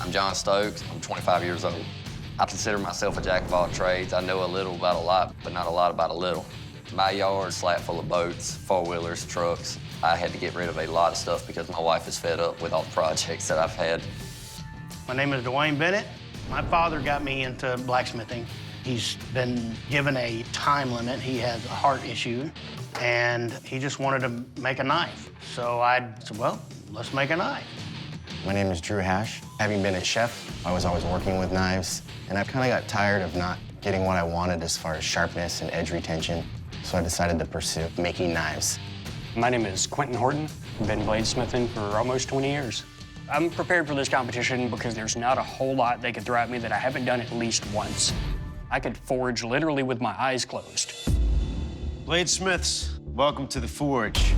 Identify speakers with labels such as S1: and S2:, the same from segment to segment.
S1: I'm John Stokes. I'm 25 years old. I consider myself a jack of all trades. I know a little about a lot, but not a lot about a little. My yard's flat full of boats, four-wheelers, trucks. I had to get rid of a lot of stuff because my wife is fed up with all the projects that I've had.
S2: My name is Dwayne Bennett. My father got me into blacksmithing. He's been given a time limit. He has a heart issue, and he just wanted to make a knife. So I said, well, let's make a knife.
S3: My name is Drew Hash. Having been a chef, I was always working with knives, and I kind of got tired of not getting what I wanted as far as sharpness and edge retention, so I decided to pursue making knives.
S4: My name is Quentin Horton. I've been bladesmithing for almost 20 years. I'm prepared for this competition because there's not a whole lot they could throw at me that I haven't done at least once. I could forge literally with my eyes closed.
S5: Bladesmiths, welcome to the Forge.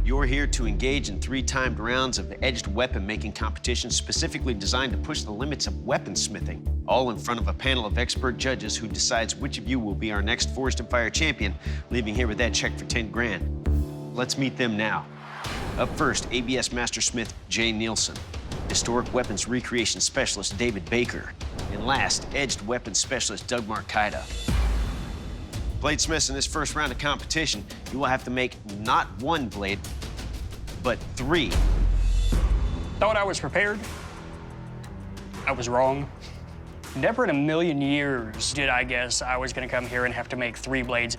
S5: You're here to engage in 3 timed rounds of edged weapon-making competitions specifically designed to push the limits of weaponsmithing, all in front of a panel of expert judges who decides which of you will be our next Forged and Fire champion, leaving here with that check for 10 grand. Let's meet them now. Up first, ABS Master Smith Jay Nielsen, Historic Weapons Recreation Specialist David Baker, and last, Edged Weapons Specialist Doug Markida. Bladesmiths, in this first round of competition, you will have to make not 1 blade, but 3.
S4: Thought I was prepared. I was wrong. Never in a million years did I guess I was gonna come here and have to make 3 blades.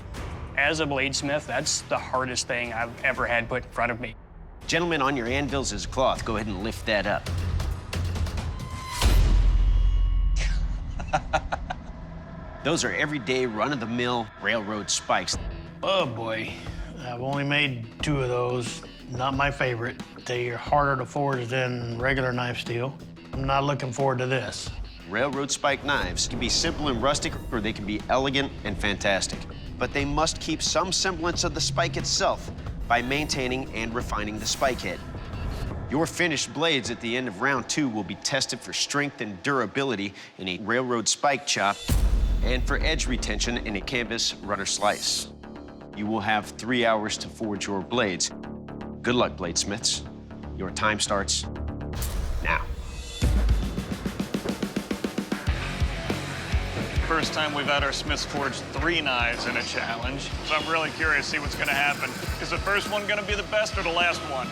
S4: As a bladesmith, that's the hardest thing I've ever had put in front of me.
S5: Gentlemen, on your anvils is cloth. Go ahead and lift that up. Those are everyday, run-of-the-mill railroad spikes.
S2: Oh, boy. I've only made 2 of those. Not my favorite. They are harder to forge than regular knife steel. I'm not looking forward to this.
S5: Railroad spike knives can be simple and rustic, or they can be elegant and fantastic. But they must keep some semblance of the spike itself by maintaining and refining the spike head. Your finished blades at the end of round 2 will be tested for strength and durability in a railroad spike chop and for edge retention in a canvas runner slice. You will have 3 hours to forge your blades. Good luck, bladesmiths. Your time starts now.
S6: First time we've had our smiths forge 3 knives in a challenge, so I'm really curious to see what's gonna happen. Is the first one gonna be the best or the last one?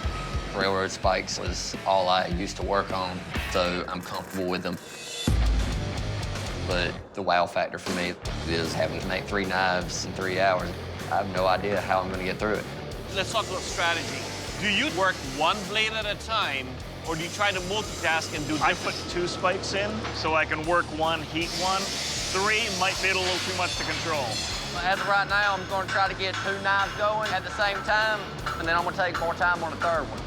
S1: Railroad spikes was all I used to work on, so I'm comfortable with them. But the wow factor for me is having to make 3 knives in 3 hours. I have no idea how I'm gonna get through it.
S7: Let's talk about strategy. Do you work 1 blade at a time, or do you try to multitask and do
S6: I
S7: different?
S6: put 2 spikes in so I can work 1, heat 1. 3 might be a little too much to control.
S8: As of right now, I'm going to try to get 2 knives going at the same time, and then I'm going to take more time on the 3rd one.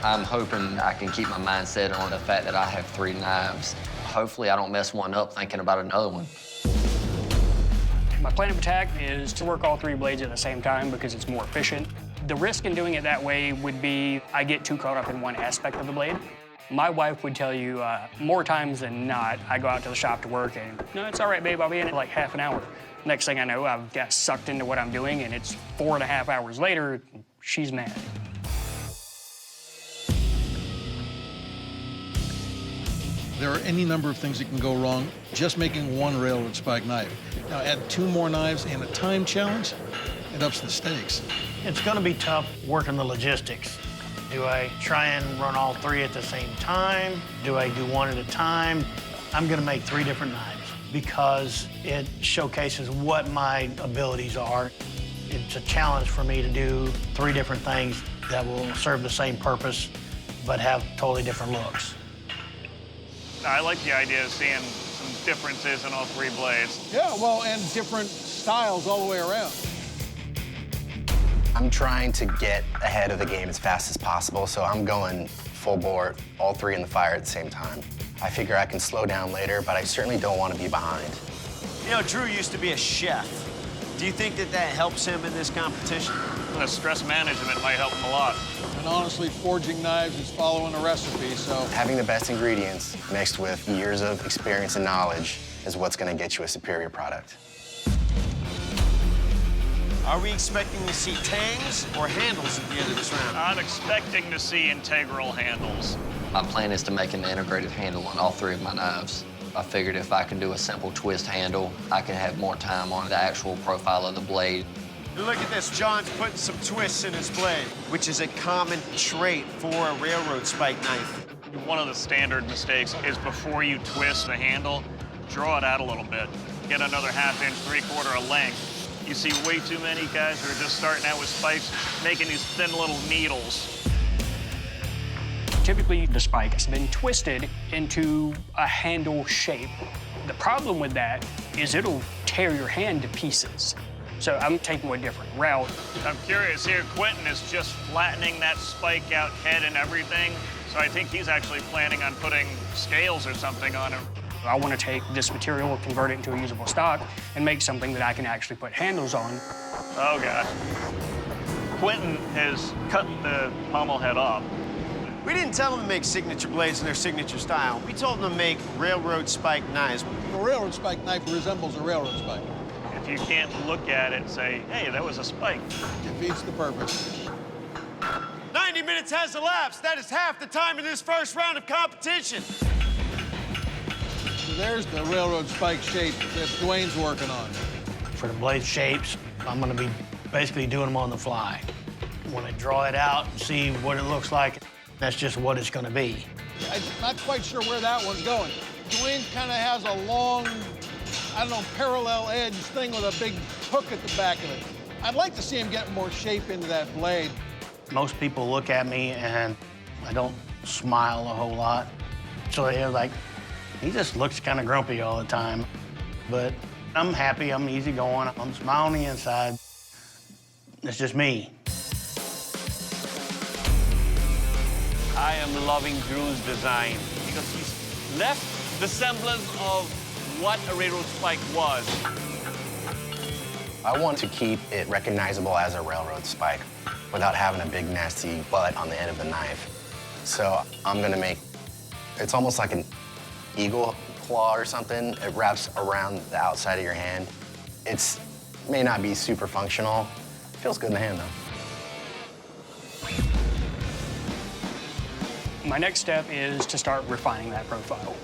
S1: I'm hoping I can keep my mindset on the fact that I have 3 knives. Hopefully I don't mess one up thinking about another one.
S4: My plan of attack is to work all 3 blades at the same time because it's more efficient. The risk in doing it that way would be I get too caught up in one aspect of the blade. My wife would tell you more times than not, I go out to the shop to work and, no, it's all right, babe, I'll be in it like half an hour. Next thing I know, I've got sucked into what I'm doing, and it's 4.5 hours later, she's mad.
S9: There are any number of things that can go wrong just making 1 railroad spike knife. Now add 2 more knives and a time challenge, it ups the stakes.
S2: It's going to be tough working the logistics. Do I try and run all 3 at the same time? Do I do 1 at a time? I'm going to make 3 different knives because it showcases what my abilities are. It's a challenge for me to do 3 different things that will serve the same purpose but have totally different looks.
S6: I like the idea of seeing some differences in all 3 blades.
S9: Yeah, well, and different styles all the way around.
S3: I'm trying to get ahead of the game as fast as possible, so I'm going full bore, all 3 in the fire at the same time. I figure I can slow down later, but I certainly don't want to be behind.
S5: You know, Drew used to be a chef. Do you think that that helps him in this competition?
S6: The stress management might help him a lot.
S9: And honestly, forging knives is following a recipe, so...
S3: Having the best ingredients mixed with years of experience and knowledge is what's going to get you a superior product.
S5: Are we expecting to see tangs or handles at the end of this round?
S6: I'm expecting to see integral handles.
S1: My plan is to make an integrated handle on all 3 of my knives. I figured if I can do a simple twist handle, I can have more time on the actual profile of the blade.
S5: Look at this, John's putting some twists in his blade, which is a common trait for a railroad spike knife.
S6: One of the standard mistakes is before you twist the handle, draw it out a little bit. Get another 1/2 inch, 3/4 of length. You see way too many guys who are just starting out with spikes, making these thin little needles.
S4: Typically, the spike has been twisted into a handle shape. The problem with that is it'll tear your hand to pieces. So I'm taking a different route.
S6: I'm curious here, Quentin is just flattening that spike out head and everything. So I think he's actually planning on putting scales or something on him.
S4: I want to take this material, convert it into a usable stock, and make something that I can actually put handles on.
S6: Oh, God. Quentin has cut the pommel head off.
S5: We didn't tell them to make signature blades in their signature style. We told them to make railroad spike knives.
S9: A railroad spike knife resembles a railroad spike.
S6: If you can't look at it and say, hey, that was a spike.
S9: Defeats the purpose.
S5: 90 minutes has elapsed. That is half the time in this first round of competition.
S9: So there's the railroad spike shape that Dwayne's working on.
S2: For the blade shapes, I'm gonna be basically doing them on the fly. When I draw it out and see what it looks like, that's just what it's gonna be.
S9: I'm not quite sure where that one's going. Dwayne kind of has a long, I don't know, parallel edge thing with a big hook at the back of it. I'd like to see him get more shape into that blade.
S2: Most people look at me and I don't smile a whole lot. So they're like, he just looks kind of grumpy all the time. But I'm happy, I'm easygoing, I'm smiling on the inside. It's just me.
S7: I am loving Drew's design because he's left the semblance of what a railroad spike was.
S3: I want to keep it recognizable as a railroad spike without having a big nasty butt on the end of the knife. So I'm gonna make, it's almost like an eagle claw or something. It wraps around the outside of your hand. It's may not be super functional. Feels good in the hand though.
S4: My next step is to start refining that profile.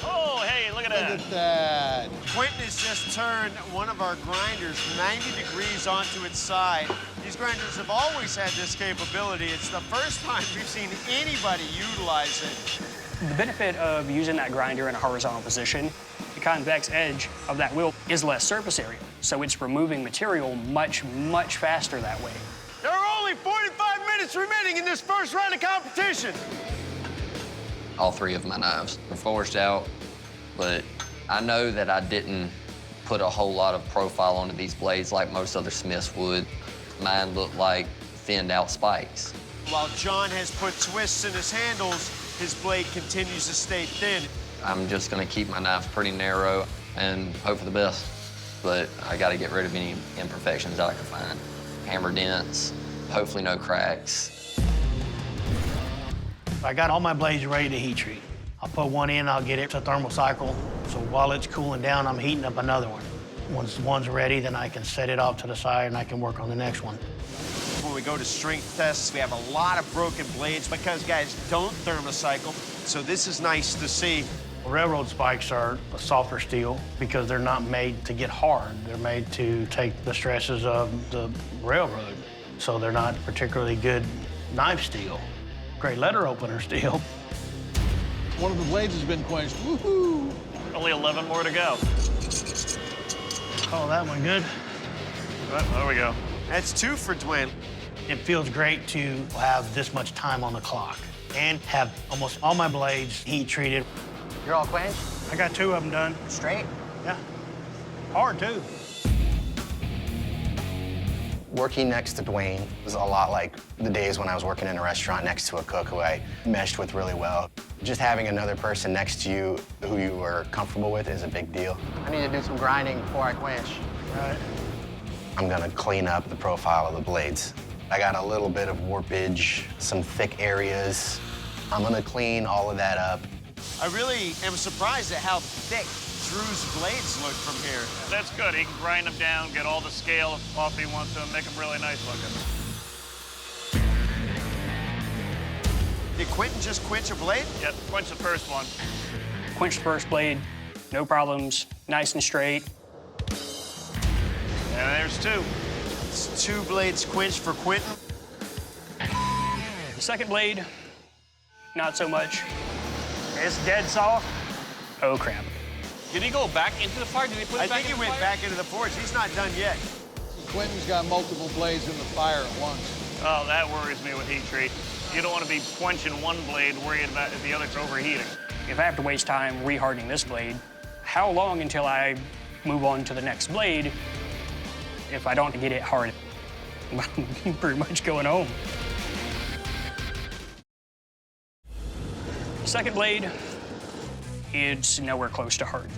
S6: Oh, hey, look at that.
S9: Look at that.
S5: Quentin has just turned one of our grinders 90 degrees onto its side. These grinders have always had this capability. It's the first time we've seen anybody utilize it.
S4: The benefit of using that grinder in a horizontal position, the convex edge of that wheel is less surface area, so it's removing material much, much faster that way.
S5: There are only 45 minutes remaining in this first round of competition.
S1: All 3 of my knives are forged out, but I know that I didn't put a whole lot of profile onto these blades like most other smiths would. Mine looked like thinned out spikes.
S5: While John has put twists in his handles, his blade continues to stay thin.
S1: I'm just gonna keep my knives pretty narrow and hope for the best, but I gotta get rid of any imperfections that I can find. Hammer dents, hopefully no cracks.
S2: I got all my blades ready to heat treat. I'll put one in, I'll get it to thermal cycle. So while it's cooling down, I'm heating up another one. Once one's ready, then I can set it off to the side and I can work on the next one.
S5: When we go to strength tests, we have a lot of broken blades because guys don't thermocycle. So this is nice to see.
S2: Railroad spikes are a softer steel because they're not made to get hard. They're made to take the stresses of the railroad. So they're not particularly good knife steel. Great letter opener steel.
S9: One of the blades has been quenched. Woohoo!
S6: Only 11 more to go.
S2: Oh, that one good.
S6: Well, there we go.
S5: That's 2 for Dwayne.
S2: It feels great to have this much time on the clock and have almost all my blades heat treated.
S3: You're all quenched?
S2: I got 2 of them done.
S3: Straight?
S2: Yeah. Hard, too.
S3: Working next to Dwayne was a lot like the days when I was working in a restaurant next to a cook who I meshed with really well. Just having another person next to you who you are comfortable with is a big deal. I need to do some grinding before I quench.
S2: Right.
S3: I'm gonna clean up the profile of the blades. I got a little bit of warpage, some thick areas. I'm gonna clean all of that up.
S5: I really am surprised at how thick Drew's blades look from here.
S6: That's good. He can grind them down, get all the scale off he wants to, and make them really nice looking.
S5: Did Quentin just quench a blade?
S6: Yep, quench the first one.
S4: Quench the first blade, no problems, nice and straight.
S6: And there's two.
S5: It's 2 blades quenched for Quentin.
S4: The second blade, not so much. It's dead soft. Oh, crap.
S7: Did he go back into the fire? Did he put it
S5: I
S7: back
S5: think he
S7: in the
S5: went
S7: fire?
S5: back into the forge. He's not done yet.
S9: Quentin's got multiple blades in the fire at once.
S6: Oh, that worries me with heat treat. You don't want to be quenching one blade, worrying about if the other's overheating.
S4: If I have to waste time rehardening this blade, how long until I move on to the next blade if I don't get it hard? I'm pretty much going home. Second blade, it's nowhere close to hard.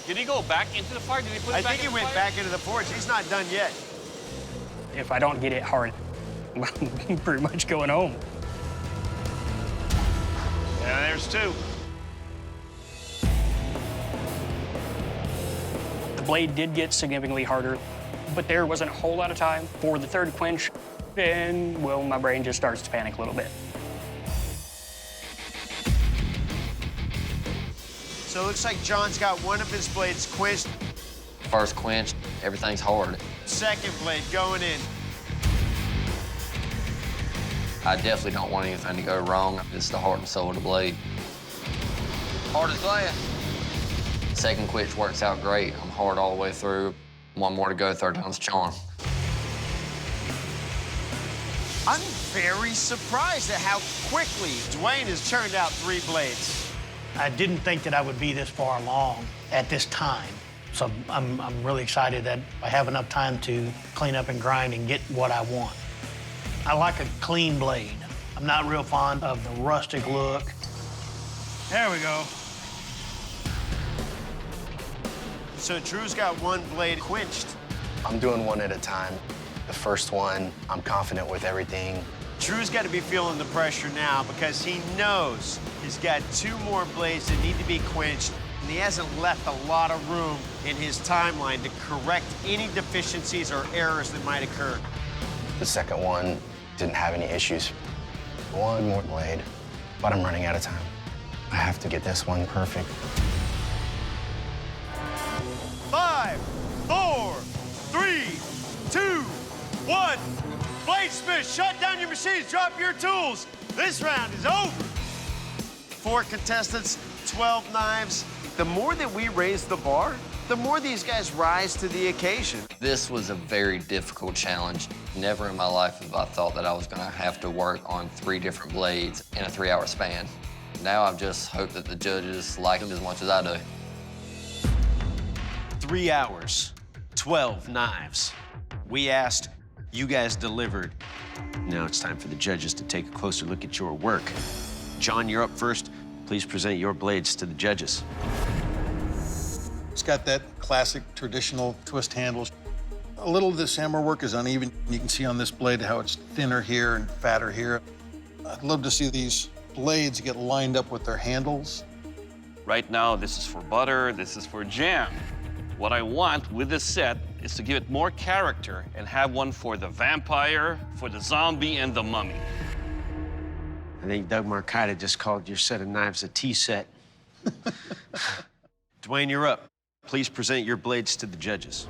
S7: Did he go back into the fire? Did he put
S5: I
S7: it back
S5: think he
S7: in the
S5: went
S7: fire?
S5: back into the forge. He's not done yet.
S4: If I don't get it hard, I'm pretty much going home.
S6: And there's two.
S4: The blade did get significantly harder, but there wasn't a whole lot of time for the third quench, and, well, my brain just starts to panic a little bit.
S5: So it looks like John's got one of his blades quenched.
S1: First quench, everything's hard.
S5: Second blade going in.
S1: I definitely don't want anything to go wrong. It's the heart and soul of the blade.
S8: Hard as glass.
S1: Second quench works out great. I'm hard all the way through. One more to go, third time's the charm.
S5: I'm very surprised at how quickly Dwayne has churned out 3 blades.
S2: I didn't think that I would be this far along at this time. So I'm really excited that I have enough time to clean up and grind and get what I want. I like a clean blade. I'm not real fond of the rustic look. There we go.
S5: So Drew's got 1 blade quenched.
S3: I'm doing one at a time. The first one, I'm confident with everything.
S5: Drew's got to be feeling the pressure now because he knows he's got 2 more blades that need to be quenched, and he hasn't left a lot of room in his timeline to correct any deficiencies or errors that might occur.
S3: The second one didn't have any issues. 1 more blade, but I'm running out of time. I have to get this one perfect.
S5: 5, 4, 3, 2, 1. Bladesmiths, shut down your machines, drop your tools. This round is over. 4 contestants, 12 knives. The more that we raise the bar, the more these guys rise to the occasion.
S1: This was a very difficult challenge. Never in my life have I thought that I was gonna have to work on 3 different blades in a 3-hour span. Now I just hope that the judges like them as much as I do.
S5: 3 hours, 12 knives. We asked, you guys delivered. Now it's time for the judges to take a closer look at your work. John, you're up first. Please present your blades to the judges.
S9: It's got that classic traditional twist handles. A little of this hammer work is uneven. You can see on this blade how it's thinner here and fatter here. I'd love to see these blades get lined up with their handles.
S7: Right now, this is for butter, this is for jam. What I want with this set is to give it more character and have one for the vampire, for the zombie, and the mummy.
S5: I think Doug Marcaida just called your set of knives a tea set. Dwayne, you're up. Please present your blades to the judges.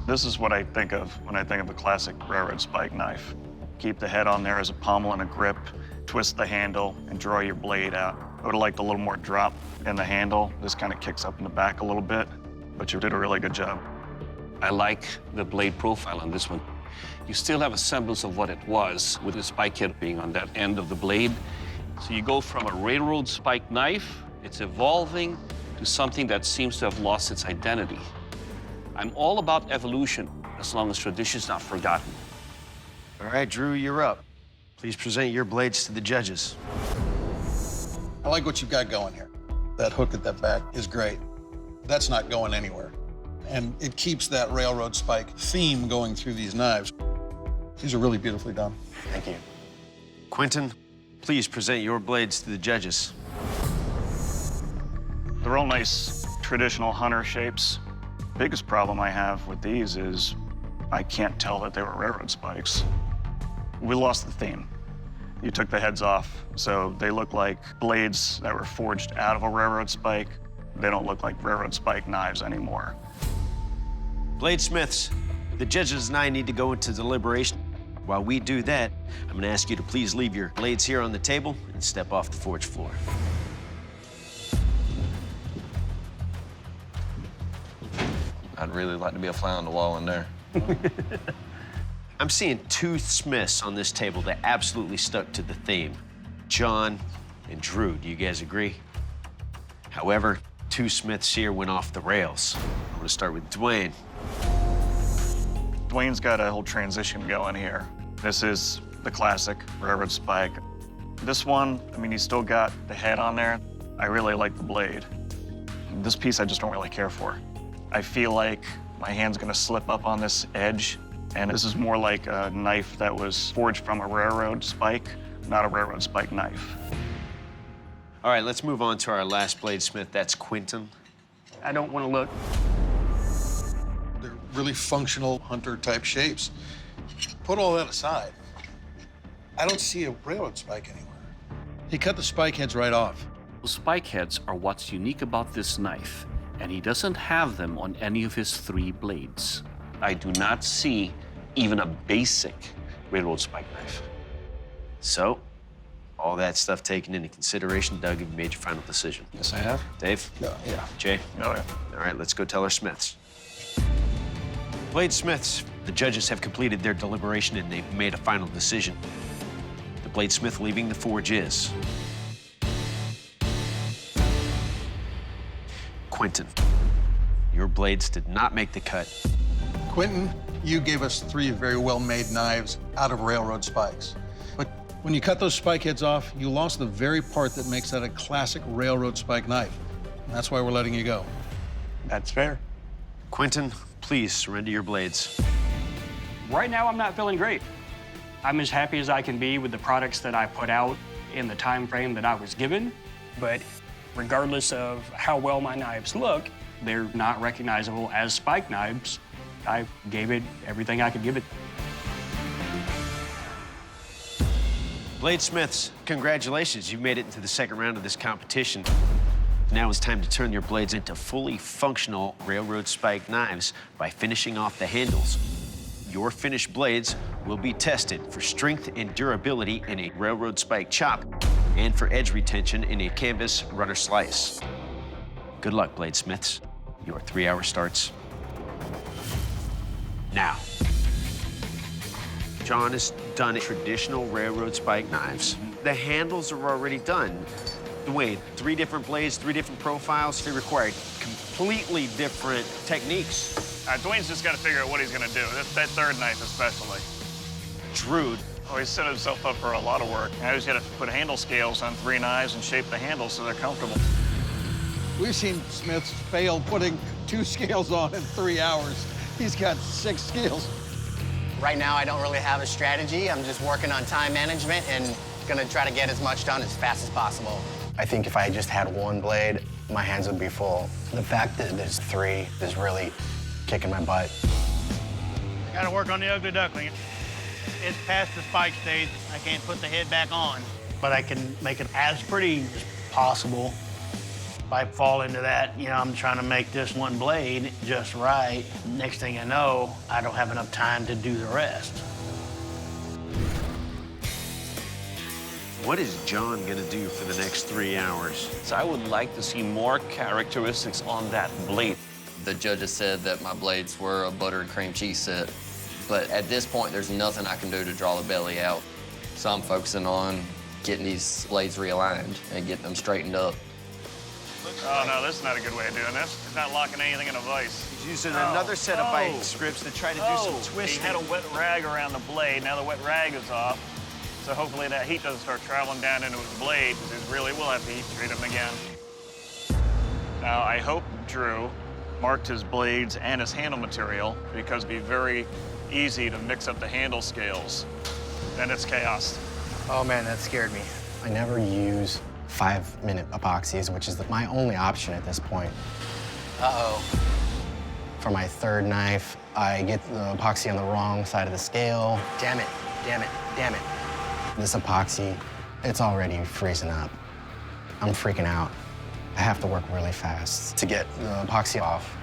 S6: This is what I think of when I think of a classic railroad spike knife. Keep the head on there as a pommel and a grip, twist the handle, and draw your blade out. I would have liked a little more drop in the handle. This kind of kicks up in the back a little bit, but you did a really good job.
S7: I like the blade profile on this one. You still have a semblance of what it was with the spike head being on that end of the blade. So you go from a railroad spike knife, it's evolving to something that seems to have lost its identity. I'm all about evolution, as long as tradition's not forgotten.
S5: All right, Drew, you're up. Please present your blades to the judges.
S9: I like what you've got going here. That hook at that back is great. That's not going anywhere. And it keeps that railroad spike theme going through these knives. These are really beautifully done.
S3: Thank you.
S5: Quentin, please present your blades to the judges.
S6: They're all nice traditional hunter shapes. Biggest problem I have with these is I can't tell that they were railroad spikes. We lost the theme. You took the heads off, so they look like blades that were forged out of a railroad spike. They don't look like railroad spike knives anymore.
S5: Bladesmiths, the judges and I need to go into deliberation. While we do that, I'm gonna ask you to please leave your blades here on the table and step off the forge floor.
S1: I'd really like to be a fly on the wall in there.
S5: I'm seeing two Smiths on this table that absolutely stuck to the theme. John and Drew, do you guys agree? However, two Smiths here went off the rails. I'm gonna start with Dwayne.
S6: Dwayne's got a whole transition going here. This is the classic railroad spike. This one, I mean, he's still got the head on there. I really like the blade. This piece I just don't really care for. I feel like my hand's gonna slip up on this edge, and this is more like a knife that was forged from a railroad spike, not a railroad spike knife.
S5: All right, let's move on to our last bladesmith. That's Quentin.
S4: I don't want to look.
S9: They're really functional hunter-type shapes. Put all that aside, I don't see a railroad spike anywhere. He cut the spike heads right off.
S7: Those spike heads are what's unique about this knife, and he doesn't have them on any of his 3 blades. I do not see even a basic railroad spike knife.
S5: So, all that stuff taken into consideration, Doug, have you made your final decision?
S3: Yes, I have.
S5: Dave?
S9: Yeah.
S5: Jay?
S6: Oh, yeah.
S5: All right, let's go tell our Smiths. Bladesmiths, the judges have completed their deliberation and they've made a final decision. The bladesmith leaving the forge is Quentin. Your blades did not make the cut.
S9: Quentin, you gave us 3 very well-made knives out of railroad spikes. But when you cut those spike heads off, you lost the very part that makes that a classic railroad spike knife. And that's why we're letting you go.
S6: That's fair.
S5: Quentin, please surrender your blades.
S4: Right now, I'm not feeling great. I'm as happy as I can be with the products that I put out in the time frame that I was given. But regardless of how well my knives look, they're not recognizable as spike knives. I gave it everything I could give it.
S5: Bladesmiths, congratulations. You made it into the second round of this competition. Now it's time to turn your blades into fully functional railroad spike knives by finishing off the handles. Your finished blades will be tested for strength and durability in a railroad spike chop and for edge retention in a canvas runner slice. Good luck, bladesmiths. Your 3-hour starts now. John has done traditional railroad spike knives. The handles are already done. Dwayne, 3 different blades, 3 different profiles. They require completely different techniques.
S6: Dwayne's just got to figure out what he's going to do, that third knife especially.
S5: Drew,
S6: Oh, he's set himself up for a lot of work. Now he's got to put handle scales on 3 knives and shape the handles so they're comfortable.
S9: We've seen Smiths fail putting 2 scales on in 3 hours. He's got 6 scales.
S3: Right now, I don't really have a strategy. I'm just working on time management and gonna try to get as much done as fast as possible. I think if I just had 1 blade, my hands would be full. The fact that there's 3 is really kicking my butt.
S2: Gotta work on the ugly duckling. It's past the spike stage. I can't put the head back on, but I can make it as pretty as possible. If I fall into that, you know, I'm trying to make this 1 blade just right. Next thing I know, I don't have enough time to do the rest.
S5: what is John gonna do for the next 3 hours?
S7: So I would like to see more characteristics on that blade.
S1: The judges said that my blades were a butter and cream cheese set, but at this point, there's nothing I can do to draw the belly out. So I'm focusing on getting these blades realigned and getting them straightened up.
S6: Oh, no, this is not a good way of doing this. He's not locking anything in a vise.
S5: He's using another set of vice grips to try to do some twisting.
S6: He had a wet rag around the blade. Now the wet rag is off. So hopefully that heat doesn't start traveling down into his blade, because he really will have to heat treat him again. Now, I hope Drew marked his blades and his handle material, because it'd be very easy to mix up the handle scales. Then it's chaos.
S3: Oh man, that scared me. I never use 5-minute epoxies, which is my only option at this point. Uh-oh. For my 3rd knife, I get the epoxy on the wrong side of the scale. Damn it, damn it, damn it. This epoxy, it's already freezing up. I'm freaking out. I have to work really fast to get the epoxy off,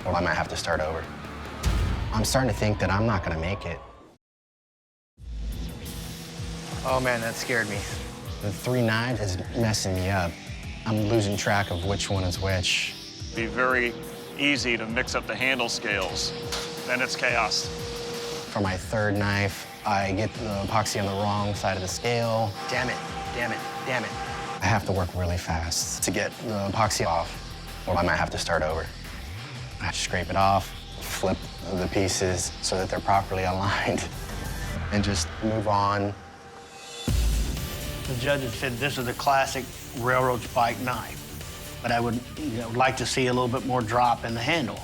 S3: or I might have to start over. I'm starting to think that I'm not gonna make it.
S10: Oh man, that scared me.
S3: The 3 knives is messing me up. I'm losing track of which one is which.
S6: Be very easy to mix up the handle scales. Then it's chaos.
S3: For my 3rd knife, I get the epoxy on the wrong side of the scale.
S10: Damn it, damn it, damn it.
S3: I have to work really fast to get the epoxy off, or I might have to start over. I scrape it off, flip the pieces so that they're properly aligned, and just move on.
S2: The judges said this is a classic railroad spike knife, but I would like to see a little bit more drop in the handle.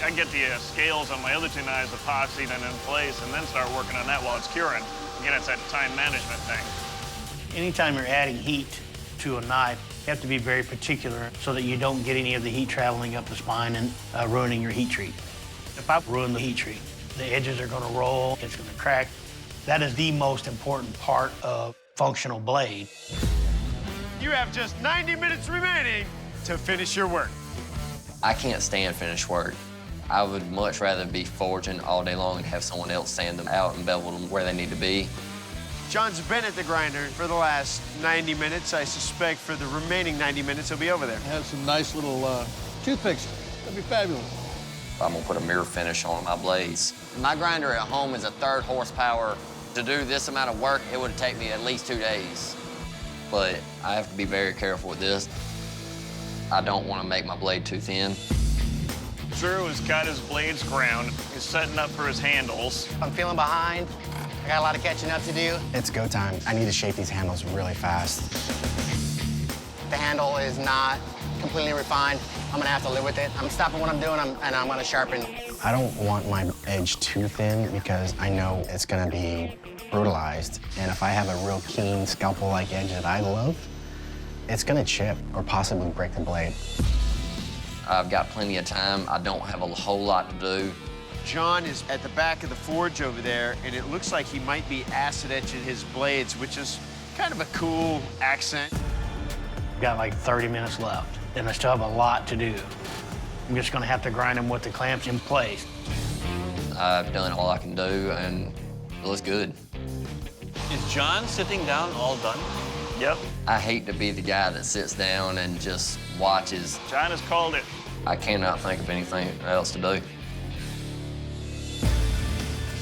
S6: I get the scales on my other 2 knives epoxied and in place, and then start working on that while it's curing. Again, it's that time management thing.
S2: Anytime you're adding heat to a knife, you have to be very particular so that you don't get any of the heat traveling up the spine and ruining your heat treat. If I ruin the heat treat, the edges are gonna roll, it's gonna crack. That is the most important part of functional blade.
S11: You have just 90 minutes remaining to finish your work.
S1: I can't stand finished work. I would much rather be forging all day long and have someone else sand them out and bevel them where they need to be.
S11: John's been at the grinder for the last 90 minutes. I suspect for the remaining 90 minutes, he'll be over there.
S9: Have some nice little toothpicks. That'd be fabulous.
S1: I'm gonna put a mirror finish on my blades.
S8: My grinder at home is a 3rd horsepower. To do this amount of work, it would take me at least 2 days.
S1: But I have to be very careful with this. I don't want to make my blade too thin.
S6: Drew has got his blades ground. He's setting up for his handles.
S10: I'm feeling behind. I got a lot of catching up to do.
S3: It's go time. I need to shape these handles really fast.
S10: The handle is not completely refined. I'm gonna have to live with it. I'm stopping what I'm doing and I'm gonna sharpen.
S3: I don't want my edge too thin because I know it's gonna be brutalized. And if I have a real keen scalpel-like edge that I love, it's gonna chip or possibly break the blade.
S1: I've got plenty of time. I don't have a whole lot to do.
S11: John is at the back of the forge over there, and it looks like he might be acid etching his blades, which is kind of a cool accent.
S2: Got like 30 minutes left, and I still have a lot to do. I'm just gonna have to grind them with the clamps in place.
S1: I've done all I can do, and it looks good.
S7: Is John sitting down all done?
S6: Yep.
S1: I hate to be the guy that sits down and just watches.
S6: John has called it.
S1: I cannot think of anything else to do.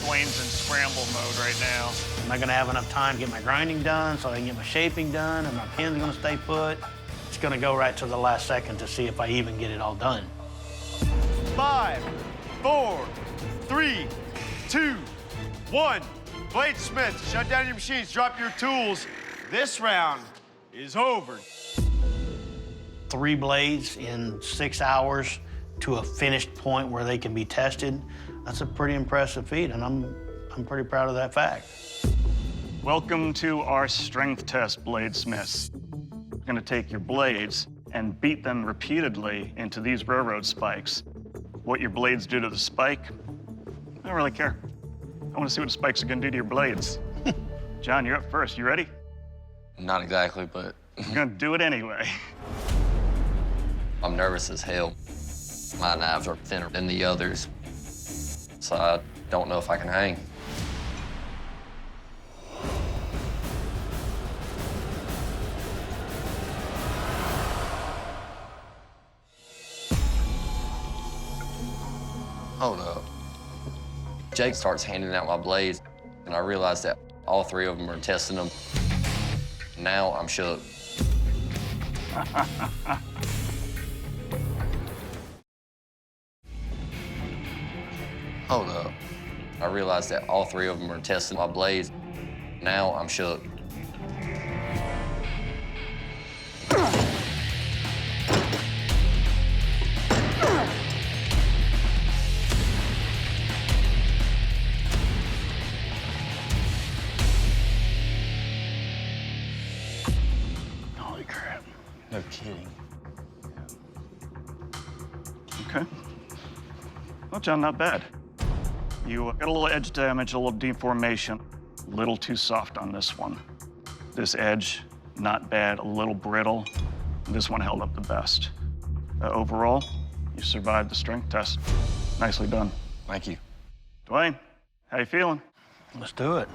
S6: Dwayne's in scramble mode right now.
S2: Am I gonna have enough time to get my grinding done so I can get my shaping done and my pin's gonna stay put? It's gonna go right to the last second to see if I even get it all done.
S11: 5, 4, 3, 2, 1. Bladesmiths, shut down your machines, drop your tools. This round is over.
S2: 3 blades in 6 hours to a finished point where they can be tested. That's a pretty impressive feat, and I'm pretty proud of that fact.
S6: Welcome to our strength test, bladesmiths. We're gonna take your blades and beat them repeatedly into these railroad spikes. What your blades do to the spike, I don't really care. I wanna see what the spikes are gonna do to your blades. John, you're up first. You ready?
S1: Not exactly, but
S6: I'm gonna do it anyway.
S1: I'm nervous as hell. My knives are thinner than the others, so I don't know if I can hang. Hold up. Jake starts handing out my blades, and I realize that all 3 of them are testing them. Now I'm shook. Hold up. I realize that all 3 of them are testing my blades. Now I'm shook.
S2: Holy crap.
S1: No kidding.
S6: Okay. Well, John, not bad. You got a little edge damage, a little deformation. A little too soft on this one. This edge, not bad, a little brittle. This one held up the best. Overall, you survived the strength test. Nicely done.
S1: Thank you.
S6: Dwayne, how you feeling?
S2: Let's do it.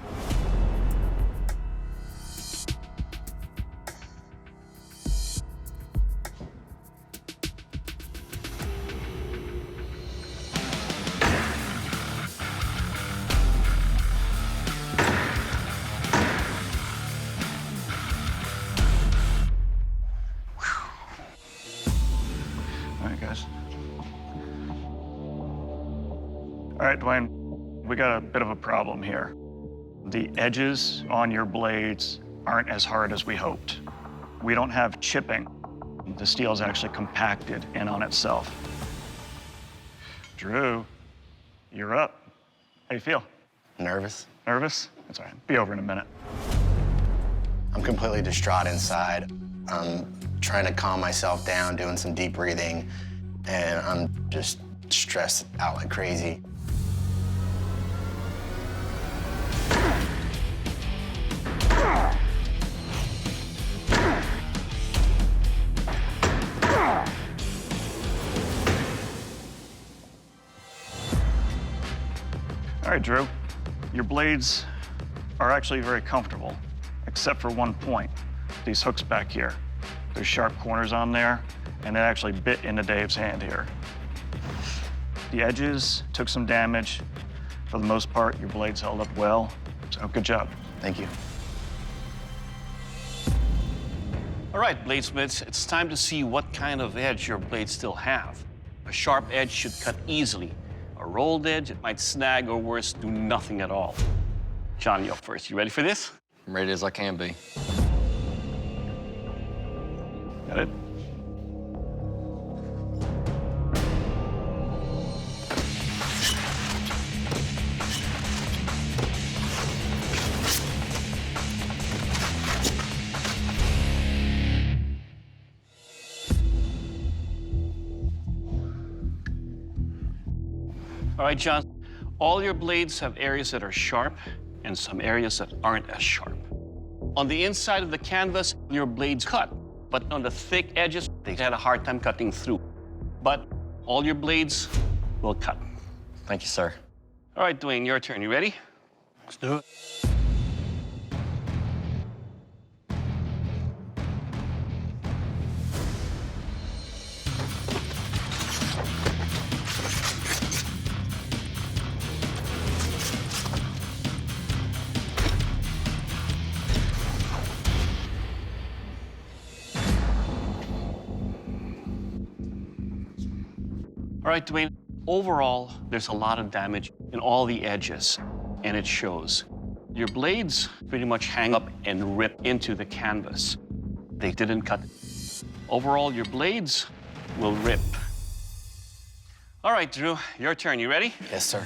S6: All right, guys. All right, Dwayne, we got a bit of a problem here. The edges on your blades aren't as hard as we hoped. We don't have chipping. The steel is actually compacted in on itself. Drew, you're up. How you feel?
S3: Nervous?
S6: Nervous? That's all right. Be over in a minute.
S3: I'm completely distraught inside. I'm trying to calm myself down, doing some deep breathing, and I'm just stressed out like crazy.
S6: All right, Drew, your blades are actually very comfortable, except for one point, these hooks back here. There's sharp corners on there, and it actually bit into Dave's hand here. The edges took some damage. For the most part, your blades held up well, so good job.
S3: Thank you.
S7: All right, bladesmiths, it's time to see what kind of edge your blades still have. A sharp edge should cut easily. A rolled edge, it might snag or worse, do nothing at all. John, you up first. You ready for this?
S1: I'm ready as I can be.
S6: Got it?
S7: All right, John, all your blades have areas that are sharp and some areas that aren't as sharp. On the inside of the canvas, your blades cut, but on the thick edges, they had a hard time cutting through. But all your blades will cut.
S1: Thank you, sir.
S7: All right, Dwayne, your turn. You ready?
S2: Let's do it.
S7: All right, Dwayne, overall, there's a lot of damage in all the edges, and it shows. Your blades pretty much hang up and rip into the canvas. They didn't cut. Overall, your blades will rip. All right, Drew, your turn. You ready?
S3: Yes, sir.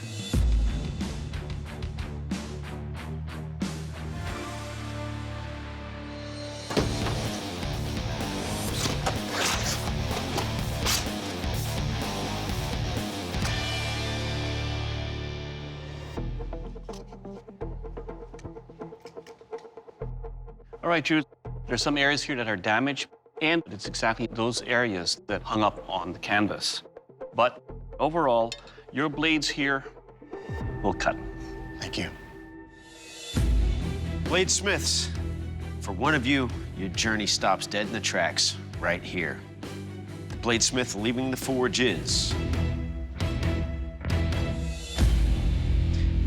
S7: All right, Drew, there's some areas here that are damaged, and it's exactly those areas that hung up on the canvas. But overall, your blades here will cut.
S3: Thank you.
S5: Bladesmiths, for one of you, your journey stops dead in the tracks right here. The bladesmith leaving the forge is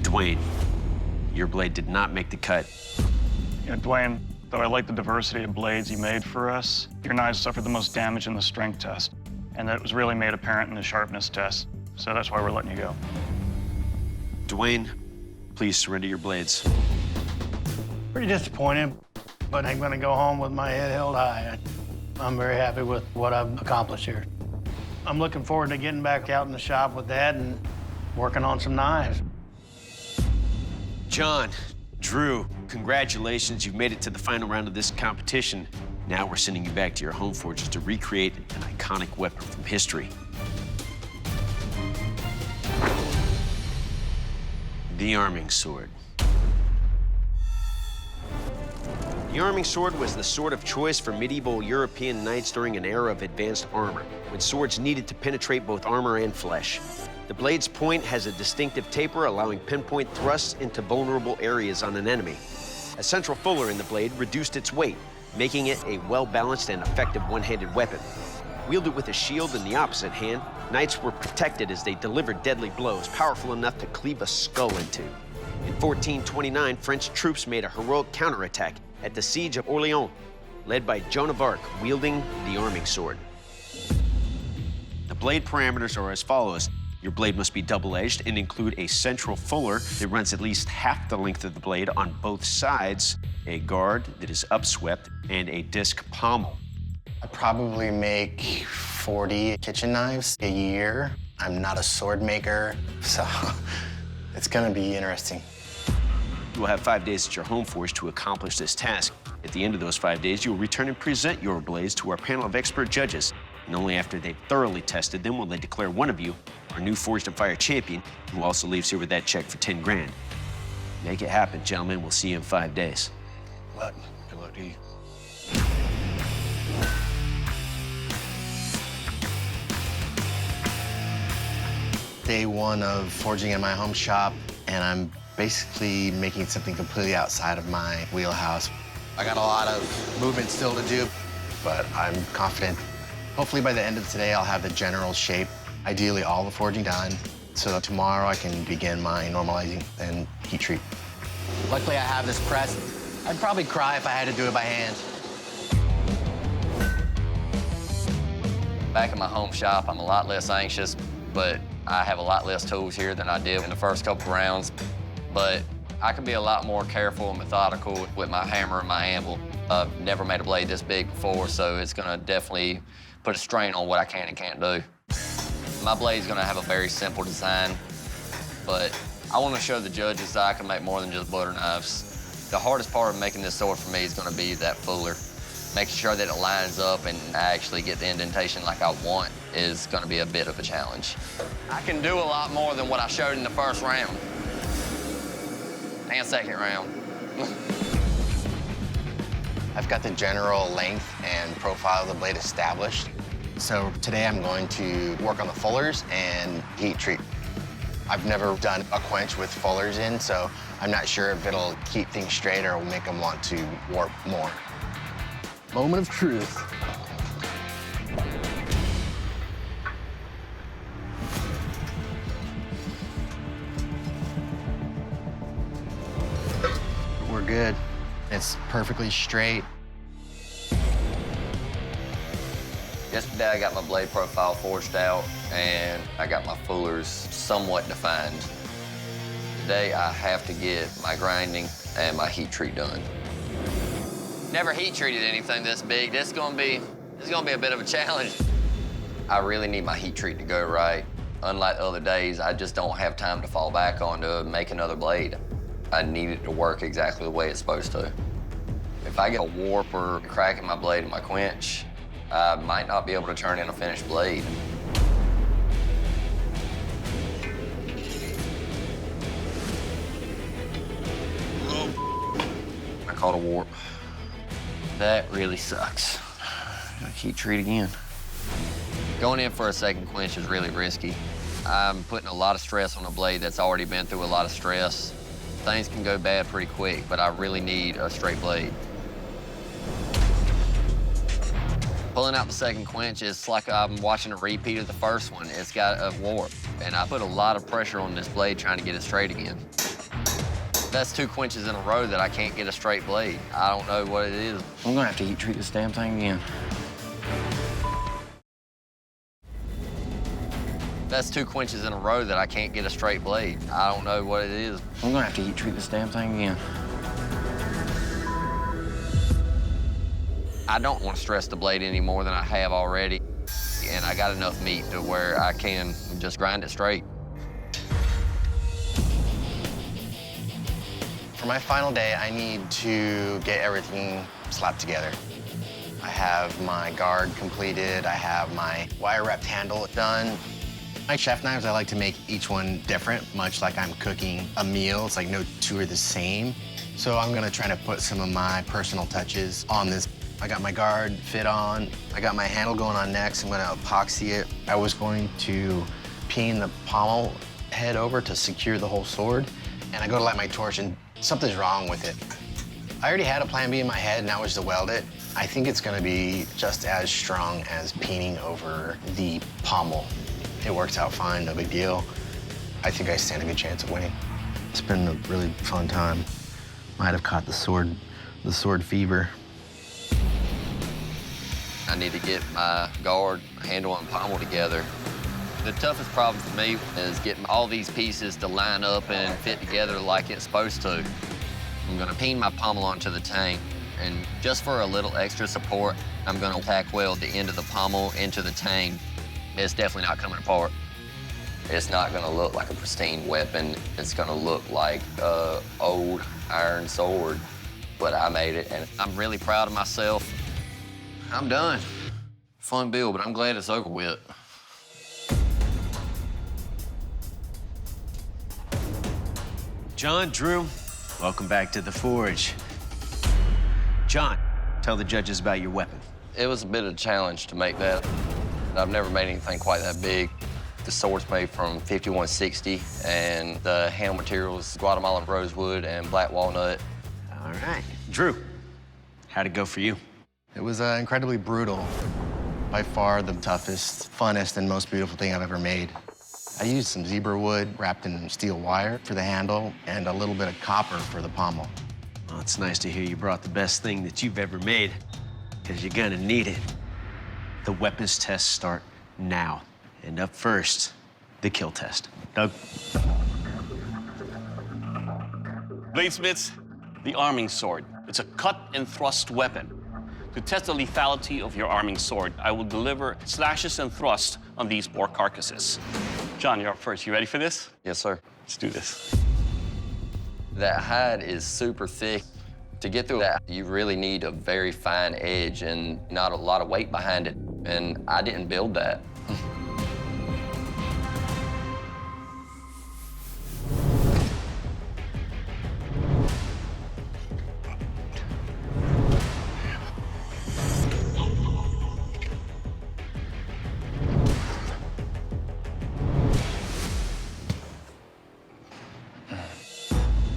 S5: Dwayne. Your blade did not make the cut.
S6: Yeah, Dwayne, though I like the diversity of blades you made for us, your knives suffered the most damage in the strength test, and that was really made apparent in the sharpness test. So that's why we're letting you go.
S5: Dwayne, please surrender your blades.
S2: Pretty disappointed, but I'm gonna go home with my head held high. I'm very happy with what I've accomplished here. I'm looking forward to getting back out in the shop with Dad and working on some knives.
S5: John, Drew, congratulations. You've made it to the final round of this competition. Now we're sending you back to your home forges to recreate an iconic weapon from history. The arming sword. The arming sword was the sword of choice for medieval European knights during an era of advanced armor, when swords needed to penetrate both armor and flesh. The blade's point has a distinctive taper, allowing pinpoint thrusts into vulnerable areas on an enemy. A central fuller in the blade reduced its weight, making it a well-balanced and effective one-handed weapon. Wielded with a shield in the opposite hand, knights were protected as they delivered deadly blows, powerful enough to cleave a skull in two. In 1429, French troops made a heroic counterattack at the Siege of Orleans, led by Joan of Arc, wielding the arming sword. The blade parameters are as follows. Your blade must be double-edged and include a central fuller that runs at least half the length of the blade on both sides, a guard that is upswept, and a disc pommel.
S3: I probably make 40 kitchen knives a year. I'm not a sword maker, so it's gonna be interesting.
S5: You will have 5 days at your home forge to accomplish this task. At the end of those 5 days, you will return and present your blades to our panel of expert judges. And only after they've thoroughly tested them will they declare one of you our new Forged and Fire champion, who also leaves here with that check for 10 grand. Make it happen, gentlemen. We'll see you in 5 days.
S3: Good luck to you. Day one of forging in my home shop, and I'm basically making something completely outside of my wheelhouse. I got a lot of movement still to do, but I'm confident. Hopefully by the end of today, I'll have the general shape, ideally all the forging done, so that tomorrow I can begin my normalizing and heat treat. Luckily, I have this press. I'd probably cry if I had to do it by hand.
S1: Back in my home shop, I'm a lot less anxious, but I have a lot less tools here than I did in the first couple rounds. But I can be a lot more careful and methodical with my hammer and my anvil. I've never made a blade this big before, so it's gonna definitely put a strain on what I can and can't do. My blade's gonna have a very simple design, but I wanna show the judges that I can make more than just butter knives. The hardest part of making this sword for me is gonna be that fuller. Making sure that it lines up and I actually get the indentation like I want is gonna be a bit of a challenge. I can do a lot more than what I showed in the first round and second round.
S3: I've got the general length and profile of the blade established. So today I'm going to work on the fullers and heat treat. I've never done a quench with fullers in, so I'm not sure if it'll keep things straight or will make them want to warp more. Moment of truth. We're good. It's perfectly straight.
S1: Yesterday I got my blade profile forged out and I got my fullers somewhat defined. Today I have to get my grinding and my heat treat done. Never heat treated anything this big. This is gonna be a bit of a challenge. I really need my heat treat to go right. Unlike the other days, I just don't have time to fall back on to make another blade. I need it to work exactly the way it's supposed to. If I get a warp or a crack in my blade and my quench, I might not be able to turn in a finished blade. I caught a warp. That really sucks. Gotta heat treat again. Going in for a second quench is really risky. I'm putting a lot of stress on a blade that's already been through a lot of stress. Things can go bad pretty quick, but I really need a straight blade. Pulling out the second quench is like I'm watching a repeat of the first one. It's got a warp, and I put a lot of pressure on this blade trying to get it straight again. That's 2 quenches in a row that I can't get a straight blade. I don't know what it is. I'm gonna have to heat treat this damn thing again. That's 2 quenches in a row that I can't get a straight blade. I don't know what it is. I'm gonna have to heat treat this damn thing again. I don't want to stress the blade any more than I have already. And I got enough meat to where I can just grind it straight.
S3: For my final day, I need to get everything slapped together. I have my guard completed. I have my wire-wrapped handle done. My chef knives, I like to make each one different, much like I'm cooking a meal. It's like no two are the same. So I'm gonna try to put some of my personal touches on this. I got my guard fit on. I got my handle going on next. I'm gonna epoxy it. I was going to peen the pommel head over to secure the whole sword. And I go to light my torch and something's wrong with it. I already had a plan B in my head, now it's to weld it. I think it's gonna be just as strong as peening over the pommel. It works out fine, no big deal. I think I stand a good chance of winning. It's been a really fun time. Might have caught the sword fever.
S1: I need to get my guard, handle, and pommel together. The toughest problem for me is getting all these pieces to line up and fit together like it's supposed to. I'm gonna peen my pommel onto the tank, and just for a little extra support, I'm gonna tack weld the end of the pommel into the tank. It's definitely not coming apart. It's not gonna look like a pristine weapon. It's gonna look like an old iron sword, but I made it, and I'm really proud of myself. I'm done. Fun build, but I'm glad it's over with.
S5: John, Drew, welcome back to the Forge. John, tell the judges about your weapon.
S1: It was a bit of a challenge to make that. I've never made anything quite that big. The sword's made from 5160, and the handle materials, Guatemalan rosewood and black walnut.
S5: All right. Drew, how'd it go for you?
S3: It was incredibly brutal. By far the toughest, funnest, and most beautiful thing I've ever made. I used some zebra wood wrapped in steel wire for the handle and a little bit of copper for the pommel.
S5: Well, it's nice to hear you brought the best thing that you've ever made, because you're gonna need it. The weapons tests start now. And up first, the kill test. Doug?
S7: Bladesmiths, the arming sword. It's a cut and thrust weapon. To test the lethality of your arming sword, I will deliver slashes and thrusts on these boar carcasses. John, you're up first. You ready for this?
S1: Yes, sir.
S7: Let's do this.
S1: That hide is super thick. To get through that, you really need a very fine edge and not a lot of weight behind it. And I didn't build that.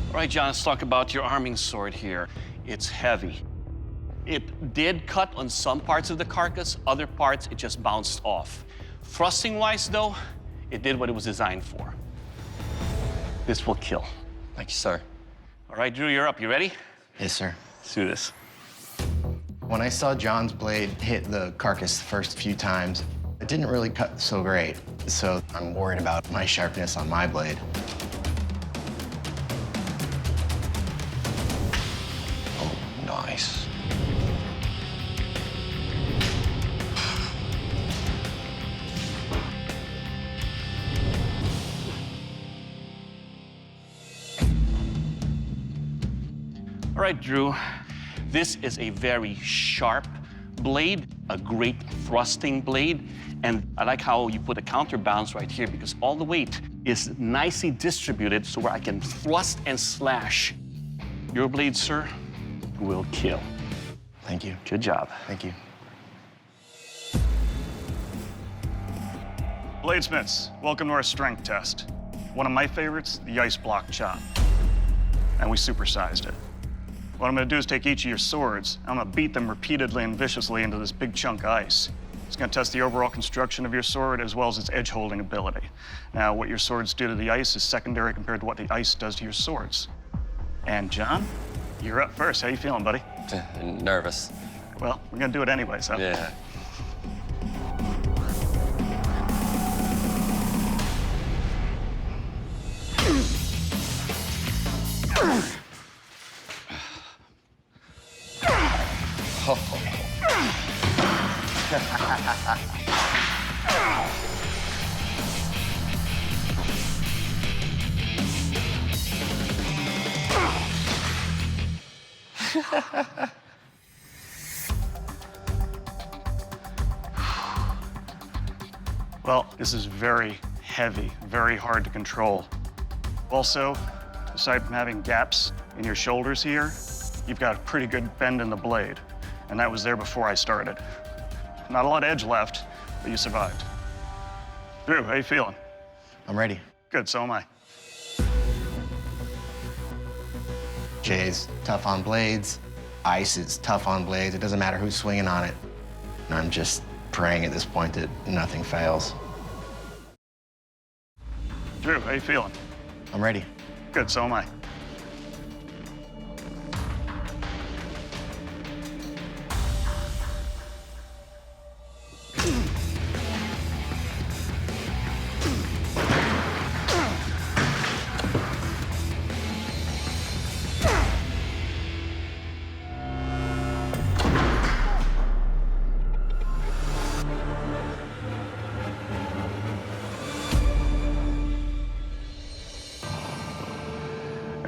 S7: All right, John, let's talk about your arming sword here. It's heavy. It did cut on some parts of the carcass, other parts it just bounced off. Thrusting-wise, though, it did what it was designed for. This will kill.
S1: Thank you, sir.
S7: All right, Drew, you're up. You ready?
S3: Yes, sir.
S7: Let's do this.
S3: When I saw John's blade hit the carcass the first few times, it didn't really cut so great. So I'm worried about my sharpness on my blade.
S1: Oh, nice.
S7: All right, Drew, this is a very sharp blade, a great thrusting blade, and I like how you put a counterbalance right here because all the weight is nicely distributed so where I can thrust and slash. Your blade, sir, will kill.
S3: Thank you.
S7: Good job.
S3: Thank you.
S6: Bladesmiths, welcome to our strength test. One of my favorites, the ice block chop. And we supersized it. What I'm gonna do is take each of your swords, I'm gonna beat them repeatedly and viciously into this big chunk of ice. It's gonna test the overall construction of your sword as well as its edge holding ability. Now, what your swords do to the ice is secondary compared to what the ice does to your swords. And John, you're up first. How you feeling, buddy?
S1: Nervous.
S6: Well, we're gonna do it anyway, so.
S1: Yeah.
S6: Well, this is very heavy, very hard to control. Also, Aside from having gaps in your shoulders here, you've got a pretty good bend in the blade. And that was there before I started. Not a lot of edge left, but you survived. Drew, how you feeling?
S3: I'm ready.
S6: Good, so am I.
S3: Jay's tough on blades. Ice is tough on blades. It doesn't matter who's swinging on it. And I'm just praying at this point that nothing fails.
S6: Drew, how you feeling?
S3: I'm ready.
S6: Good, so am I.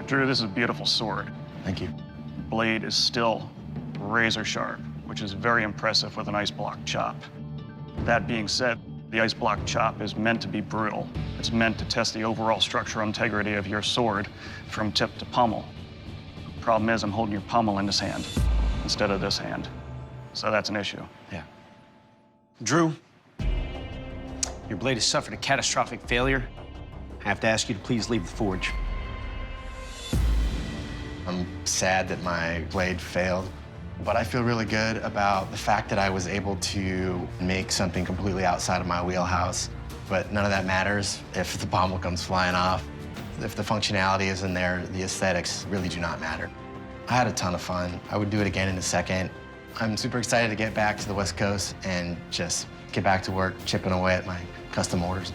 S6: Drew, this is a beautiful sword.
S3: Thank you.
S6: Blade is still razor sharp, which is very impressive with an ice block chop. That being said, the ice block chop is meant to be brutal. It's meant to test the overall structural integrity of your sword from tip to pommel. Problem is, I'm holding your pommel in this hand instead of this hand. So that's an issue.
S3: Yeah.
S5: Drew, your blade has suffered a catastrophic failure. I have to ask you to please leave the forge.
S3: I'm sad that my blade failed, but I feel really good about the fact that I was able to make something completely outside of my wheelhouse. But none of that matters if the pommel comes flying off. If the functionality isn't there, the aesthetics really do not matter. I had a ton of fun. I would do it again in a second. I'm super excited to get back to the West Coast and just get back to work, chipping away at my custom orders.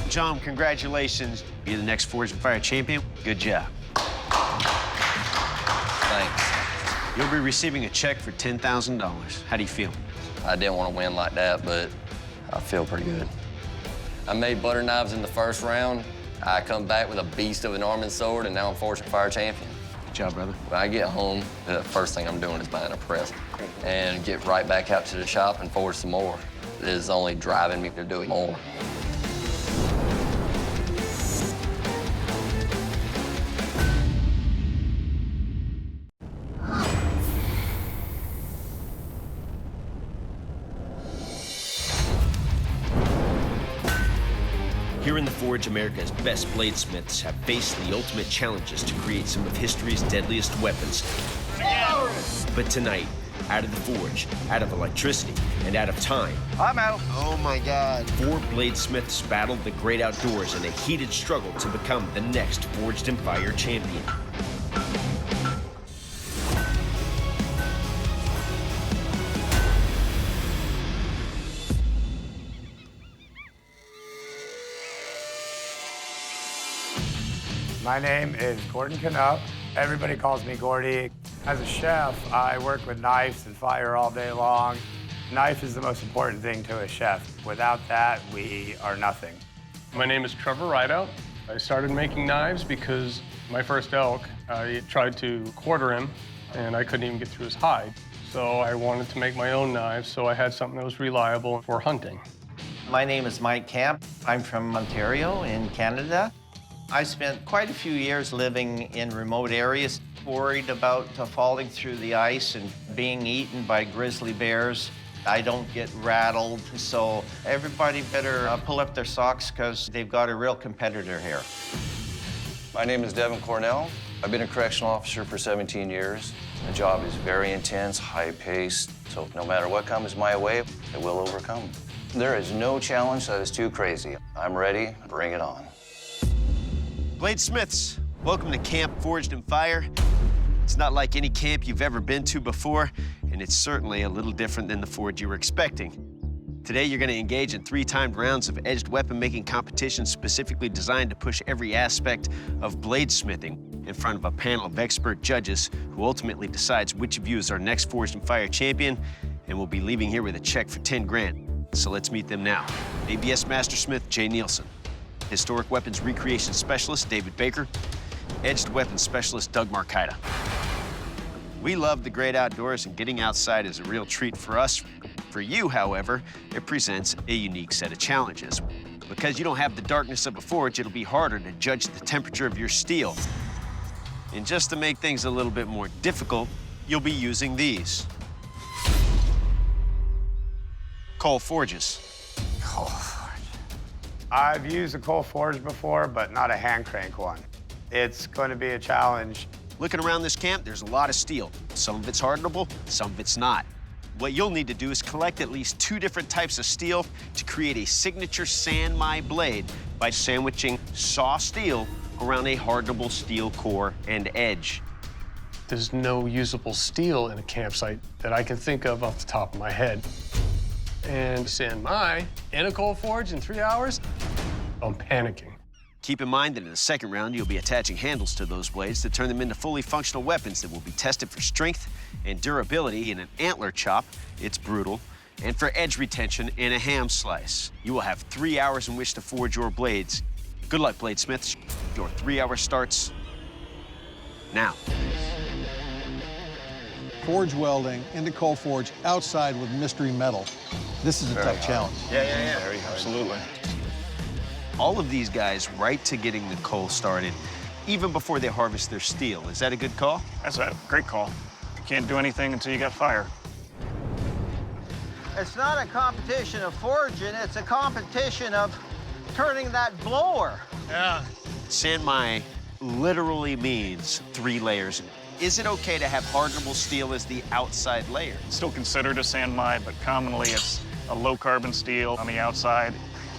S5: John, congratulations. You're the next Forged and Fire champion. Good job.
S1: Thanks.
S5: You'll be receiving a check for $10,000. How do you feel?
S1: I didn't want to win like that, but I feel pretty good. I made butter knives in the first round. I come back with a beast of an arm and sword, and now I'm Forged and Fire champion.
S5: Good job, brother.
S1: When I get home, the first thing I'm doing is buying a press and get right back out to the shop and forge some more. It is only driving me to do more.
S5: Here in the Forge, America's best bladesmiths have faced the ultimate challenges to create some of history's deadliest weapons. But tonight, out of the Forge, out of electricity, and out of time,
S11: I'm out.
S5: oh my God, 4 bladesmiths battled the great outdoors in a heated struggle to become the next Forged and Fire champion.
S12: My name is Gordon Knupp. Everybody calls me Gordy. As a chef, I work with knives and fire all day long. Knife is the most important thing to a chef. Without that, we are nothing.
S13: My name is Trevor Rideout. I started making knives because my first elk, I tried to quarter him, and I couldn't even get through his hide. So I wanted to make my own knives, so I had something that was reliable for hunting.
S14: My name is Mike Camp. I'm from Ontario in Canada. I spent quite a few years living in remote areas, worried about falling through the ice and being eaten by grizzly bears. I don't get rattled, so everybody better pull up their socks because they've got a real competitor here.
S15: My name is Devin Cornell. I've been a correctional officer for 17 years. The job is very intense, high-paced, so no matter what comes my way, I will overcome. There is no challenge that is too crazy. I'm ready, bring it on.
S5: Bladesmiths, welcome to Camp Forged and Fire. It's not like any camp you've ever been to before, and it's certainly a little different than the forge you were expecting. Today, you're going to engage in 3 timed rounds of edged weapon-making competitions specifically designed to push every aspect of bladesmithing in front of a panel of expert judges who ultimately decides which of you is our next Forged and Fire champion, and we'll be leaving here with a check for 10 grand. So let's meet them now. ABS Mastersmith Jay Nielsen, Historic Weapons Recreation Specialist David Baker, Edged Weapons Specialist Doug Marcaida. We love the great outdoors, and getting outside is a real treat for us. For you, however, it presents a unique set of challenges. Because you don't have the darkness of a forge, it'll be harder to judge the temperature of your steel. And just to make things a little bit more difficult, you'll be using these. Coal forges.
S12: Coal forge. I've used a coal forge before, but not a hand crank one. It's going to be a challenge.
S5: Looking around this camp, there's a lot of steel. Some of it's hardenable, some of it's not. What you'll need to do is collect at least 2 different types of steel to create a signature Sanmai blade by sandwiching saw steel around a hardenable steel core and edge.
S13: There's no usable steel in a campsite that I can think of off the top of my head. And Sanmai in a coal forge in 3 hours, I'm panicking.
S5: Keep in mind that in the second round, you'll be attaching handles to those blades to turn them into fully functional weapons that will be tested for strength and durability in an antler chop, it's brutal, and for edge retention in a ham slice. You will have 3 hours in which to forge your blades. Good luck, bladesmiths. Your 3 hour starts now.
S9: Forge welding into coal forge outside with mystery metal. This is a tough challenge.
S5: Yeah.
S6: Very absolutely.
S5: All of these guys right to getting the coal started, even before they harvest their steel. Is that a good call?
S6: That's a great call. You can't do anything until you got fire.
S8: It's not a competition of forging, it's a competition of turning that blower.
S9: Yeah.
S5: Sanmai literally means 3 layers. Is it okay to have hardenable steel as the outside layer?
S6: It's still considered a Sanmai, but commonly it's a low-carbon steel on the outside,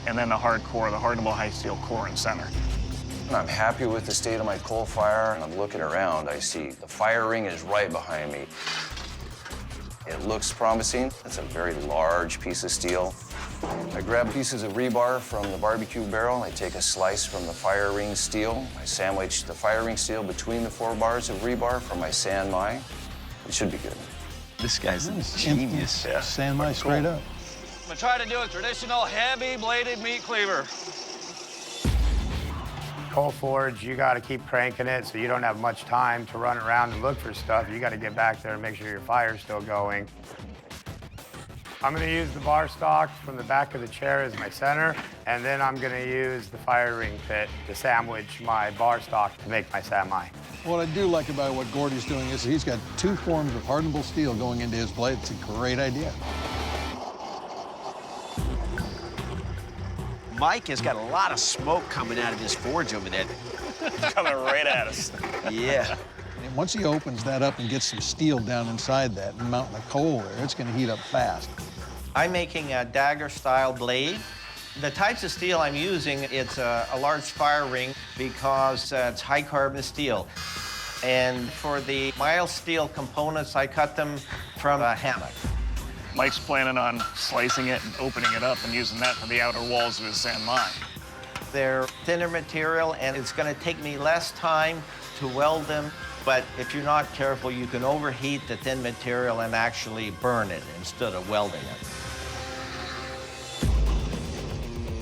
S6: and then the hard core, the hardenable high steel core in center.
S15: I'm happy with the state of my coal fire, and I'm looking around. I see the fire ring is right behind me. It looks promising. It's a very large piece of steel. I grab pieces of rebar from the barbecue barrel. I take a slice from the fire ring steel. I sandwich the fire ring steel between the 4 bars of rebar from my Sanmai. It should be good.
S5: This guy's a genius.
S9: Yeah. Sanmai straight up.
S8: I'm gonna try to do a traditional heavy-bladed meat cleaver.
S12: Coal forge, you got to keep cranking it so you don't have much time to run around and look for stuff. You got to get back there and make sure your fire's still going. I'm going to use the bar stock from the back of the chair as my center, and then I'm going to use the fire ring pit to sandwich my bar stock to make my Sanmai.
S9: What I do like about what Gordy's doing is he's got 2 forms of hardenable steel going into his blade. It's a great idea.
S5: Mike has got a lot of smoke coming out of his forge over there.
S6: Coming right at us.
S5: Yeah.
S9: And once he opens that up and gets some steel down inside that and mounting the coal there, it's going to heat up fast.
S14: I'm making a dagger-style blade. The types of steel I'm using, it's a large fire ring because it's high-carbon steel. And for the mild steel components, I cut them from a hammock.
S6: Mike's planning on slicing it and opening it up and using that for the outer walls of his Sanmai.
S14: They're thinner material, and it's going to take me less time to weld them. But if you're not careful, you can overheat the thin material and actually burn it instead of welding it.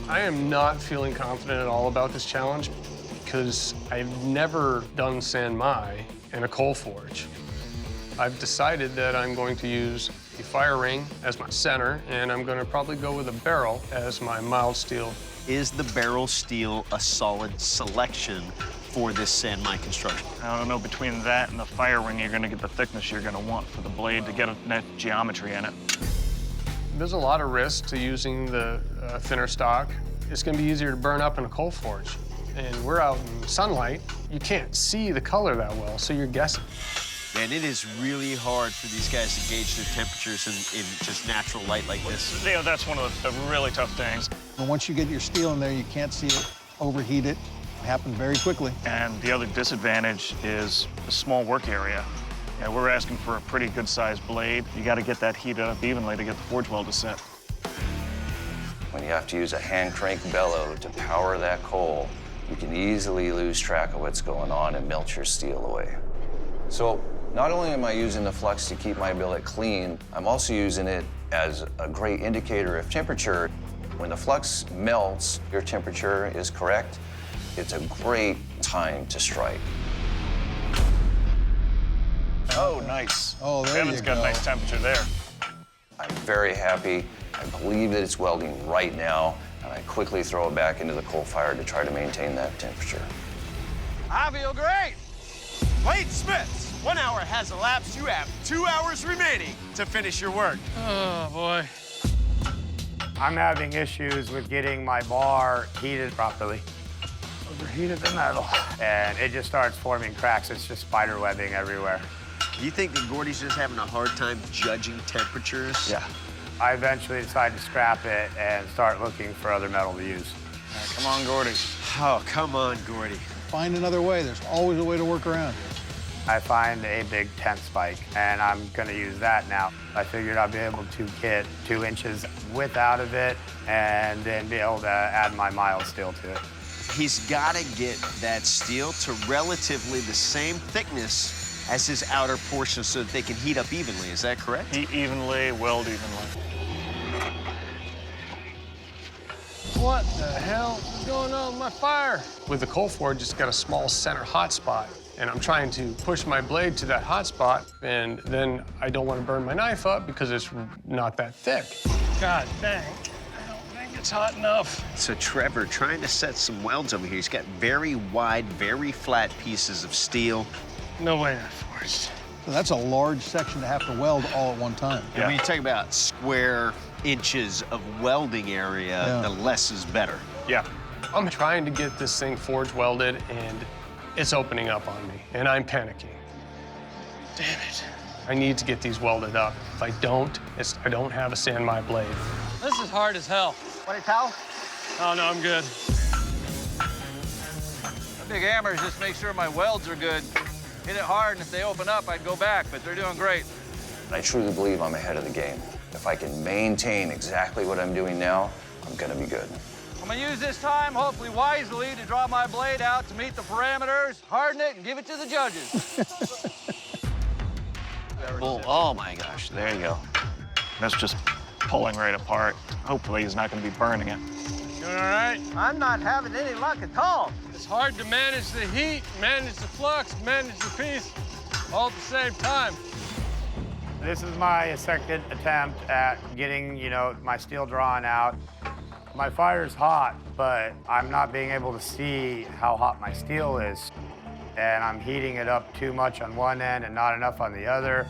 S13: I am not feeling confident at all about this challenge because I've never done Sanmai in a coal forge. I've decided that I'm going to use the fire ring as my center, and I'm going to probably go with a barrel as my mild steel.
S5: Is the barrel steel a solid selection for this Sanmai construction?
S6: I don't know, between that and the fire ring, you're going to get the thickness you're going to want for the blade to get enough geometry in it.
S13: There's a lot of risk to using the thinner stock. It's going to be easier to burn up in a coal forge. And we're out in sunlight. You can't see the color that well, so you're guessing.
S5: Man, it is really hard for these guys to gauge their temperatures in just natural light like this.
S6: Yeah, that's one of the really tough things.
S9: And once you get your steel in there, you can't see it, overheat it. It happens very quickly.
S6: And the other disadvantage is the small work area. Yeah, we're asking for a pretty good-sized blade. You got to get that heated up evenly to get the forge weld to set.
S15: When you have to use a hand crank bellow to power that coal, you can easily lose track of what's going on and melt your steel away. So not only am I using the flux to keep my billet clean, I'm also using it as a great indicator of temperature. When the flux melts, your temperature is correct. It's a great time to strike.
S6: Oh, nice.
S9: Oh, there
S6: Kevin's
S9: you
S6: got
S9: go.
S6: a nice temperature there.
S15: I'm very happy. I believe that it's welding right now. and I quickly throw it back into the coal fire to try to maintain that temperature.
S11: I feel great. Bladesmiths, 1 hour has elapsed. You have 2 hours remaining to finish your work.
S13: Oh, boy.
S12: I'm having issues with getting my bar heated properly. Overheated the metal. And it just starts forming cracks. It's just spider webbing everywhere.
S5: You think that Gordy's just having a hard time judging temperatures?
S12: Yeah. I eventually decided to scrap it and start looking for other metal to use.
S11: Come on, Gordy.
S5: Oh, come on, Gordy.
S9: Find another way. There's always a way to work around.
S12: I find a big tent spike, and I'm gonna use that now. I figured I'd be able to get 2 inches width out of it and then be able to add my mild steel to it.
S5: He's got to get that steel to relatively the same thickness as his outer portion so that they can heat up evenly. Is that correct?
S6: Heat evenly, weld evenly.
S13: What the hell is going on with my fire? With the coal forge, it's got a small center hot spot, and I'm trying to push my blade to that hot spot, and then I don't want to burn my knife up because it's not that thick. God dang, I don't think it's hot enough.
S5: So Trevor, trying to set some welds over here. He's got very wide, very flat pieces of steel.
S13: No way that forged.
S9: So that's a large section to have to weld all at one time.
S5: And when you talk about square inches of welding area, the less is better.
S13: Yeah. I'm trying to get this thing forge welded, and it's opening up on me, and I'm panicking. Damn it. I need to get these welded up. If I don't, I don't have a Sanmai blade.
S8: This is hard as hell.
S10: Want a towel?
S13: Oh, no, I'm good.
S16: The big hammers just make sure my welds are good. Hit it hard, and if they open up, I'd go back, but they're doing great.
S15: I truly believe I'm ahead of the game. If I can maintain exactly what I'm doing now, I'm gonna be good.
S16: I'm gonna use this time, hopefully wisely, to draw my blade out to meet the parameters, harden it, and give it to the judges.
S6: Oh my gosh, there you go. That's just pulling right apart. Hopefully he's not gonna be burning it.
S13: Doing all right?
S16: I'm not having any luck at all.
S13: It's hard to manage the heat, manage the flux, manage the piece all at the same time.
S12: This is my second attempt at getting, my steel drawn out. My fire's hot, but I'm not being able to see how hot my steel is. And I'm heating it up too much on one end and not enough on the other.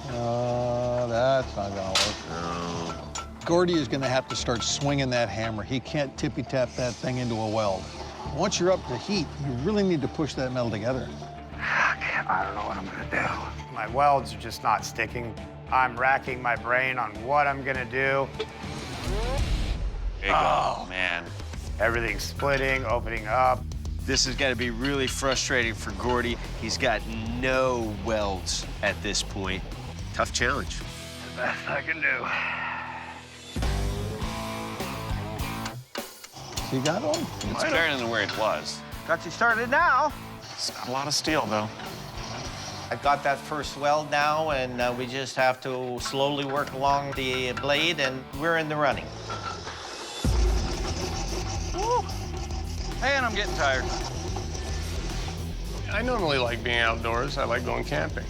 S9: That's not gonna work. No. Gordy is gonna have to start swinging that hammer. He can't tippy-tap that thing into a weld. Once you're up to heat, you really need to push that metal together.
S12: I don't know what I'm gonna do. My welds are just not sticking. I'm racking my brain on what I'm gonna do.
S6: There you go, man.
S12: Everything's splitting, opening up.
S5: This has got to be really frustrating for Gordy. He's got no welds at this point. Tough challenge.
S12: The best I can do.
S9: You got one?
S7: It's better than where it was.
S16: Got you started now.
S6: It's got a lot of steel, though.
S14: I've got that first weld now, and we just have to slowly work along the blade, and we're in the running.
S16: Woo. And I'm getting tired.
S13: I normally like being outdoors. I like going camping.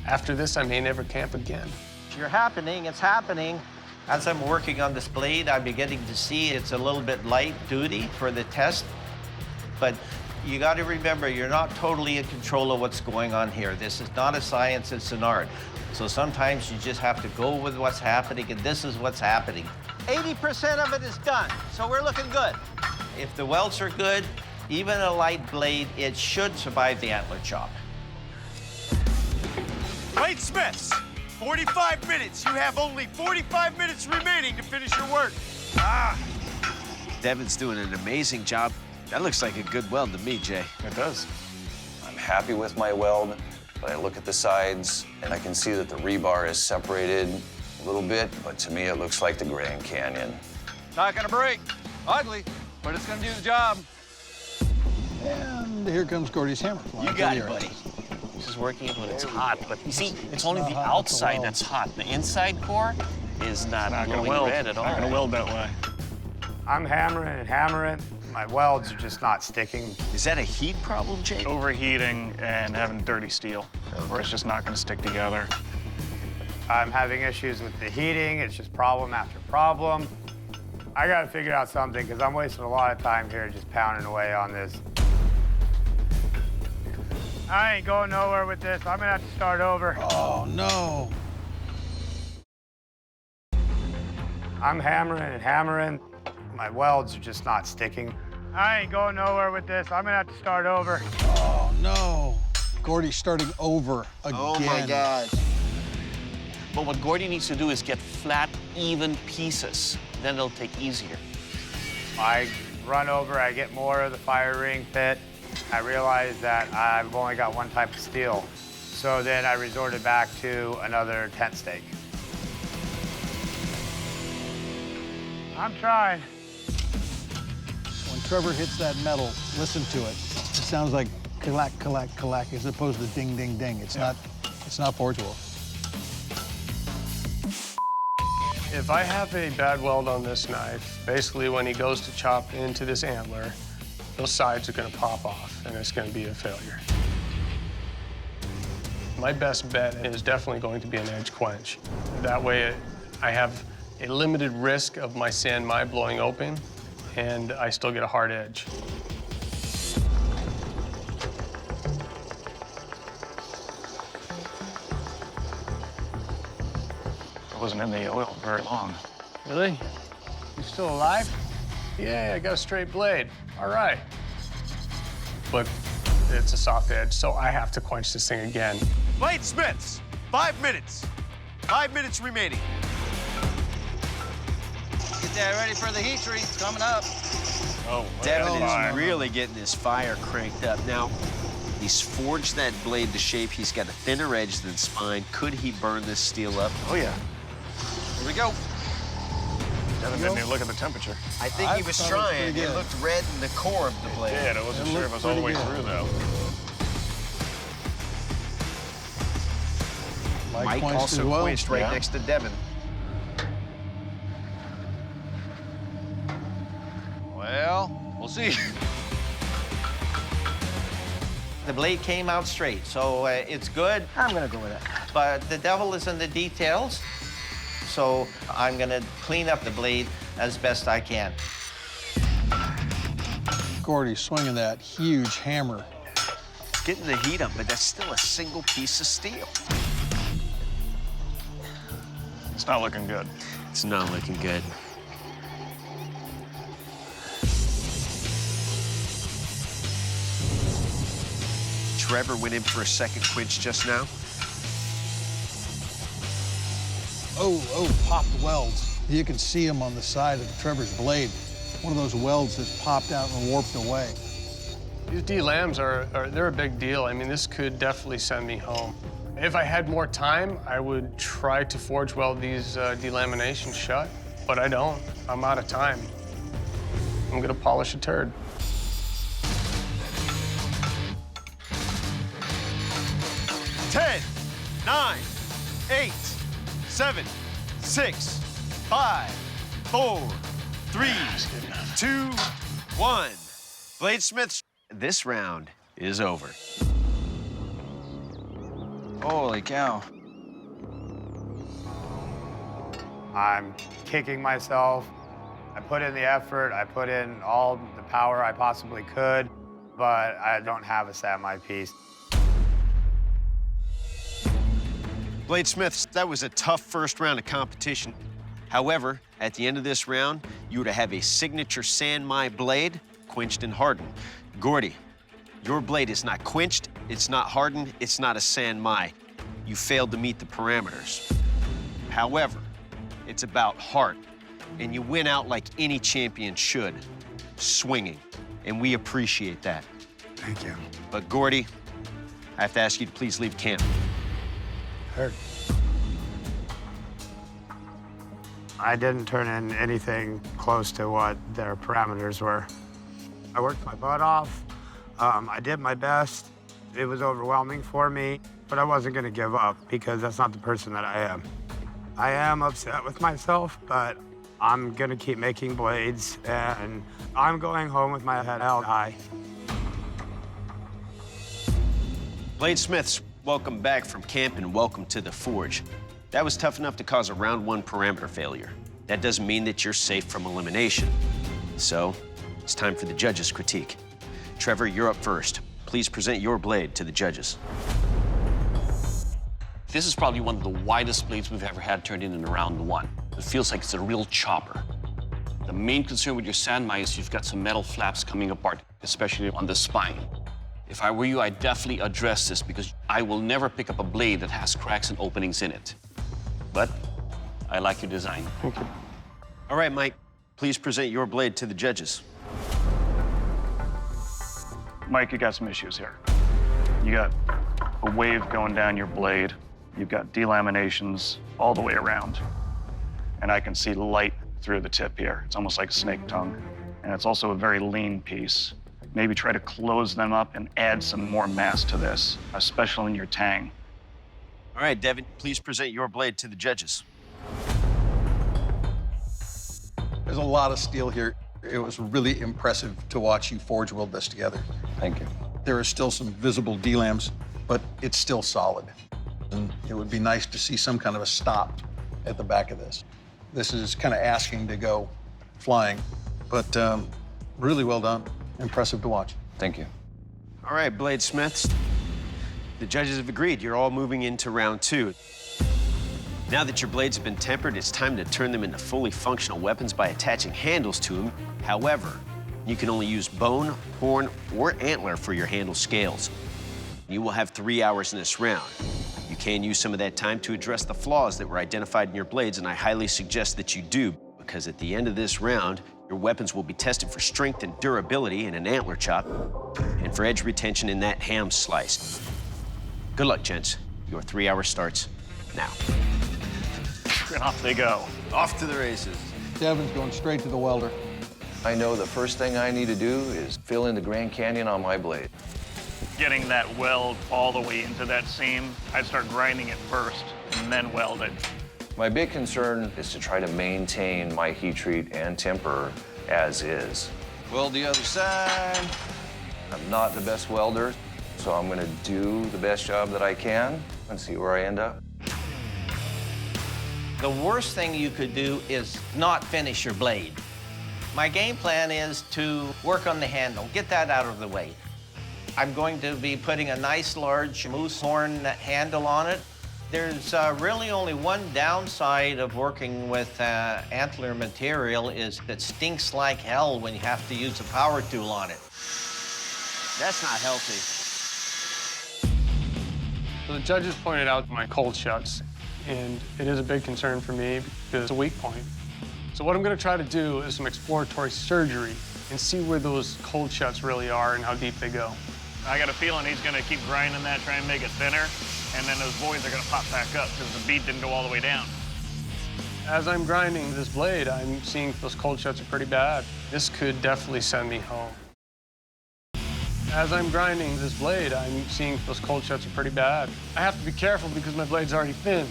S13: After this, I may never camp again.
S14: If you're happening, it's happening. As I'm working on this blade, I'm beginning to see it's a little bit light duty for the test. But you got to remember, you're not totally in control of what's going on here. This is not a science, it's an art. So sometimes you just have to go with what's happening, and this is what's happening.
S16: 80% of it is done, so we're looking good.
S14: If the welds are good, even a light blade, it should survive the Antler chop.
S11: Bladesmiths, 45 minutes. You have only 45 minutes remaining to finish your work.
S5: Devin's doing an amazing job. That looks like a good weld to me, Jay.
S6: It does.
S15: I'm happy with my weld, but I look at the sides and I can see that the rebar is separated a little bit, but to me it looks like the Grand Canyon.
S16: Not gonna break. Ugly, but it's gonna do the job.
S9: And here comes Gordy's hammer.
S5: You got it, buddy.
S7: This is working when it's hot, but you see, it's only the outside that's hot. The inside core is not glowing red at all.
S6: Not gonna weld that way.
S12: I'm hammering and hammering. My welds are just not sticking.
S5: Is that a heat problem, Jake?
S6: Overheating and having dirty steel, where it's just not gonna stick together.
S12: I'm having issues with the heating. It's just problem after problem. I gotta figure out something because I'm wasting a lot of time here just pounding away on this. I ain't going nowhere with this. I'm gonna have to start over.
S9: Oh, no.
S12: I'm hammering and hammering. My welds are just not sticking. I ain't going nowhere with this. I'm gonna have to start over.
S9: Oh, no. Gordy's starting over again.
S5: Oh, my God.
S7: But what Gordy needs to do is get flat, even pieces. Then it'll take easier.
S12: I run over, I get more of the fire ring pit. I realize that I've only got one type of steel. So then I resorted back to another tent stake. I'm trying.
S9: When Trevor hits that metal, listen to it. It sounds like clack, clack, clack, as opposed to ding, ding, ding. It's not Forge World.
S13: If I have a bad weld on this knife, basically when he goes to chop into this antler, those sides are gonna pop off and it's gonna be a failure. My best bet is definitely going to be an edge quench. That way I have a limited risk of my Sanmai blowing open and I still get a hard edge.
S17: I wasn't in the oil very long.
S13: Really? You still alive? Yeah, I got a straight blade. All right. But it's a soft edge, so I have to quench this thing again.
S11: Bladesmiths, 5 minutes. 5 minutes remaining.
S16: Get that ready for the heat treat. It's coming up.
S6: Oh,
S5: Devin is really getting his fire cranked up. Now, he's forged that blade to shape. He's got a thinner edge than spine. Could he burn this steel up?
S17: Oh, yeah.
S5: Here we go.
S17: Devin didn't even look at the temperature.
S5: I think he was trying. It looked red in the core of the blade.
S17: Yeah, I wasn't sure if it was all the way through, though.
S5: Mike also quenched right next to Devin.
S16: Well, we'll see.
S14: The blade came out straight, so it's good.
S10: I'm gonna go with it.
S14: But the devil is in the details, so I'm gonna clean up the blade as best I can.
S9: Gordy swinging that huge hammer.
S5: Getting the heat up, but that's still a single piece of steel.
S17: It's not looking good.
S5: It's not looking good. Trevor went in for a second quench just now.
S9: Oh, popped welds. You can see them on the side of Trevor's blade. One of those welds that popped out and warped away.
S13: These D-lams they're a big deal. I mean, this could definitely send me home. If I had more time, I would try to forge weld these delaminations shut, but I don't. I'm out of time. I'm gonna polish a turd.
S11: Ten, 9, 8, 7, 6, 5, 4, 3, 2, 1. Bladesmiths, this round is over.
S15: Holy cow.
S12: I'm kicking myself. I put in the effort, I put in all the power I possibly could, but I don't have a Sanmai piece.
S5: Bladesmiths, that was a tough first round of competition. However, at the end of this round, you were to have a signature Sanmai blade, quenched and hardened. Gordy, your blade is not quenched, it's not hardened, it's not a Sanmai. You failed to meet the parameters. However, it's about heart, and you win out like any champion should, swinging, and we appreciate that.
S12: Thank you.
S5: But Gordy, I have to ask you to please leave camp.
S12: Heard. I didn't turn in anything close to what their parameters were. I worked my butt off. I did my best. It was overwhelming for me, but I wasn't gonna give up because that's not the person that I am. I am upset with myself, but I'm gonna keep making blades, and I'm going home with my head held high.
S5: Bladesmiths, welcome back from camp and welcome to the Forge. That was tough enough to cause a round 1 parameter failure. that doesn't mean that you're safe from elimination. So, it's time for the judges' critique. Trevor, you're up first. Please present your blade to the judges.
S7: This is probably one of the widest blades we've ever had turned in round one. It feels like it's a real chopper. The main concern with your Sanmai is you've got some metal flaps coming apart, especially on the spine. If I were you, I'd definitely address this because I will never pick up a blade that has cracks and openings in it. But I like your design.
S13: Thank you.
S5: All right, Mike, please present your blade to the judges.
S17: Mike, you got some issues here. You got a wave going down your blade. You've got delaminations all the way around. And I can see light through the tip here. It's almost like a snake tongue. And it's also a very lean piece. Maybe try to close them up and add some more mass to this, especially in your tang.
S5: All right, Devin, please present your blade to the judges.
S18: There's a lot of steel here. It was really impressive to watch you forge weld this together.
S15: Thank you.
S18: There are still some visible delams, but it's still solid. And it would be nice to see some kind of a stop at the back of this. This is kind of asking to go flying, but really well done. Impressive to watch.
S15: Thank you.
S5: All right, bladesmiths. The judges have agreed. You're all moving into round two. Now that your blades have been tempered, it's time to turn them into fully functional weapons by attaching handles to them. However, you can only use bone, horn, or antler for your handle scales. You will have 3 hours in this round. You can use some of that time to address the flaws that were identified in your blades, and I highly suggest that you do, because at the end of this round, your weapons will be tested for strength and durability in an antler chop, and for edge retention in that ham slice. Good luck, gents. Your 3 hour starts now.
S17: And off they go.
S5: Off to the races.
S9: Devin's going straight to the welder.
S15: I know the first thing I need to do is fill in the Grand Canyon on my blade.
S6: Getting that weld all the way into that seam, I'd start grinding it first and then weld it.
S15: My big concern is to try to maintain my heat treat and temper as is. Weld the other side. I'm not the best welder, so I'm gonna do the best job that I can and see where I end up.
S14: The worst thing you could do is not finish your blade. My game plan is to work on the handle, get that out of the way. I'm going to be putting a nice large moose horn handle on it. There's really only one downside of working with antler material is it stinks like hell when you have to use a power tool on it.
S5: That's not healthy.
S13: So the judges pointed out my cold shuts, and it is a big concern for me because it's a weak point. So what I'm going to try to do is some exploratory surgery and see where those cold shuts really are and how deep they go.
S6: I got a feeling he's going to keep grinding that, try and make it thinner, and then those voids are going to pop back up because the bead didn't go all the way down.
S13: As I'm grinding this blade, I'm seeing those cold shuts are pretty bad. This could definitely send me home. As I'm grinding this blade, I'm seeing those cold shuts are pretty bad. I have to be careful because my blade's already thin.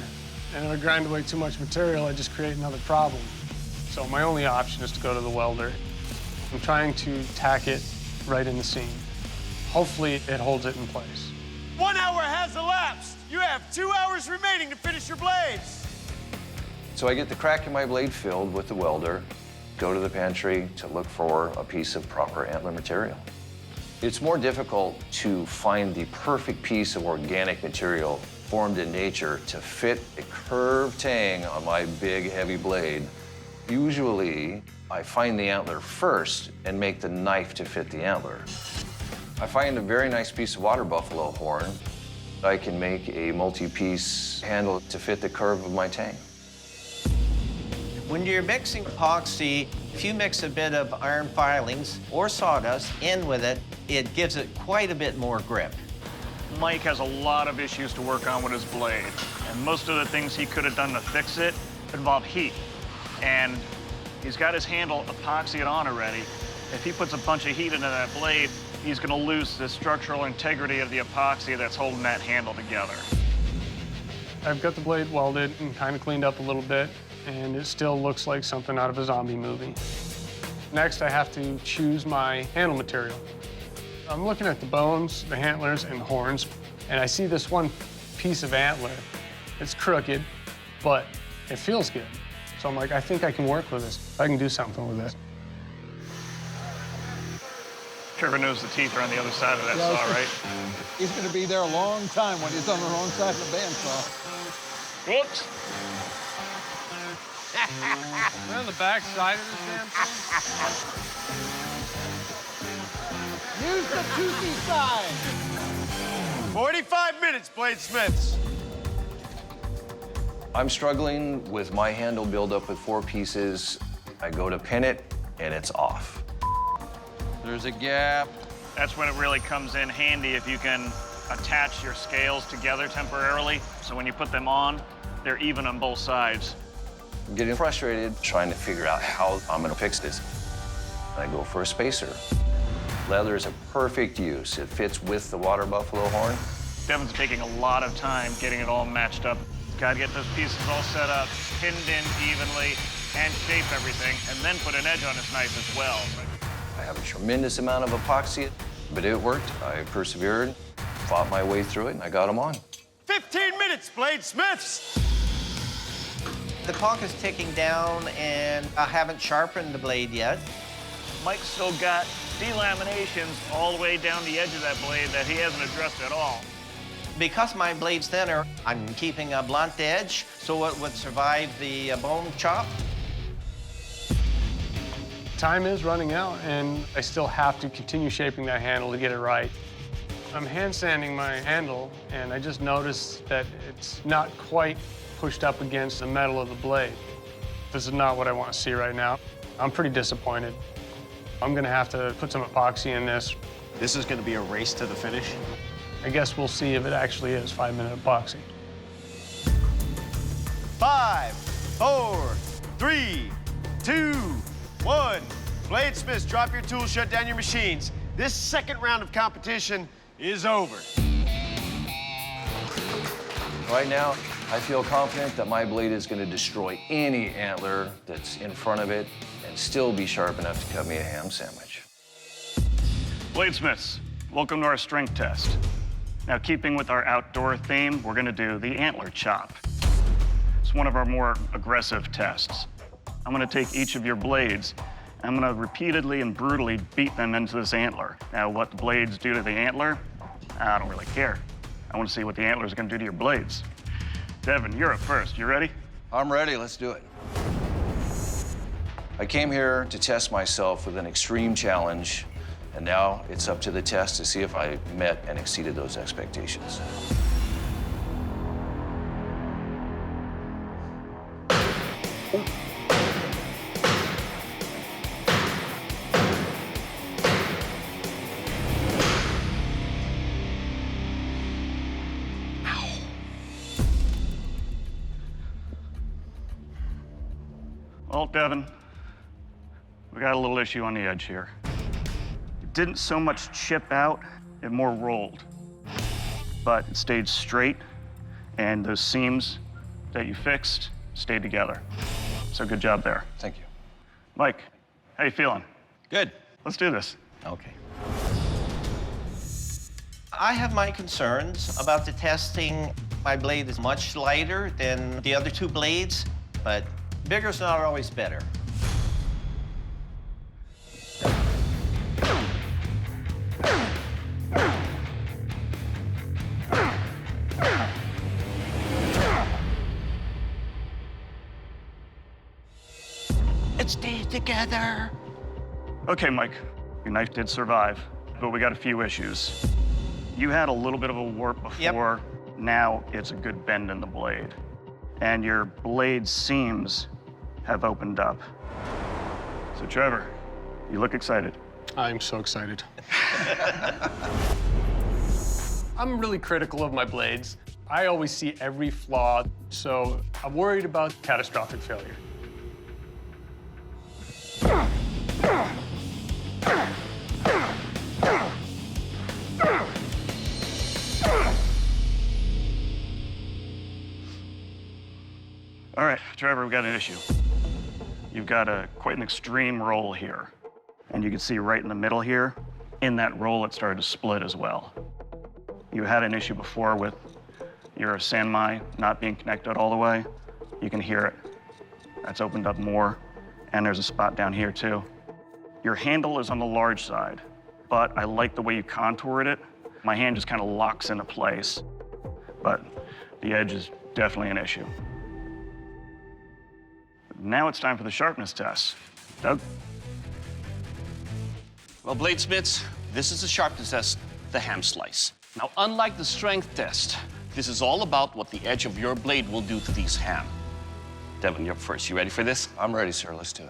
S13: And if I grind away too much material, I just create another problem. So my only option is to go to the welder. I'm trying to tack it right in the seam. Hopefully it holds it in place.
S11: 1 hour has elapsed. You have 2 hours remaining to finish your blades.
S15: So I get the crack in my blade filled with the welder, go to the pantry to look for a piece of proper antler material. It's more difficult to find the perfect piece of organic material formed in nature to fit a curved tang on my big, heavy blade. Usually, I find the antler first and make the knife to fit the antler. I find a very nice piece of water buffalo horn. I can make a multi-piece handle to fit the curve of my tang.
S14: When you're mixing epoxy, if you mix a bit of iron filings or sawdust in with it, it gives it quite a bit more grip.
S6: Mike has a lot of issues to work on with his blade, and most of the things he could have done to fix it involve heat. And he's got his handle epoxied on already. If he puts a bunch of heat into that blade, he's going to lose the structural integrity of the epoxy that's holding that handle together.
S13: I've got the blade welded and kind of cleaned up a little bit, and it still looks like something out of a zombie movie. Next, I have to choose my handle material. I'm looking at the bones, the antlers, and the horns, and I see this one piece of antler. It's crooked, but it feels good. So I'm like, I think I can work with this. I can do something with this.
S6: Trevor knows the teeth are on the other side of that saw, right?
S9: He's going to be there a long time when he's on the wrong side of the bandsaw.
S6: Whoops.
S16: We're on the back side of this damn thing.
S9: Use the toothy side.
S11: 45 minutes, bladesmiths.
S15: I'm struggling with my handle buildup with 4 pieces. I go to pin it, and it's off.
S6: There's a gap. That's when it really comes in handy if you can attach your scales together temporarily. So when you put them on, they're even on both sides.
S15: I'm getting frustrated trying to figure out how I'm gonna fix this. I go for a spacer. Leather is a perfect use. It fits with the water buffalo horn.
S6: Devin's taking a lot of time getting it all matched up. Gotta get those pieces all set up, pinned in evenly, and shape everything, and then put an edge on his knife as well.
S15: I have a tremendous amount of epoxy, but it worked. I persevered, fought my way through it, and I got them on.
S11: 15 minutes, bladesmiths.
S14: The clock is ticking down, and I haven't sharpened the blade yet.
S6: Mike's still got delaminations all the way down the edge of that blade that he hasn't addressed at all.
S14: Because my blade's thinner, I'm keeping a blunt edge so it would survive the bone chop.
S13: Time is running out, and I still have to continue shaping that handle to get it right. I'm hand sanding my handle, and I just noticed that it's not quite pushed up against the metal of the blade. This is not what I want to see right now. I'm pretty disappointed. I'm gonna have to put some epoxy in this.
S5: This is gonna be a race to the finish?
S13: I guess we'll see if it actually is 5-minute epoxy.
S11: 5, 4, 3, 2, 1. Bladesmiths, drop your tools, shut down your machines. This second round of competition is over.
S15: Right now, I feel confident that my blade is going to destroy any antler that's in front of it and still be sharp enough to cut me a ham sandwich.
S6: Bladesmiths, welcome to our strength test. Now, keeping with our outdoor theme, we're gonna do the antler chop. It's one of our more aggressive tests. I'm gonna take each of your blades, I'm gonna repeatedly and brutally beat them into this antler. Now, what the blades do to the antler, I don't really care. I wanna see what the antler's gonna do to your blades. Devin, you're up first. You ready?
S15: I'm ready. Let's do it. I came here to test myself with an extreme challenge, and now it's up to the test to see if I met and exceeded those expectations.
S6: Well, Devin, we got a little issue on the edge here. It didn't so much chip out, it more rolled. But it stayed straight, and those seams that you fixed stayed together. So good job there.
S15: Thank you.
S6: Mike, how you feeling?
S5: Good.
S6: Let's do this.
S14: Okay. I have my concerns about the testing. My blade is much lighter than the other 2 blades, but bigger's not always better.
S10: It stays together.
S6: Okay, Mike, your knife did survive, but we got a few issues. You had a little bit of a warp before. Yep. Now it's a good bend in the blade. And your blade seams have opened up. So Trevor, you look excited.
S13: I'm so excited. I'm really critical of my blades. I always see every flaw, so I'm worried about catastrophic failure.
S6: All right, Trevor, we've got an issue. You've got quite an extreme roll here. And you can see right in the middle here, in that roll, it started to split as well. You had an issue before with your Sanmai not being connected all the way. You can hear it.
S17: That's opened up more, and there's a spot down here too. Your handle is on the large side, but I like the way you contoured it. My hand just kind of locks into place, but the edge is definitely an issue. Now it's time for the sharpness test. Doug?
S7: Well, bladesmiths, this is the sharpness test, the ham slice. Now, unlike the strength test, this is all about what the edge of your blade will do to these ham. Devin, you're up first. You ready for this?
S15: I'm ready, sir. Let's do it.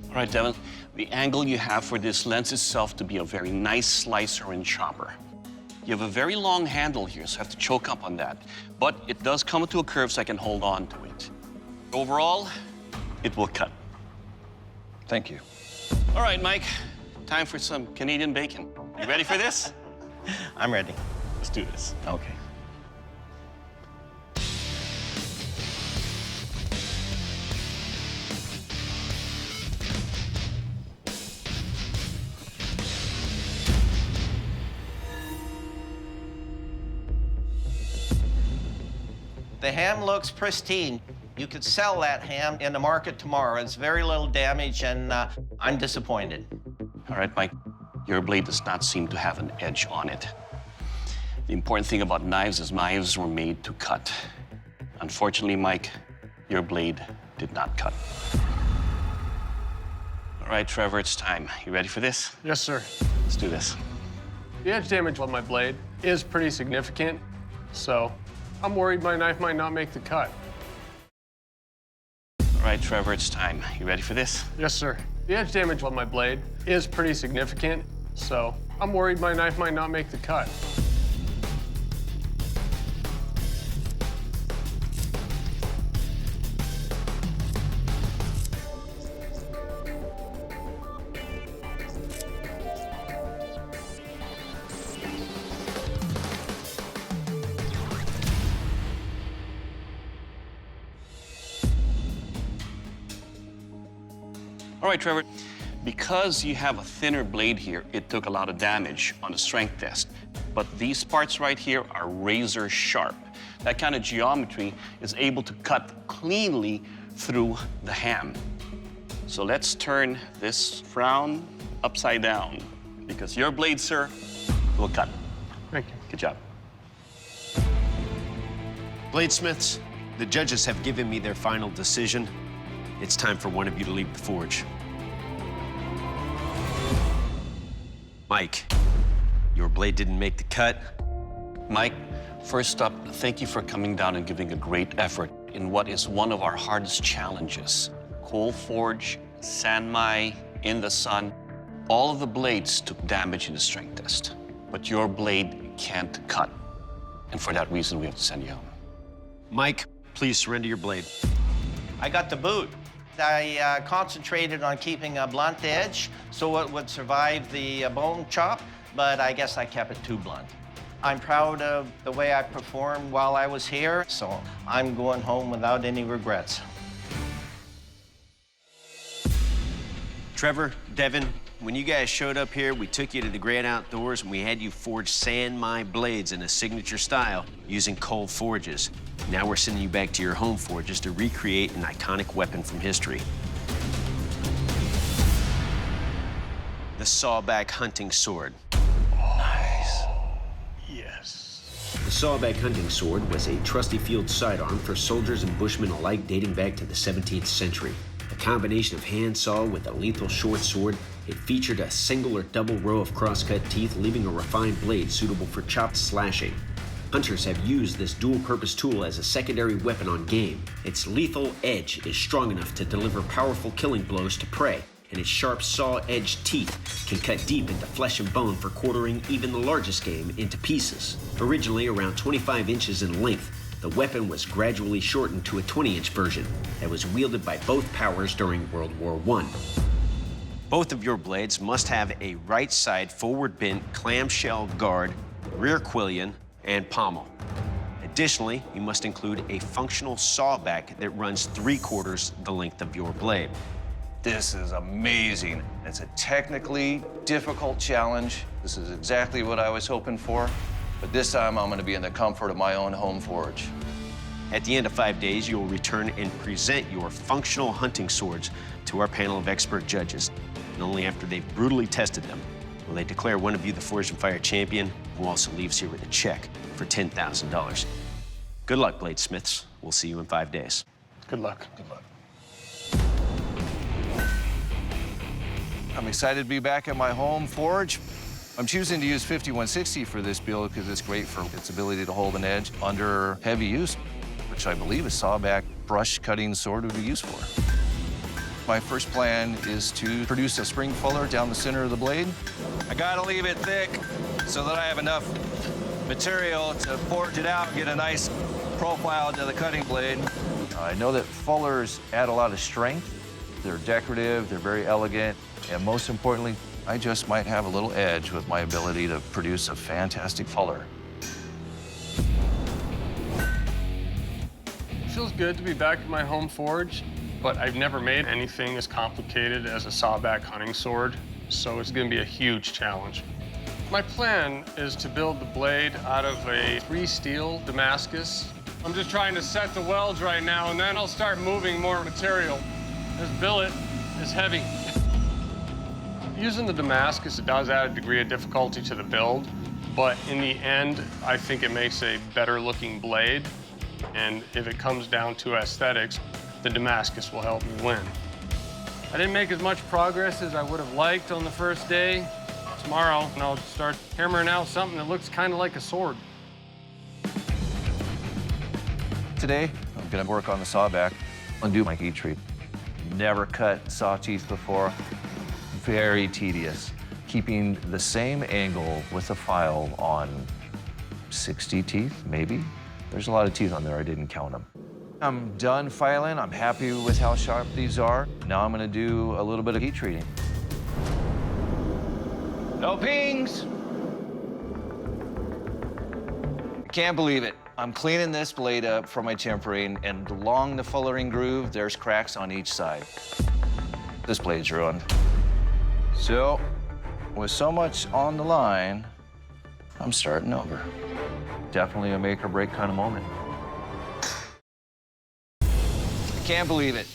S7: All right, Devin, the angle you have for this lends itself to be a very nice slicer and chopper. You have a very long handle here, so I have to choke up on that. But it does come to a curve so I can hold on to it. Overall, it will cut.
S15: Thank you.
S7: All right, Mike, time for some Canadian bacon. You ready for this?
S14: I'm ready.
S7: Let's do this.
S14: Okay. The ham looks pristine. You could sell that ham in the market tomorrow. It's very little damage, and I'm disappointed.
S7: All right, Mike, your blade does not seem to have an edge on it. The important thing about knives is knives were made to cut. Unfortunately, Mike, your blade did not cut. All right, Trevor, it's time. You ready for this?
S13: Yes, sir.
S7: Let's do this.
S13: The edge damage on my blade is pretty significant, so I'm worried my knife might not make the cut.
S7: All right, Trevor, it's time. You ready for this?
S13: Yes, sir. The edge damage on my blade is pretty significant, so I'm worried my knife might not make the cut.
S7: All right, Trevor, because you have a thinner blade here, it took a lot of damage on the strength test. But these parts right here are razor sharp. That kind of geometry is able to cut cleanly through the ham. So let's turn this frown upside down, because your blade, sir, will cut.
S13: Thank you.
S7: Good job.
S5: Bladesmiths, the judges have given me their final decision. It's time for one of you to leave the forge. Mike, your blade didn't make the cut.
S7: Mike, first up, thank you for coming down and giving a great effort in what is one of our hardest challenges. Coal forge, Sanmai, in the sun. All of the blades took damage in the strength test, but your blade can't cut. And for that reason, we have to send you home.
S5: Mike, please surrender your blade.
S14: I got the boot. I concentrated on keeping a blunt edge so it would survive the bone chop, but I guess I kept it too blunt. I'm proud of the way I performed while I was here, so I'm going home without any regrets.
S5: Trevor, Devin, when you guys showed up here, we took you to the great outdoors and we had you forge Sanmai blades in a signature style using coal forges. Now we're sending you back to your home forges to recreate an iconic weapon from history. The Sawback hunting sword.
S7: Nice.
S5: Yes. The Sawback hunting sword was a trusty field sidearm for soldiers and bushmen alike dating back to the 17th century. A combination of handsaw with a lethal short sword, it featured a single or double row of crosscut teeth, leaving a refined blade suitable for chopped slashing. Hunters have used this dual-purpose tool as a secondary weapon on game. Its lethal edge is strong enough to deliver powerful killing blows to prey, and its sharp saw-edged teeth can cut deep into flesh and bone for quartering even the largest game into pieces. Originally around 25 inches in length, the weapon was gradually shortened to a 20-inch version that was wielded by both powers during World War I. Both of your blades must have a right side forward bent clamshell guard, rear quillion, and pommel. Additionally, you must include a functional sawback that runs 3/4 the length of your blade.
S15: This is amazing. It's a technically difficult challenge. This is exactly what I was hoping for, but this time I'm gonna be in the comfort of my own home forge.
S5: At the end of 5 days, you will return and present your functional hunting swords to our panel of expert judges. And only after they've brutally tested them will they declare one of you the Forge and Fire champion, who also leaves here with a check for $10,000. Good luck, bladesmiths. We'll see you in 5 days.
S13: Good luck.
S15: Good luck. I'm excited to be back at my home forge. I'm choosing to use 5160 for this build because it's great for its ability to hold an edge under heavy use, which I believe a sawback brush cutting sword would be used for. My first plan is to produce a spring fuller down the center of the blade. I gotta leave it thick so that I have enough material to forge it out and get a nice profile to the cutting blade. I know that fullers add a lot of strength. They're decorative, they're very elegant, and most importantly, I just might have a little edge with my ability to produce a fantastic fuller.
S13: It feels good to be back at my home forge, but I've never made anything as complicated as a sawback hunting sword, so it's gonna be a huge challenge. My plan is to build the blade out of a 3-steel Damascus. I'm just trying to set the welds right now, and then I'll start moving more material. This billet is heavy. Using the Damascus, it does add a degree of difficulty to the build, but in the end, I think it makes a better looking blade. And if it comes down to aesthetics, the Damascus will help me win. I didn't make as much progress as I would have liked on the first day. Tomorrow, I'll start hammering out something that looks kind of like a sword.
S15: Today, I'm gonna work on the sawback and do my heat treat. Never cut saw teeth before. Very tedious. Keeping the same angle with the file on 60 teeth, maybe? There's a lot of teeth on there, I didn't count them. I'm done filing, I'm happy with how sharp these are. Now I'm gonna do a little bit of heat treating. No pings! I can't believe it. I'm cleaning this blade up for my tempering, and along the fullering groove, there's cracks on each side. This blade's ruined. So, with so much on the line, I'm starting over. Definitely a make or break kind of moment. I can't believe it.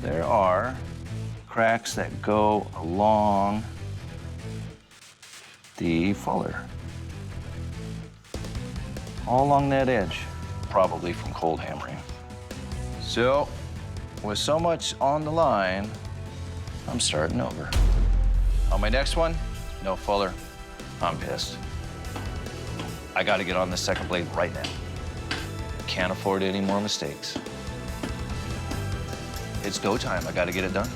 S15: There are cracks that go along the fuller. All along that edge, probably from cold hammering. So, with so much on the line, I'm starting over. On my next one, no fuller. I'm pissed. I gotta get on the second blade right now. Can't afford any more mistakes. It's go time, I gotta get it done.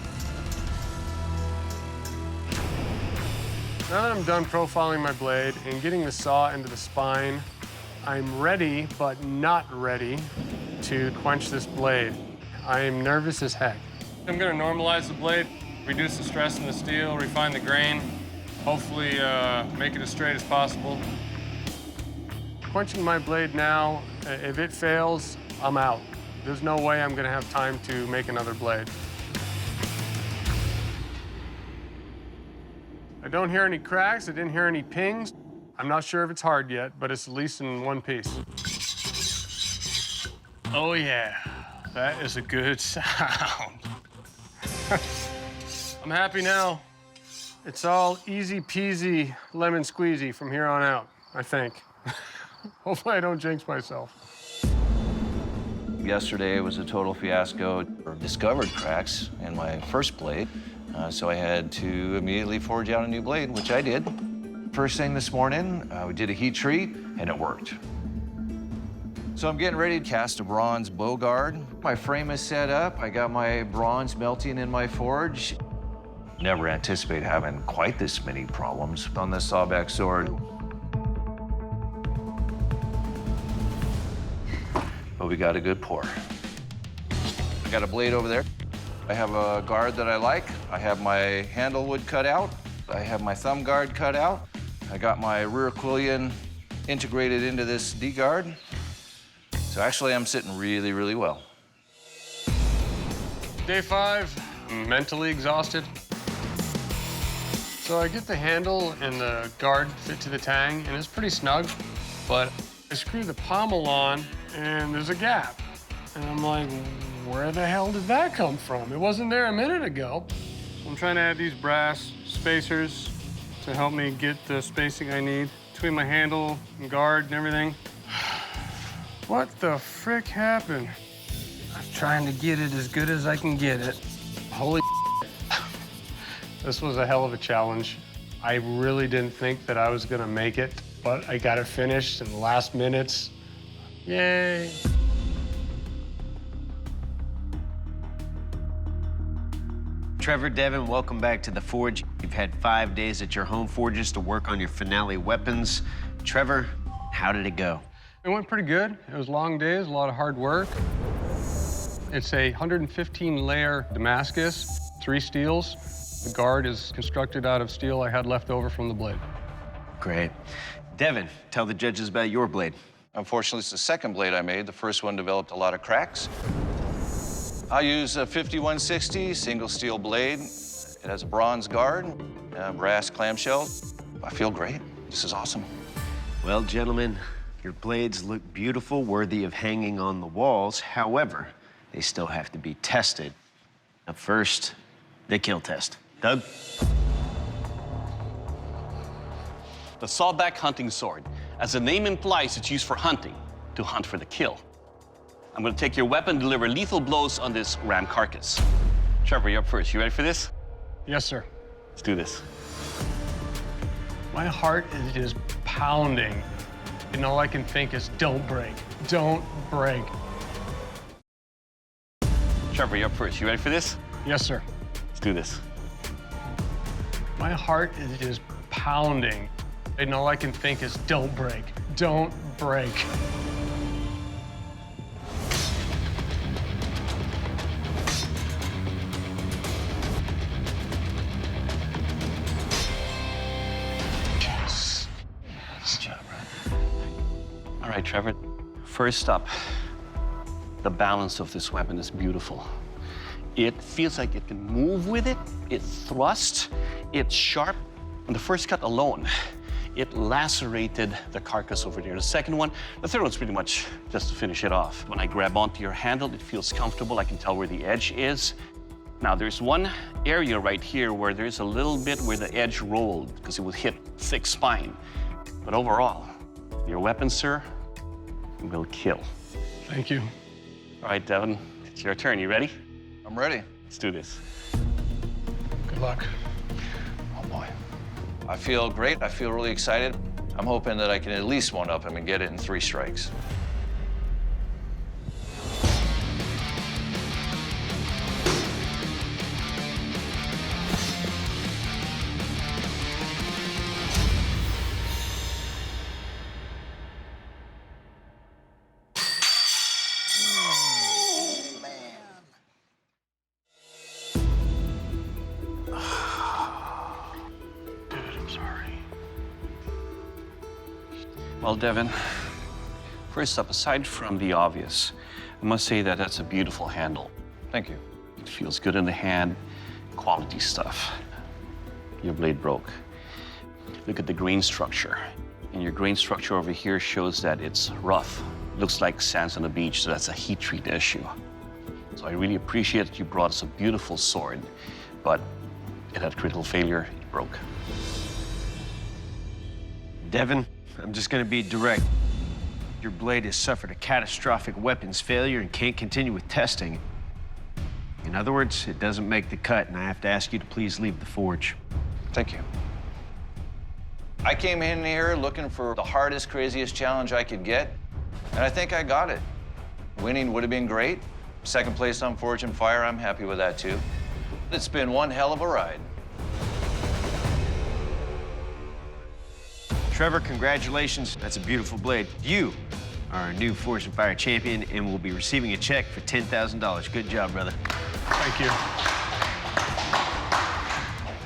S13: Now that I'm done profiling my blade and getting the saw into the spine, I'm ready, but not ready, to quench this blade. I am nervous as heck. I'm gonna normalize the blade, reduce the stress in the steel, refine the grain, hopefully make it as straight as possible. Quenching my blade now, if it fails, I'm out. There's no way I'm gonna have time to make another blade. I don't hear any cracks, I didn't hear any pings. I'm not sure if it's hard yet, but it's at least in one piece. Oh yeah, that is a good sound. I'm happy now. It's all easy peasy lemon squeezy from here on out, I think. Hopefully I don't jinx myself.
S15: Yesterday was a total fiasco. I discovered cracks in my first blade, so I had to immediately forge out a new blade, which I did. First thing this morning, we did a heat treat, and it worked. So I'm getting ready to cast a bronze bow guard. My frame is set up. I got my bronze melting in my forge. Never anticipated having quite this many problems on this sawback sword. But we got a good pour. I got a blade over there. I have a guard that I like. I have my handle wood cut out. I have my thumb guard cut out. I got my rear quillion integrated into this D-guard. So actually, I'm sitting really, really well.
S13: Day 5, I'm mentally exhausted. So I get the handle and the guard fit to the tang, and it's pretty snug, but I screw the pommel on, and there's a gap. And I'm like, where the hell did that come from? It wasn't there a minute ago. I'm trying to add these brass spacers to help me get the spacing I need between my handle and guard and everything. What the frick happened? I'm trying to get it as good as I can get it. Holy This was a hell of a challenge. I really didn't think that I was gonna make it, but I got it finished in the last minutes. Yay.
S5: Trevor, Devin, welcome back to the Forge. You've had 5 days at your home forges to work on your finale weapons. Trevor, how did it go?
S13: It went pretty good. It was long days, a lot of hard work. It's a 115-layer Damascus, 3 steels. The guard is constructed out of steel I had left over from the blade.
S5: Great. Devin, tell the judges about your blade.
S15: Unfortunately, it's the second blade I made. The first one developed a lot of cracks. I use a 5160 single steel blade. It has a bronze guard, a brass clamshell. I feel great. This is awesome.
S5: Well, gentlemen, your blades look beautiful, worthy of hanging on the walls. However, they still have to be tested. Up first, the kill test. Doug?
S7: The Sawback hunting sword. As the name implies, it's used for hunting, to hunt for the kill. I'm gonna take your weapon, deliver lethal blows on this ram carcass. Trevor, you're up first. You ready for this?
S13: Yes, sir.
S7: Let's do this.
S13: My heart is just pounding, and all I can think is, don't break, don't break.
S7: Trevor, you're up first. You ready for this?
S13: Yes, sir.
S7: Let's do this.
S13: My heart is just pounding, and all I can think is, don't break, don't break.
S7: Yes. Good job, Brad. All right, Trevor. First up, the balance of this weapon is beautiful. It feels like it can move with it. It thrusts. It's sharp. On the first cut alone, it lacerated the carcass over there. The second one, the third one's pretty much just to finish it off. When I grab onto your handle, it feels comfortable. I can tell where the edge is. Now, there's one area right here where there's a little bit where the edge rolled because it would hit thick spine. But overall, your weapon, sir, will kill.
S13: Thank you.
S7: All right, Devin, it's your turn. You ready?
S15: I'm ready.
S7: Let's do this.
S13: Good luck.
S15: Oh, boy. I feel great. I feel really excited. I'm hoping that I can at least one-up him and get it in 3 strikes.
S7: Well, Devin, first up, aside from the obvious, I must say that that's a beautiful handle.
S15: Thank you.
S7: It feels good in the hand, quality stuff. Your blade broke. Look at the grain structure. And your grain structure over here shows that it's rough. Looks like sands on the beach, so that's a heat treat issue. So I really appreciate that you brought us a beautiful sword, but it had critical failure, it broke.
S5: Devin, I'm just gonna be direct. Your blade has suffered a catastrophic weapons failure and can't continue with testing. In other words, it doesn't make the cut, and I have to ask you to please leave the forge.
S15: Thank you. I came in here looking for the hardest, craziest challenge I could get, and I think I got it. Winning would have been great. Second place on Forge and Fire, I'm happy with that too. It's been one hell of a ride.
S5: Trevor, congratulations. That's a beautiful blade. You are our new Forge and Fire champion and will be receiving a check for $10,000. Good job, brother.
S13: Thank you.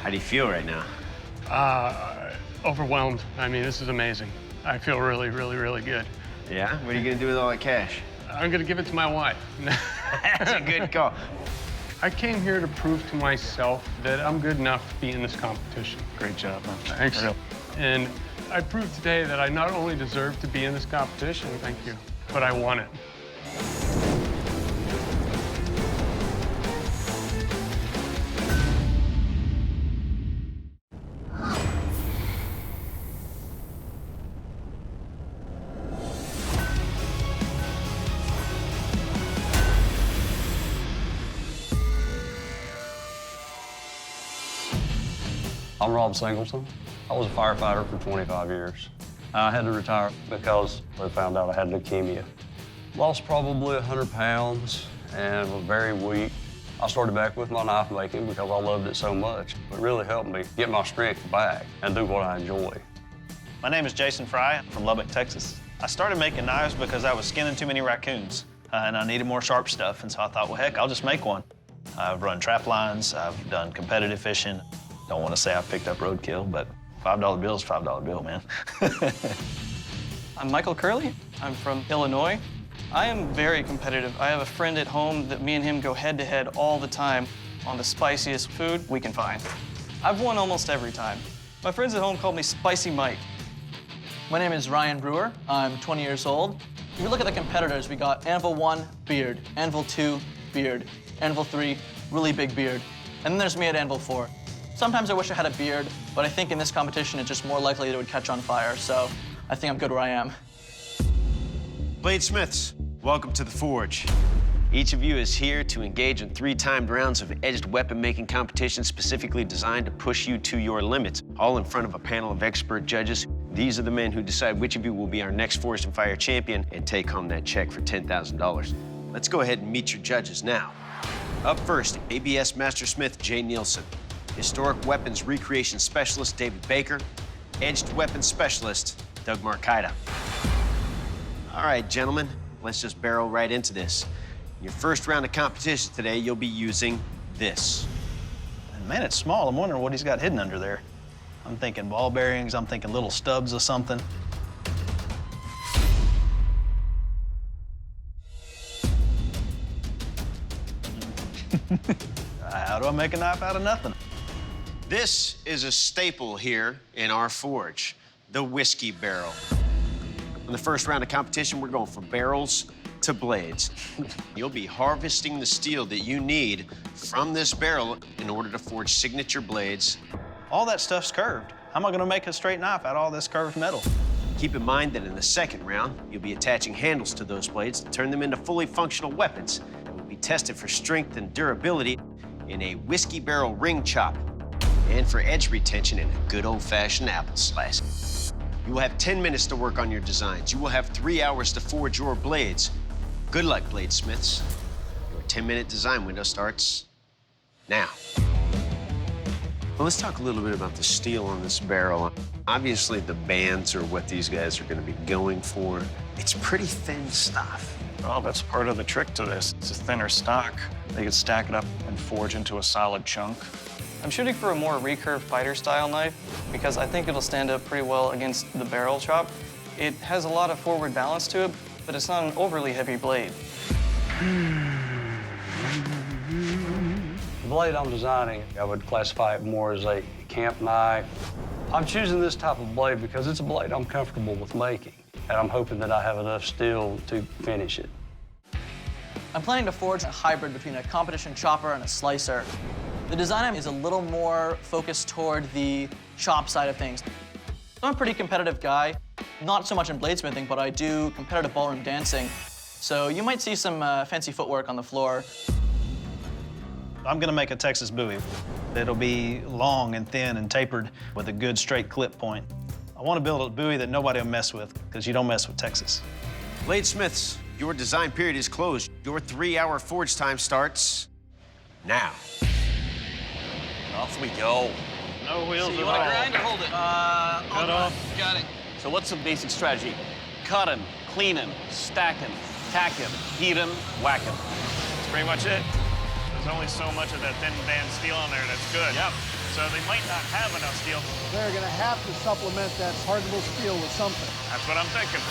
S5: How do you feel right now?
S13: Overwhelmed. I mean, this is amazing. I feel really, really, really good.
S5: Yeah? What are you gonna do with all that cash?
S13: I'm gonna give it to my wife.
S5: That's a good call.
S13: I came here to prove to myself that I'm good enough to be in this competition.
S17: Great job, man.
S13: Thanks. And I proved today that I not only deserve to be in this competition, thank you, but I won it.
S19: I'm Rob Singleton. I was a firefighter for 25 years. I had to retire because they found out I had leukemia. Lost probably 100 pounds and was very weak. I started back with my knife making because I loved it so much. It really helped me get my strength back and do what I enjoy.
S20: My name is Jason Fry. I'm from Lubbock, Texas. I started making knives because I was skinning too many raccoons and I needed more sharp stuff. And so I thought, well, heck, I'll just make one. I've run trap lines. I've done competitive fishing. Don't want to say I picked up roadkill, but $5 bill is $5 bill, man.
S21: I'm Michael Curley. I'm from Illinois. I am very competitive. I have a friend at home that me and him go head-to-head all the time on the spiciest food we can find. I've won almost every time. My friends at home call me Spicy Mike.
S22: My name is Ryan Brewer. I'm 20 years old. If you look at the competitors, we got Anvil 1, beard. Anvil 2, beard. Anvil 3, really big beard. And then there's me at Anvil 4. Sometimes I wish I had a beard, but I think in this competition it's just more likely that it would catch on fire, so I think I'm good where I am.
S5: Bladesmiths, welcome to the Forge. Each of you is here to engage in 3 timed rounds of edged weapon-making competition specifically designed to push you to your limits, all in front of a panel of expert judges. These are the men who decide which of you will be our next Forest and Fire champion and take home that check for $10,000. Let's go ahead and meet your judges now. Up first, ABS Mastersmith Jay Nielsen. Historic Weapons Recreation Specialist David Baker, Edged Weapons Specialist Doug Markida. All right, gentlemen, let's just barrel right into this. In your first round of competition today, you'll be using this.
S20: And man, it's small. I'm wondering what he's got hidden under there. I'm thinking ball bearings. I'm thinking little stubs of something. How do I make a knife out of nothing?
S5: This is a staple here in our forge, the whiskey barrel. In the first round of competition, we're going from barrels to blades. You'll be harvesting the steel that you need from this barrel in order to forge signature blades.
S20: All that stuff's curved. How am I gonna make a straight knife out of all this curved metal?
S5: Keep in mind that in the second round, you'll be attaching handles to those blades to turn them into fully functional weapons that will be tested for strength and durability in a whiskey barrel ring chop and for edge retention in a good old-fashioned apple slice. You will have 10 minutes to work on your designs. You will have 3 hours to forge your blades. Good luck, bladesmiths. Your 10-minute design window starts now. Well, let's talk a little bit about the steel on this barrel. Obviously, the bands are what these guys are going to be going for. It's pretty thin stuff.
S17: Well, that's part of the trick to this. It's a thinner stock. They can stack it up and forge into a solid chunk.
S21: I'm shooting for a more recurved fighter style knife because I think it'll stand up pretty well against the barrel chop. It has a lot of forward balance to it, but it's not an overly heavy blade.
S19: The blade I'm designing, I would classify it more as a camp knife. I'm choosing this type of blade because it's a blade I'm comfortable with making, and I'm hoping that I have enough steel to finish it.
S22: I'm planning to forge a hybrid between a competition chopper and a slicer. The design is a little more focused toward the chop side of things. I'm a pretty competitive guy, not so much in bladesmithing, but I do competitive ballroom dancing. So you might see some fancy footwork on the floor.
S20: I'm gonna make a Texas bowie. It'll be long and thin and tapered with a good straight clip point. I want to build a buoy that nobody will mess with, because you don't mess with Texas.
S5: Bladesmiths, your design period is closed. Your 3-hour forge time starts now.
S7: Off we go.
S6: No wheels
S7: So
S6: at
S7: you
S6: all.
S7: want to grind or hold it?
S6: Cut off.
S7: Got it. So what's the basic strategy? Cutting, cleaning, stacking, tacking, heating, whacking.
S6: That's pretty much it. There's only so much of that thin band steel on there that's good.
S7: Yep.
S6: so they might not have enough steel.
S9: They're going to have to supplement that hardenable steel with something.
S6: That's what I'm thinking.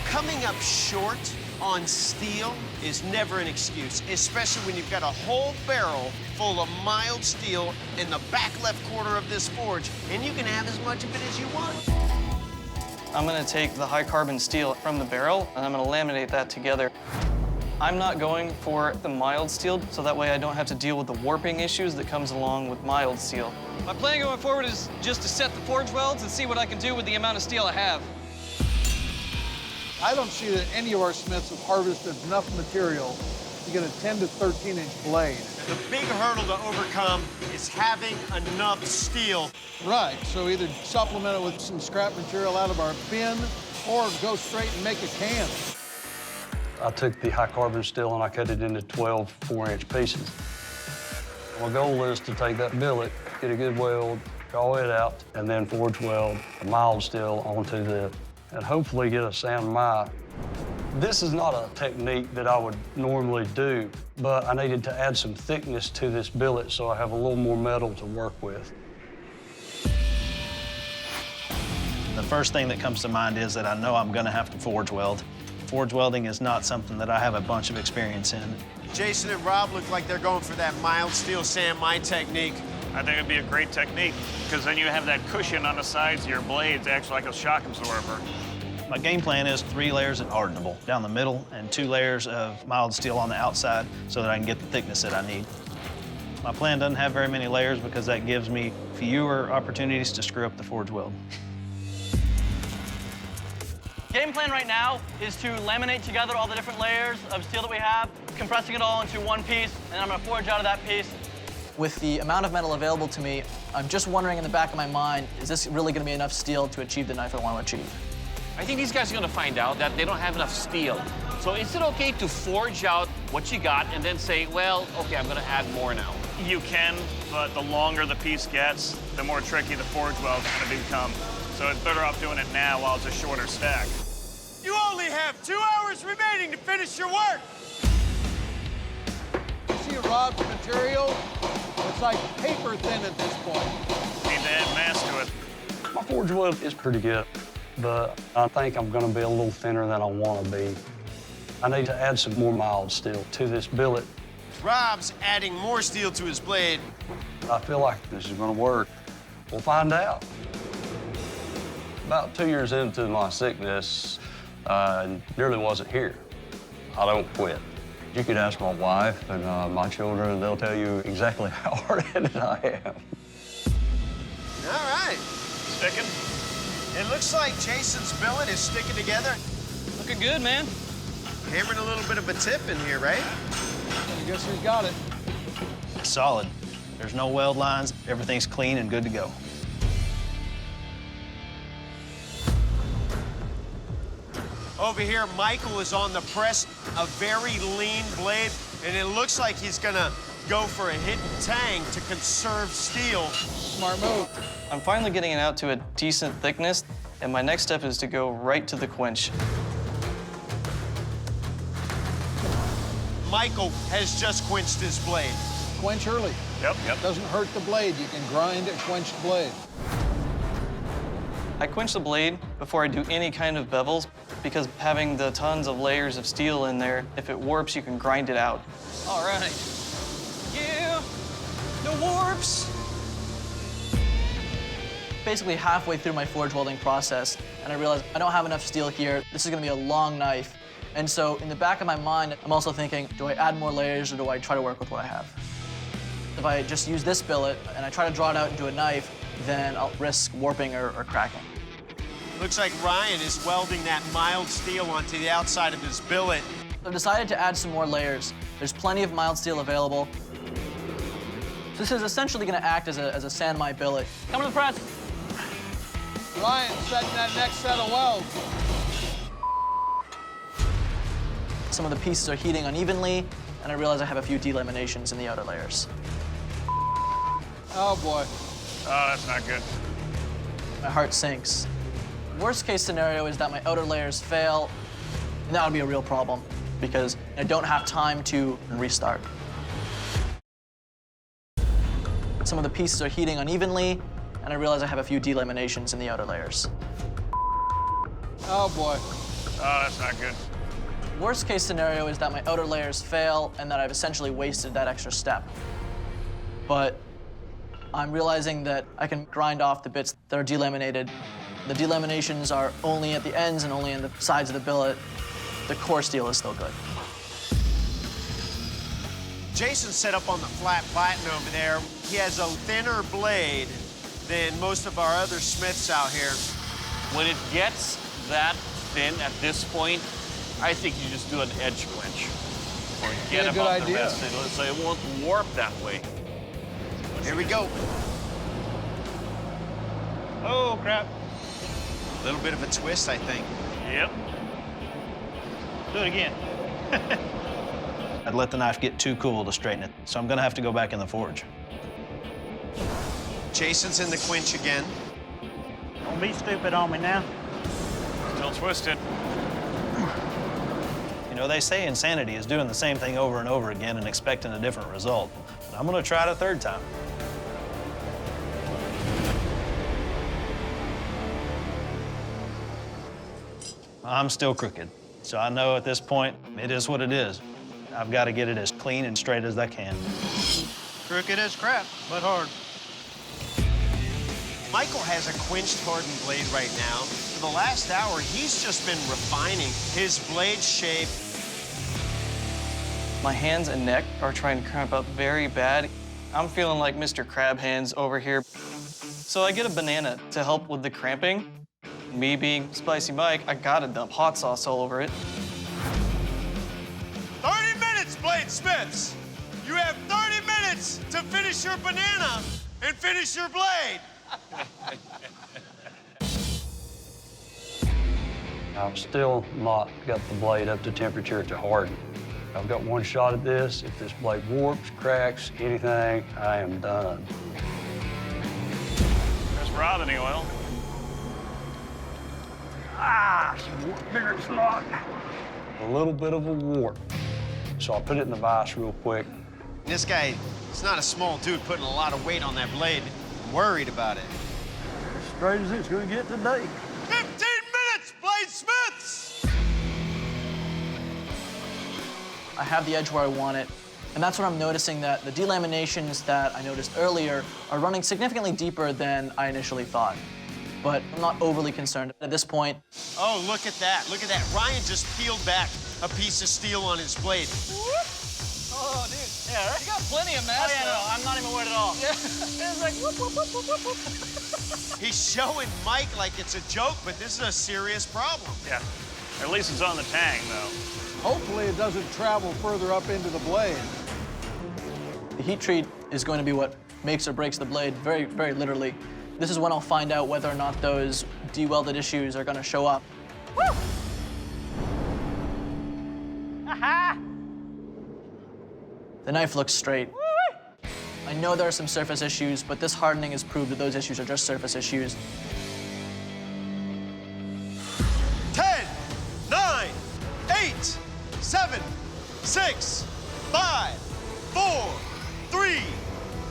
S5: Coming up short on steel is never an excuse, especially when you've got a whole barrel full of mild steel in the back left corner of this forge, and you can have as much of it as you want.
S21: I'm gonna take the high carbon steel from the barrel and I'm gonna laminate that together. I'm not going for the mild steel, so that way I don't have to deal with the warping issues that comes along with mild steel. My plan going forward is just to set the forge welds and see what I can do with the amount of steel I have.
S9: I don't see that any of our smiths have harvested enough material to get a 10 to 13-inch blade.
S5: The big hurdle to overcome is having enough steel.
S9: Right, so either supplement it with some scrap material out of our bin or go straight and make a can.
S19: I took the high carbon steel and I cut it into 12 4-inch pieces. My goal is to take that billet, get a good weld, draw it out, and then forge weld a mild steel onto the, and hopefully get a Sanmai. This is not a technique that I would normally do, but I needed to add some thickness to this billet so I have a little more metal to work with.
S20: The first thing that comes to mind is that I know I'm gonna have to forge weld. Forge welding is not something that I have a bunch of experience in.
S5: Jason and Rob look like they're going for that mild steel Sanmai technique.
S6: I think it'd be a great technique, because then you have that cushion on the sides of your blades, actually like a shock absorber.
S20: My game plan is 3 layers of hardenable down the middle and 2 layers of mild steel on the outside so that I can get the thickness that I need. My plan doesn't have very many layers because that gives me fewer opportunities to screw up the forge weld.
S22: Game plan right now is to laminate together all the different layers of steel that we have, compressing it all into one piece, and I'm gonna forge out of that piece. With the amount of metal available to me, I'm just wondering in the back of my mind, is this really gonna be enough steel to achieve the knife I want to achieve?
S7: I think these guys are gonna find out that they don't have enough steel. So is it okay to forge out what you got and then say, well, okay, I'm gonna add more now?
S6: You can, but the longer the piece gets, the more tricky the forge weld's gonna become. So it's better off doing it now while it's a shorter stack.
S11: You only have 2 hours remaining to finish your work.
S9: You see Rob's material? It's like paper thin at this point.
S6: Need to add mass to it.
S19: My forge weld is pretty good, but I think I'm gonna be a little thinner than I wanna be. I need to add some more mild steel to this billet.
S5: Rob's adding more steel to his blade.
S19: I feel like this is gonna work. We'll find out. About 2 years into my sickness, I nearly wasn't here. I don't quit. You could ask my wife and my children, they'll tell you exactly how hard-headed I am.
S5: All right.
S6: Sticking?
S5: It looks like Jason's billet is sticking together.
S21: Looking good, man.
S5: Hammering a little bit of a tip in here, right?
S9: I guess who's got it?
S20: Solid. There's no weld lines. Everything's clean and good to go.
S5: Over here, Michael is on the press, a very lean blade, and it looks like he's gonna go for a hidden tang to conserve steel.
S9: Smart move.
S21: I'm finally getting it out to a decent thickness, and my next step is to go right to the quench.
S5: Michael has just quenched his blade.
S9: Quench early.
S6: Yep.
S9: Doesn't hurt the blade. You can grind a quenched blade.
S21: I quench the blade before I do any kind of bevels because having the tons of layers of steel in there, if it warps, you can grind it out. All right. Yeah, no warps. Basically halfway through my forge welding process, and I realized I don't have enough steel here. This is gonna be a long knife. And so in the back of my mind, I'm also thinking, do I add more layers or do I try to work with what I have? If I just use this billet and I try to draw it out into a knife, then I'll risk warping or cracking.
S5: Looks like Ryan is welding that mild steel onto the outside of his billet.
S22: I've decided to add some more layers. There's plenty of mild steel available. This is essentially gonna act as a Sanmai billet. Come to the press.
S9: Ryan setting that next set of welds.
S22: Some of the pieces are heating unevenly, and I realize I have a few delaminations in the outer layers.
S9: Oh, boy.
S6: Oh, that's not good.
S22: My heart sinks. Worst case scenario is that my outer layers fail, and that would be a real problem because I don't have time to restart. Some of the pieces are heating unevenly, and I realize I have a few delaminations in the outer layers.
S9: Oh boy.
S6: Oh, that's not good.
S22: Worst case scenario is that my outer layers fail and that I've essentially wasted that extra step. But I'm realizing that I can grind off the bits that are delaminated. The delaminations are only at the ends and only in the sides of the billet. The core steel is still good.
S5: Jason's set up on the flat platen over there. He has a thinner blade than most of our other smiths out here.
S7: When it gets that thin at this point, I think you just do an edge quench. Forget about the rest. So it won't warp that way.
S5: Here we go.
S6: Oh, crap.
S5: A little bit of a twist, I think.
S6: Yep. Do it again.
S20: I'd let the knife get too cool to straighten it, so I'm gonna have to go back in the forge.
S5: Jason's in the quench again.
S6: Don't be stupid on me now. Still twisted.
S20: You know, they say insanity is doing the same thing over and over again and expecting a different result. But I'm gonna try it a third time. I'm still crooked, so I know at this point, it is what it is. I've got to get it as clean and straight as I can.
S11: Crooked as crap, but hard.
S5: Michael has a quenched hardened blade right now. For the last hour, he's just been refining his blade shape.
S21: My hands and neck are trying to cramp up very bad. I'm feeling like Mr. Crab Hands over here. So I get a banana to help with the cramping. Me being Spicy Mike, I gotta dump hot sauce all over it.
S11: 30 minutes, bladesmiths! You have 30 minutes to finish your banana and finish your blade.
S19: I've still not got the blade up to temperature to harden. I've got one shot at this. If this blade warps, cracks, anything, I am done.
S6: There's Robin oil.
S19: Ah, bigger slot. A little bit of a warp. So I'll put it in the vise real quick.
S5: This guy is not a small dude putting a lot of weight on that blade. I'm worried about it.
S16: As straight as it's gonna get today.
S11: 15 minutes, bladesmiths!
S22: I have the edge where I want it, and that's when I'm noticing that the delaminations that I noticed earlier are running significantly deeper than I initially thought. But I'm not overly concerned at this point.
S5: Oh, look at that. Look at that. Ryan just peeled back a piece of steel on his blade.
S21: Oh, dude. Yeah, right? You got plenty of mass.
S6: Oh, yeah, no, I'm not even worried at all.
S21: Yeah. It's like whoop, whoop, whoop, whoop, whoop, whoop.
S5: He's showing Mike like it's a joke, but this is a serious problem.
S6: Yeah. At least it's on the tang, though.
S9: Hopefully it doesn't travel further up into the blade.
S22: The heat treat is going to be what makes or breaks the blade, very, very literally. This is when I'll find out whether or not those dewelded issues are going to show up.
S21: Woo! Aha!
S22: The knife looks straight.
S21: Woo-wee!
S22: I know there are some surface issues, but this hardening has proved that those issues are just surface issues.
S11: 10, 9, 8, 7, 6, 5, 4, 3,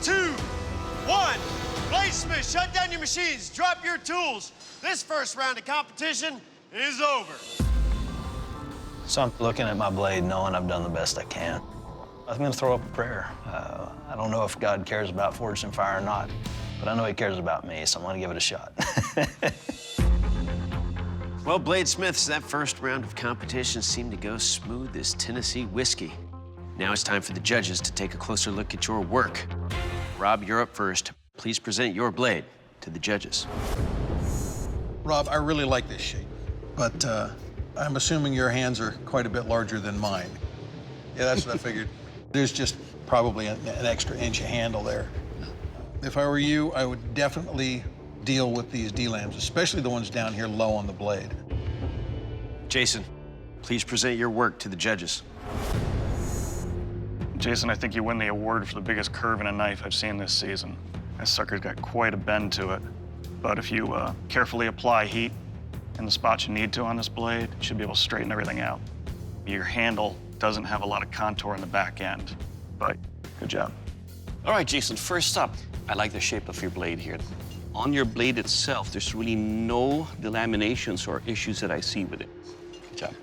S11: 2, 1. Bladesmiths, shut down your machines, drop your tools. This first round of competition is over.
S20: So I'm looking at my blade knowing I've done the best I can. I'm gonna throw up a prayer. I don't know if God cares about Forged in Fire or not, but I know he cares about me, so I'm gonna give it a shot.
S5: Well, bladesmiths, that first round of competition seemed to go smooth as Tennessee whiskey. Now it's time for the judges to take a closer look at your work. Rob, you're up first. Please present your blade to the judges.
S18: Rob, I really like this shape, but I'm assuming your hands are quite a bit larger than mine. Yeah, that's what I figured. There's just probably an extra inch of handle there. If I were you, I would definitely deal with these D-lams, especially the ones down here low on the blade.
S5: Jason, please present your work to the judges.
S17: Jason, I think you win the award for the biggest curve in a knife I've seen this season. That sucker's got quite a bend to it. But if you carefully apply heat in the spots you need to on this blade, you should be able to straighten everything out. Your handle doesn't have a lot of contour in the back end, but good job.
S7: All right, Jason, first up, I like the shape of your blade here. On your blade itself, there's really no delaminations or issues that I see with it. Good job.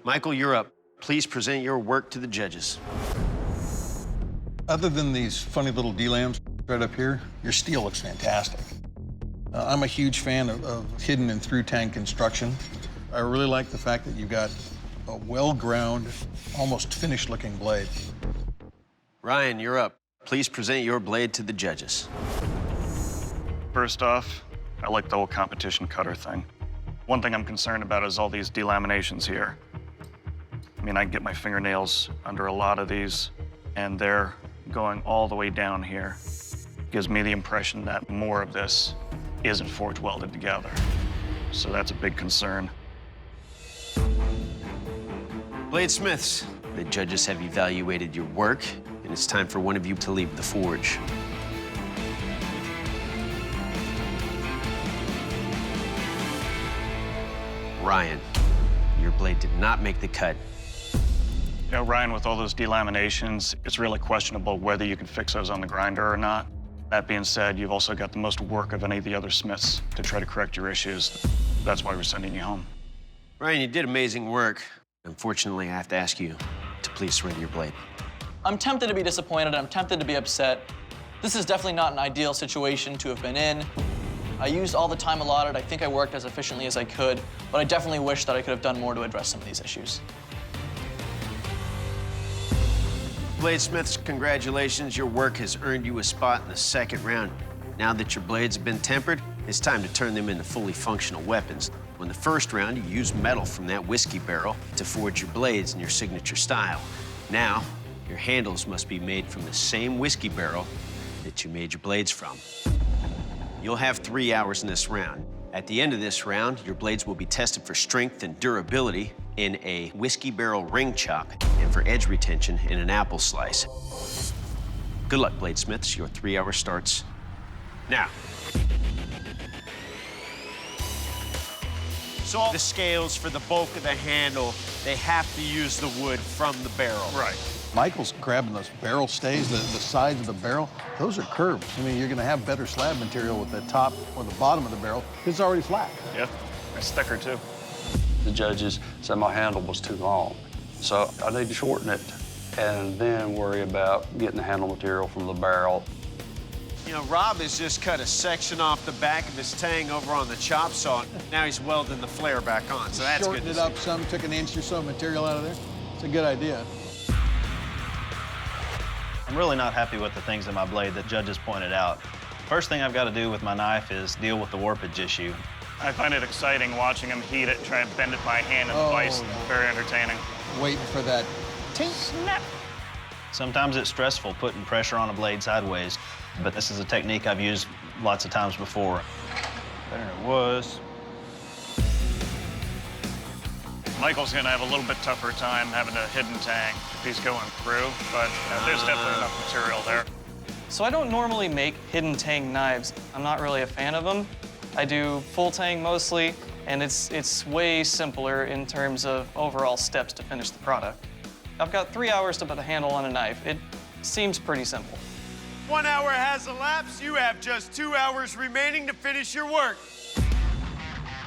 S5: Michael, you're up. Please present your work to the judges.
S18: Other than these funny little D-lams right up here, your steel looks fantastic. I'm a huge fan of hidden and through tank construction. I really like the fact that you got a well-ground, almost finished-looking blade.
S5: Ryan, you're up. Please present your blade to the judges.
S17: First off, I like the whole competition cutter thing. One thing I'm concerned about is all these delaminations here. I mean, I can get my fingernails under a lot of these, and they're going all the way down here. Gives me the impression that more of this isn't forge welded together. So that's a big concern.
S5: Bladesmiths, the judges have evaluated your work, and it's time for one of you to leave the forge. Ryan, your blade did not make the cut.
S17: You know, Ryan, with all those delaminations, it's really questionable whether you can fix those on the grinder or not. That being said, you've also got the most work of any of the other smiths to try to correct your issues. That's why we're sending you home.
S5: Ryan, you did amazing work. Unfortunately, I have to ask you to please surrender your blade.
S22: I'm tempted to be disappointed. I'm tempted to be upset. This is definitely not an ideal situation to have been in. I used all the time allotted. I think I worked as efficiently as I could, but I definitely wish that I could have done more to address some of these issues.
S5: Bladesmiths, congratulations. Your work has earned you a spot in the second round. Now that your blades have been tempered, it's time to turn them into fully functional weapons. In the first round, you used metal from that whiskey barrel to forge your blades in your signature style. Now, your handles must be made from the same whiskey barrel that you made your blades from. You'll have 3 hours in this round. At the end of this round, your blades will be tested for strength and durability in a whiskey barrel ring chop and for edge retention in an apple slice. Good luck, Bladesmiths. Your 3 hour starts now. So the scales for the bulk of the handle, they have to use the wood from the barrel.
S17: Right.
S18: Michael's grabbing those barrel stays, the sides of the barrel. Those are curved. I mean, you're going to have better slab material with the top or the bottom of the barrel. It's already flat.
S17: Yeah, it's thicker too.
S19: The judges said my handle was too long, so I need to shorten it and then worry about getting the handle material from the barrel.
S5: You know, Rob has just cut a section off the back of his tang over on the chop saw. Now he's welding the flare back on, so that's good.
S9: Shortened it up some, took an inch or so of material out of there. It's a good idea.
S20: I'm really not happy with the things in my blade that judges pointed out. First thing I've got to do with my knife is deal with the warpage issue.
S6: I find it exciting watching him heat it, try and bend it by hand and vise. Very entertaining.
S9: Waiting for that tink.
S6: Snap.
S20: Sometimes it's stressful putting pressure on a blade sideways, but this is a technique I've used lots of times before. There it was.
S6: Michael's gonna have a little bit tougher time having a hidden tang if he's going through, but there's definitely enough material there.
S21: So I don't normally make hidden tang knives. I'm not really a fan of them. I do full tang mostly, and it's way simpler in terms of overall steps to finish the product. I've got 3 hours to put a handle on a knife. It seems pretty simple.
S11: 1 hour has elapsed. You have just 2 hours remaining to finish your work.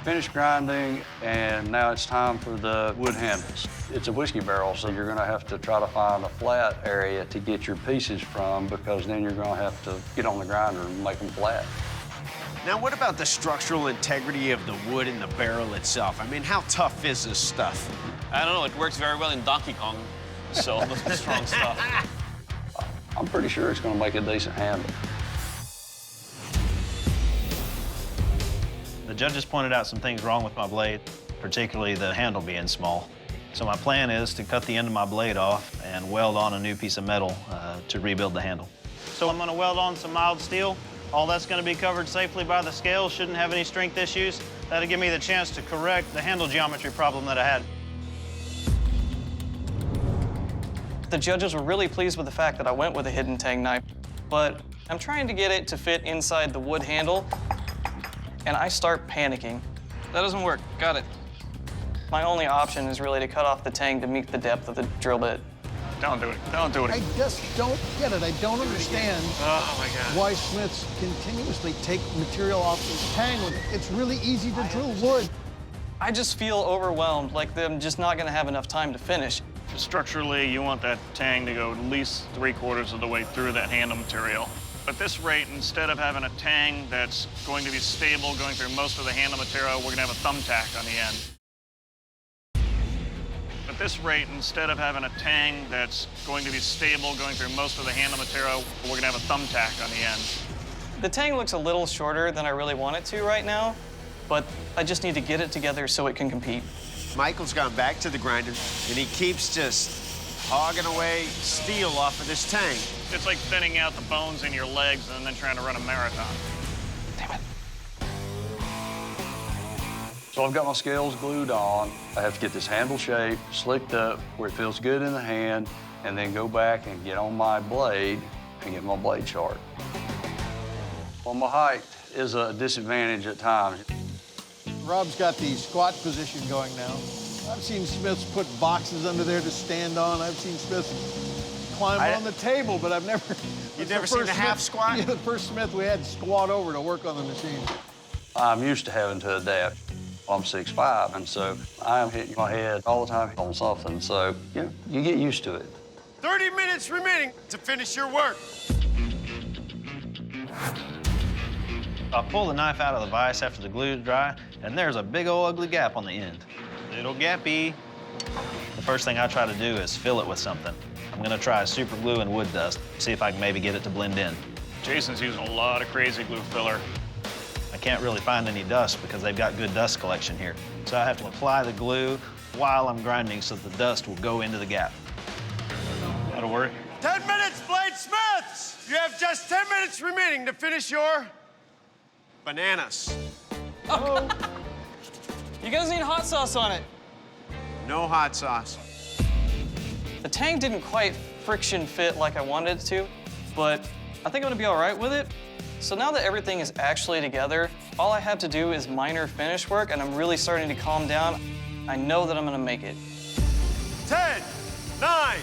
S19: Finished grinding, and now it's time for the wood handles. It's a whiskey barrel, so you're gonna have to try to find a flat area to get your pieces from, because then you're gonna have to get on the grinder and make them flat.
S5: Now, what about the structural integrity of the wood in the barrel itself? I mean, how tough is this stuff?
S7: I don't know, it works very well in Donkey Kong, so strong stuff.
S19: I'm pretty sure it's gonna make a decent handle.
S20: The judges pointed out some things wrong with my blade, particularly the handle being small. So my plan is to cut the end of my blade off and weld on a new piece of metal to rebuild the handle.
S2: So I'm going to weld on some mild steel. All that's going to be covered safely by the scale, shouldn't have any strength issues. That'll give me the chance to correct the handle geometry problem that I had.
S21: The judges were really pleased with the fact that I went with a hidden tang knife, but I'm trying to get it to fit inside the wood handle, and I start panicking. That doesn't work. Got it. My only option is really to cut off the tang to meet the depth of the drill bit.
S6: Don't do it. Don't do it.
S9: I just don't get it. I don't understand
S6: Oh, my God.
S9: why smiths continuously take material off this tang when it's really easy to drill wood.
S21: I just feel overwhelmed, like I'm just not gonna have enough time to finish.
S6: Structurally, you want that tang to go at least 3/4 of the way through that handle material. At this rate, instead of having a tang that's going to be stable going through most of the handle material, we're gonna have a thumbtack on the end. At this rate, instead of having a tang that's going to be stable going through most of the handle material, we're gonna have a thumbtack on the end.
S21: The tang looks a little shorter than I really want it to right now, but I just need to get it together so it can compete.
S5: Michael's gone back to the grinder, and he keeps just hogging away steel off of this tang.
S6: It's like thinning out the bones in your legs and then trying to run a marathon.
S19: So I've got my scales glued on. I have to get this handle shaped, slicked up, where it feels good in the hand, and then go back and get on my blade and get my blade sharp. Well, my height is a disadvantage at times.
S9: Rob's got the squat position going now. I've seen smiths put boxes under there to stand on. I've seen smiths climb on the table, but I've never...
S5: You've never seen a half squat?
S9: Yeah, the first smith we had to squat over to work on the machine.
S19: I'm used to having to adapt. I'm 6'5", and so I'm hitting my head all the time on something. So, yeah, you get used to it.
S11: 30 minutes remaining to finish your work.
S20: I'll pull the knife out of the vise after the glue is dry, and there's a big old ugly gap on the end. Little gappy. The first thing I try to do is fill it with something. I'm gonna try super glue and wood dust, see if I can maybe get it to blend in.
S6: Jason's using a lot of crazy glue filler.
S20: I can't really find any dust because they've got good dust collection here. So I have to apply the glue while I'm grinding so the dust will go into the gap. That'll work.
S11: 10 minutes, bladesmiths! You have just 10 minutes remaining to finish your bananas.
S21: Oh. You guys need hot sauce on it.
S5: No hot sauce.
S21: The tang didn't quite friction fit like I wanted it to, but I think I'm gonna be all right with it. So now that everything is actually together, all I have to do is minor finish work, and I'm really starting to calm down. I know that I'm gonna make it.
S11: 10, 9,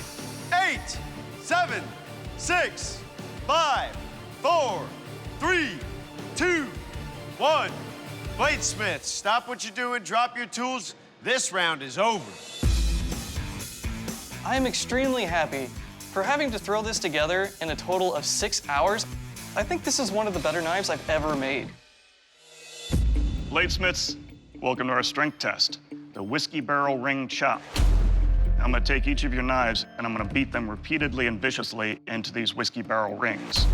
S11: 8, 7, 6, 5, 4, 3, 2, 1. Bladesmiths, stop what you're doing, drop your tools. This round is over.
S21: I am extremely happy. For having to throw this together in a total of 6 hours, I think this is one of the better knives I've ever made.
S6: Bladesmiths, welcome to our strength test, the whiskey barrel ring chop. I'm gonna take each of your knives and I'm gonna beat them repeatedly and viciously into these whiskey barrel rings.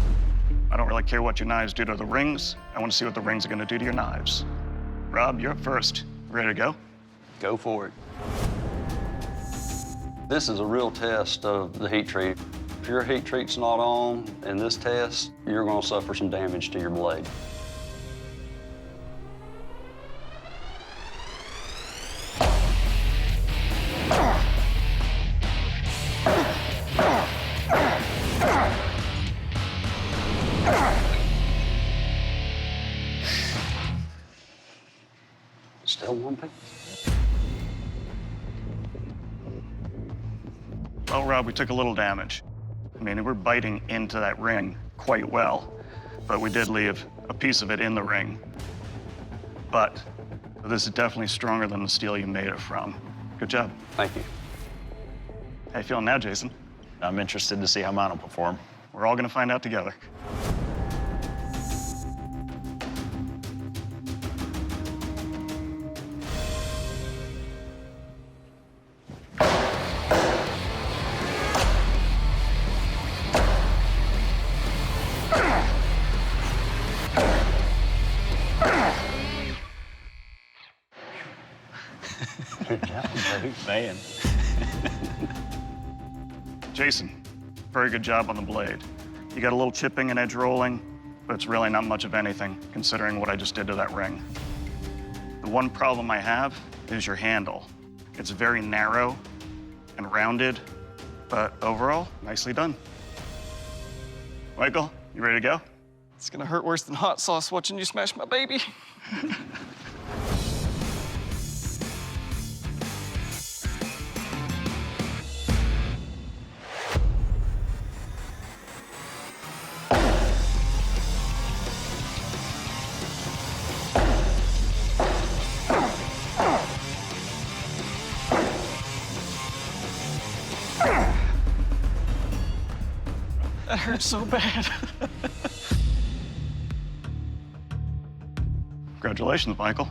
S6: I don't really care what your knives do to the rings. I wanna see what the rings are gonna do to your knives. Rob, you're up first. Ready to go?
S19: Go for it. This is a real test of the heat treat. If your heat treat's not on in this test, you're gonna suffer some damage to your blade. Still one piece.
S6: Well, Rob, we took a little damage. I mean, we're biting into that ring quite well, but we did leave a piece of it in the ring. But this is definitely stronger than the steel you made it from. Good job.
S19: Thank you.
S6: How you feeling now, Jason?
S20: I'm interested to see how mine will perform.
S6: We're all gonna find out together.
S19: Good job, buddy.
S20: Man.
S6: Jason, very good job on the blade. You got a little chipping and edge rolling, but it's really not much of anything considering what I just did to that ring. The one problem I have is your handle. It's very narrow and rounded, but overall, nicely done. Michael, you ready to go?
S21: It's gonna hurt worse than hot sauce watching you smash my baby. That hurts so bad.
S17: Congratulations, Michael.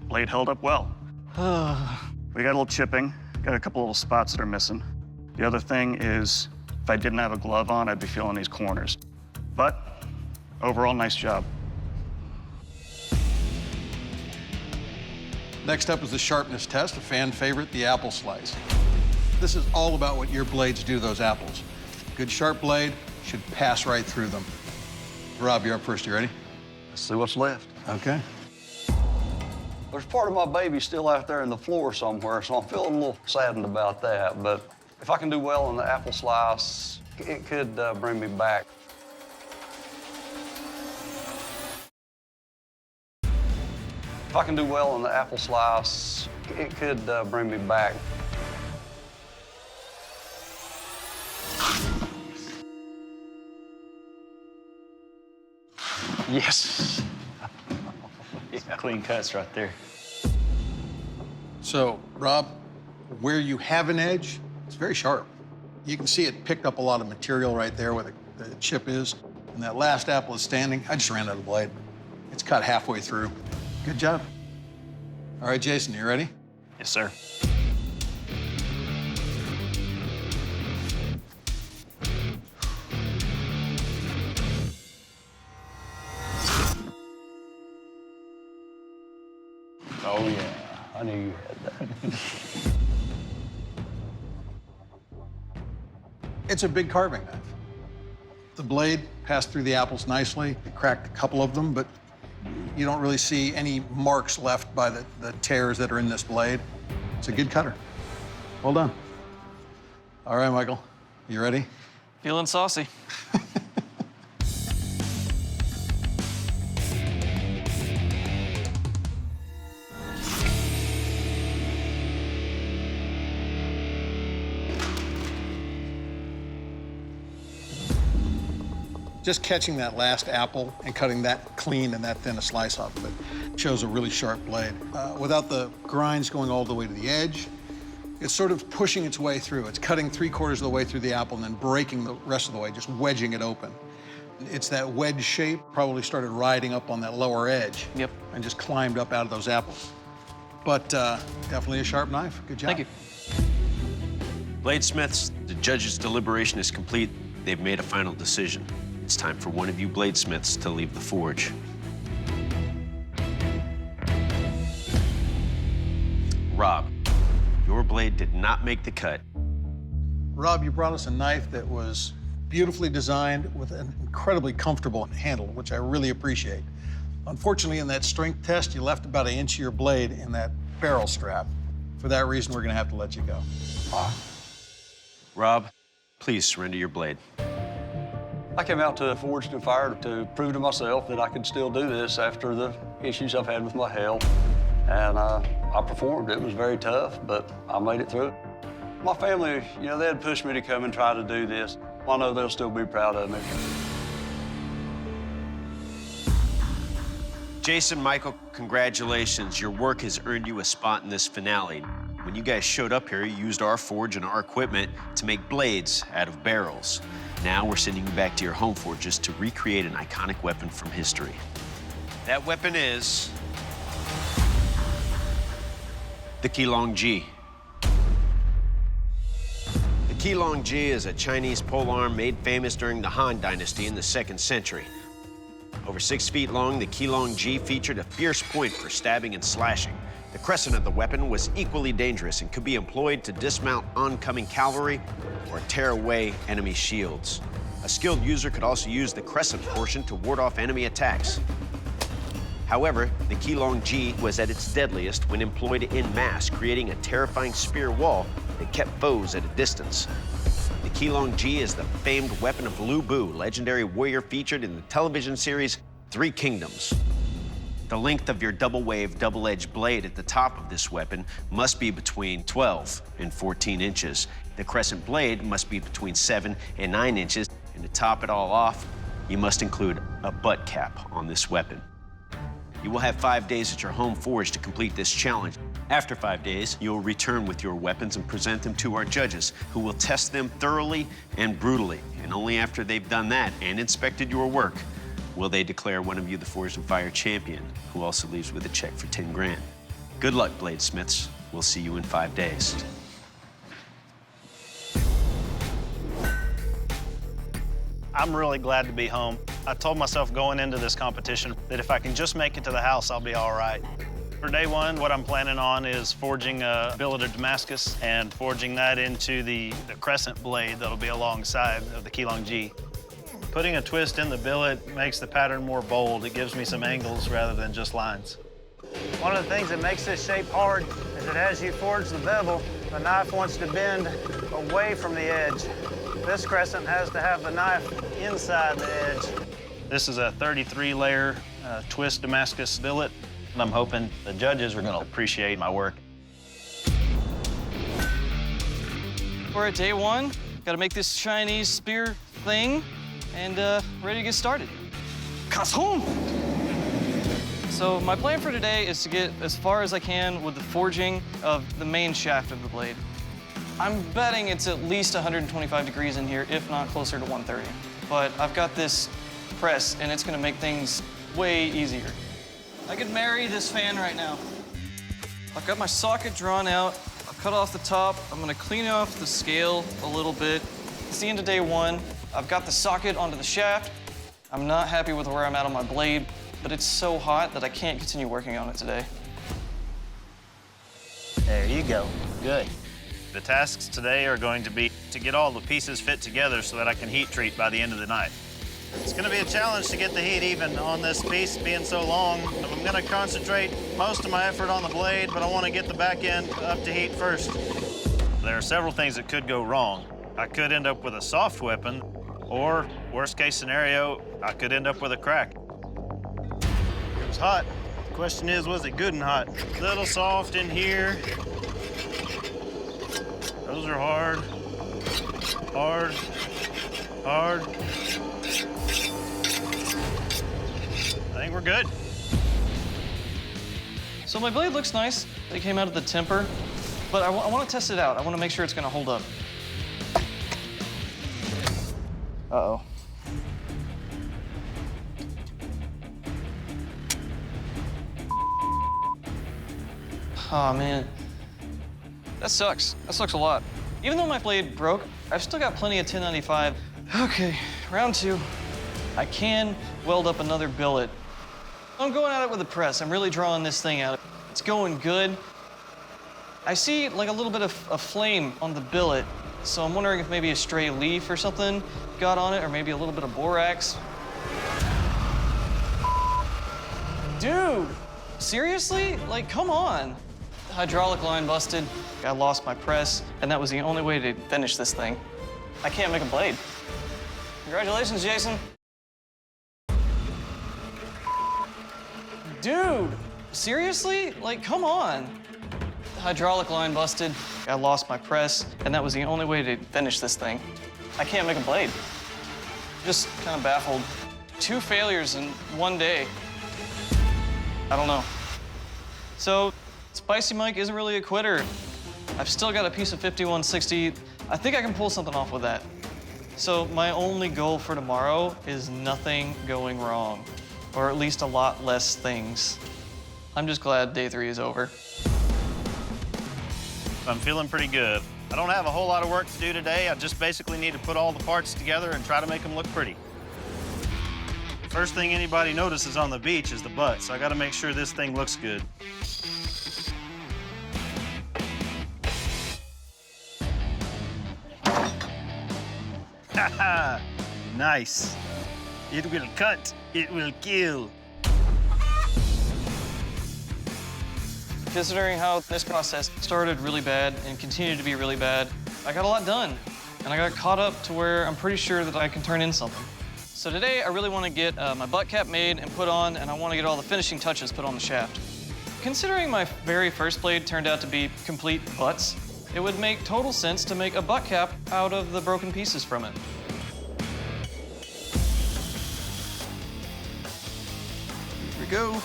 S17: Blade held up well. We got a little chipping, got a couple little spots that are missing. The other thing is, if I didn't have a glove on, I'd be feeling these corners. But overall, nice job.
S18: Next up is the sharpness test, a fan favorite, the apple slice. This is all about what your blades do to those apples. Good sharp blade should pass right through them. Rob, you're up first. You ready?
S19: Let's see what's left.
S18: Okay.
S19: There's part of my baby still out there in the floor somewhere, so I'm feeling a little saddened about that. But if I can do well on the apple slice, it could bring me back. If I can do well on the apple slice, it could bring me back.
S20: Yes. Yeah. Clean cuts right there.
S18: So, Rob, where you have an edge, it's very sharp. You can see it picked up a lot of material right there where the chip is. And that last apple is standing. I just ran out of blade. It's cut halfway through. Good job. All right, Jason, you ready?
S20: Yes, sir.
S19: Oh, yeah. I knew you had that.
S18: It's a big carving knife. The blade passed through the apples nicely. It cracked a couple of them, but you don't really see any marks left by the tears that are in this blade. It's a good cutter. Well done. All right, Michael, you ready?
S21: Feeling saucy.
S18: Just catching that last apple and cutting that clean and that thin a slice off of it shows a really sharp blade. Without the grinds going all the way to the edge, it's sort of pushing its way through. It's cutting 3/4 of the way through the apple and then breaking the rest of the way, just wedging it open. It's that wedge shape, probably started riding up on that lower edge.
S21: Yep.
S18: And just climbed up out of those apples. But definitely a sharp knife. Good job.
S21: Thank you.
S5: Bladesmiths, the judge's deliberation is complete. They've made a final decision. It's time for one of you bladesmiths to leave the forge. Rob, your blade did not make the cut.
S18: Rob, you brought us a knife that was beautifully designed with an incredibly comfortable handle, which I really appreciate. Unfortunately, in that strength test, you left about 1 inch of your blade in that barrel strap. For that reason, we're gonna have to let you go.
S5: Rob, please surrender your blade.
S19: I came out to Forged and Fire to prove to myself that I could still do this after the issues I've had with my health. And I performed. It was very tough, but I made it through it. My family, you know, they had pushed me to come and try to do this. I know they'll still be proud of me.
S5: Jason, Michael, congratulations. Your work has earned you a spot in this finale. When you guys showed up here, you used our forge and our equipment to make blades out of barrels. Now we're sending you back to your home forges to recreate an iconic weapon from history. That weapon is the Keong Ji. The Keong Ji is a Chinese polearm made famous during the Han Dynasty in the 2nd century. Over 6 feet long, the Keong Ji featured a fierce point for stabbing and slashing. The crescent of the weapon was equally dangerous and could be employed to dismount oncoming cavalry or tear away enemy shields. A skilled user could also use the crescent portion to ward off enemy attacks. However, the Keong Ji was at its deadliest when employed en masse, creating a terrifying spear wall that kept foes at a distance. The Keong Ji is the famed weapon of Lu Bu, legendary warrior featured in the television series 3 Kingdoms. The length of your double-wave, double-edged blade at the top of this weapon must be between 12 and 14 inches. The crescent blade must be between 7 and 9 inches. And to top it all off, you must include a butt cap on this weapon. You will have 5 days at your home forge to complete this challenge. After 5 days, you'll return with your weapons and present them to our judges, who will test them thoroughly and brutally. And only after they've done that and inspected your work will they declare one of you the Forged in Fire champion, who also leaves with a check for 10 grand. Good luck, bladesmiths. We'll see you in 5 days.
S2: I'm really glad to be home. I told myself going into this competition that if I can just make it to the house, I'll be all right. For day one, what I'm planning on is forging a billet of Damascus and forging that into the crescent blade that'll be alongside of the Keong G. Putting a twist in the billet makes the pattern more bold. It gives me some angles rather than just lines. One of the things that makes this shape hard is that as you forge the bevel, the knife wants to bend away from the edge. This crescent has to have the knife inside the edge. This is a 33-layer twist Damascus billet, and I'm hoping the judges are going to appreciate my work.
S21: We're at day one. Got to make this Chinese spear thing, and ready to get started. Kasum! So my plan for today is to get as far as I can with the forging of the main shaft of the blade. I'm betting it's at least 125 degrees in here, if not closer to 130. But I've got this press, and it's gonna make things way easier. I could marry this fan right now. I've got my socket drawn out. I've cut off the top. I'm gonna clean off the scale a little bit. It's the end of day one. I've got the socket onto the shaft. I'm not happy with where I'm at on my blade, but it's so hot that I can't continue working on it today.
S2: There you go. Good. The tasks today are going to be to get all the pieces fit together so that I can heat treat by the end of the night. It's going to be a challenge to get the heat even on this piece being so long. I'm going to concentrate most of my effort on the blade, but I want to get the back end up to heat first. There are several things that could go wrong. I could end up with a soft weapon, or worst case scenario, I could end up with a crack. It was hot. The question is, was it good and hot? A little soft in here. Those are hard, hard, hard. I think we're good.
S21: So my blade looks nice. It came out of the temper, but I want to test it out. I want to make sure it's going to hold up. Uh-oh. Oh, man. That sucks. That sucks a lot. Even though my blade broke, I've still got plenty of 1095. Okay, round two. I can weld up another billet. I'm going at it with a press. I'm really drawing this thing out. It's going good. I see like a little bit of flame on the billet, so I'm wondering if maybe a stray leaf or something got on it, or maybe a little bit of borax. Dude, seriously? Like, come on. The hydraulic line busted. I lost my press, and that was the only way to finish this thing. I can't make a blade. Congratulations, Jason. Dude, seriously? Like, come on. The hydraulic line busted. I lost my press, and that was the only way to finish this thing. I can't make a blade. Just kind of baffled. 2 failures in 1 day. I don't know. So, Spicy Mike isn't really a quitter. I've still got a piece of 5160. I think I can pull something off with that. So my only goal for tomorrow is nothing going wrong, or at least a lot less things. I'm just glad day 3 is over.
S2: I'm feeling pretty good. I don't have a whole lot of work to do today. I just basically need to put all the parts together and try to make them look pretty. First thing anybody notices on the beach is the butt, so I gotta make sure this thing looks good. Haha, nice. It will cut, it will kill.
S21: Considering how this process started really bad and continued to be really bad, I got a lot done. And I got caught up to where I'm pretty sure that I can turn in something. So today I really want to get my butt cap made and put on, and I want to get all the finishing touches put on the shaft. Considering my very first blade turned out to be complete butts, it would make total sense to make a butt cap out of the broken pieces from it. Here we go.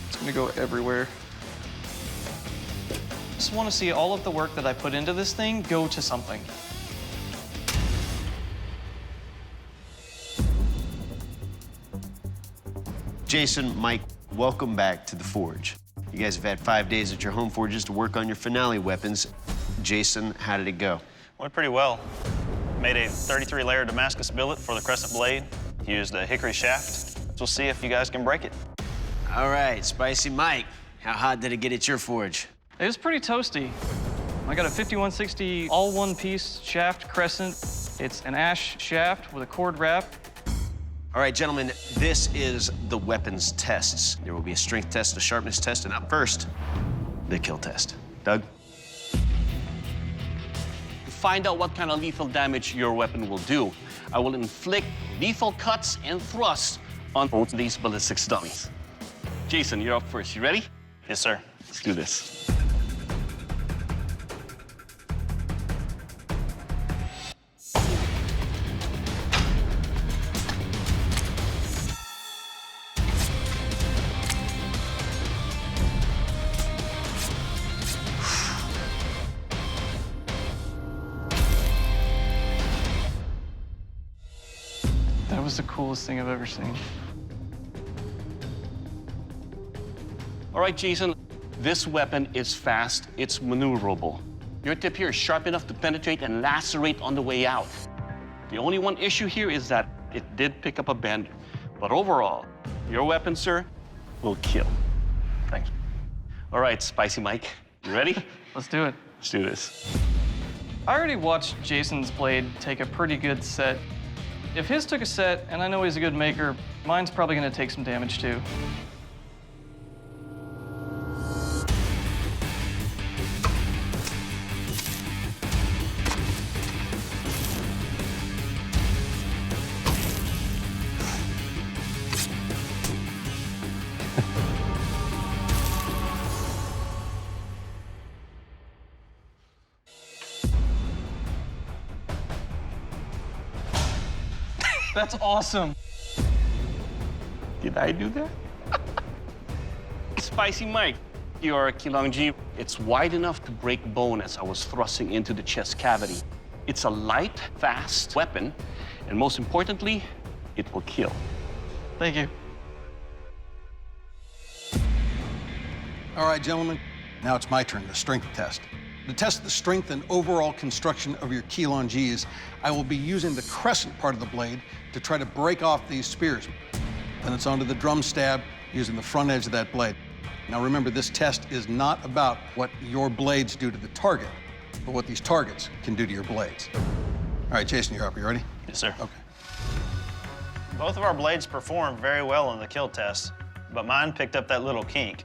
S21: It's gonna go everywhere. Just want to see all of the work that I put into this thing go to something.
S5: Jason, Mike, welcome back to the Forge. You guys have had 5 days at your home forges to work on your finale weapons. Jason, how did it go?
S20: Went pretty well. Made a 33-layer Damascus billet for the crescent blade. Used a hickory shaft. We'll see if you guys can break it.
S5: All right, Spicy Mike, how hot did it get at your forge?
S21: It was pretty toasty. I got a 5160 all one-piece shaft crescent. It's an ash shaft with a cord wrap.
S5: All right, gentlemen, this is the weapons tests. There will be a strength test, a sharpness test, and up first, the kill test. Doug?
S7: To find out what kind of lethal damage your weapon will do, I will inflict lethal cuts and thrusts on both these ballistics dummies. Jason, you're up first. You ready?
S20: Yes, sir.
S7: Let's do this.
S21: That was the coolest thing I've ever seen.
S7: All right, Jason, this weapon is fast, it's maneuverable. Your tip here is sharp enough to penetrate and lacerate on the way out. The only one issue here is that it did pick up a bend, but overall, your weapon, sir, will kill. Thanks. All right, Spicy Mike, you ready?
S21: Let's do it.
S7: Let's do this.
S21: I already watched Jason's blade take a pretty good set. If his took a set, and I know he's a good maker, mine's probably gonna take some damage too. That's awesome.
S7: Did I do that? Spicy Mike, your Keong G, it's wide enough to break bone as I was thrusting into the chest cavity. It's a light, fast weapon, and most importantly, it will kill.
S21: Thank you.
S18: All right, gentlemen, now it's my turn, the strength test. To test the strength and overall construction of your Keong Gs, I will be using the crescent part of the blade to try to break off these spears. Then it's onto the drum stab using the front edge of that blade. Now remember, this test is not about what your blades do to the target, but what these targets can do to your blades. All right, Jason, you're up. You ready?
S20: Yes, sir.
S18: Okay.
S20: Both of our blades performed very well in the kill test, but mine picked up that little kink.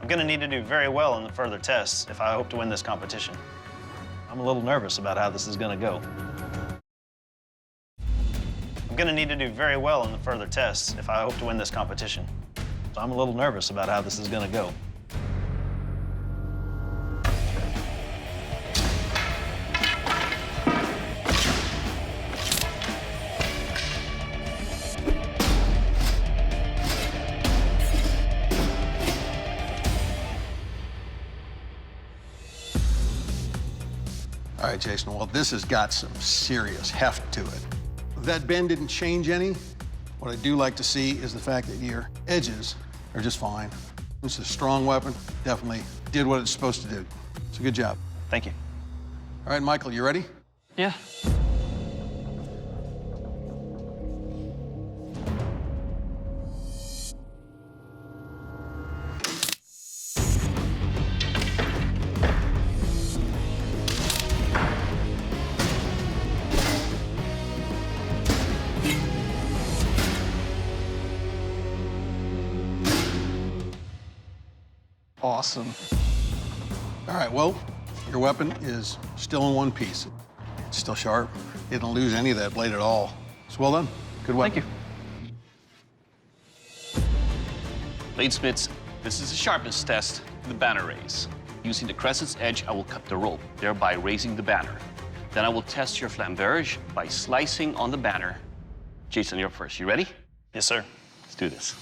S20: I'm gonna need to do very well in the further tests if I hope to win this competition. I'm a little nervous about how this is gonna go. I'm gonna need to do very well in the further tests if I hope to win this competition. So I'm a little nervous about how this is gonna go.
S18: All right, Jason, well, this has got some serious heft to it. That bend didn't change any. What I do like to see is the fact that your edges are just fine. This is a strong weapon, definitely did what it's supposed to do. It's a good job.
S20: Thank you.
S18: All right, Michael, you ready?
S21: Yeah. Awesome.
S18: All right, well, your weapon is still in one piece. It's still sharp. It didn't lose any of that blade at all. So well done. Good weapon.
S21: Thank you.
S7: Bladesmiths, this is a sharpness test, the banner raise. Using the crescent's edge, I will cut the rope, thereby raising the banner. Then I will test your flamberge by slicing on the banner. Jason, you're first. You ready?
S20: Yes, sir.
S7: Let's do this.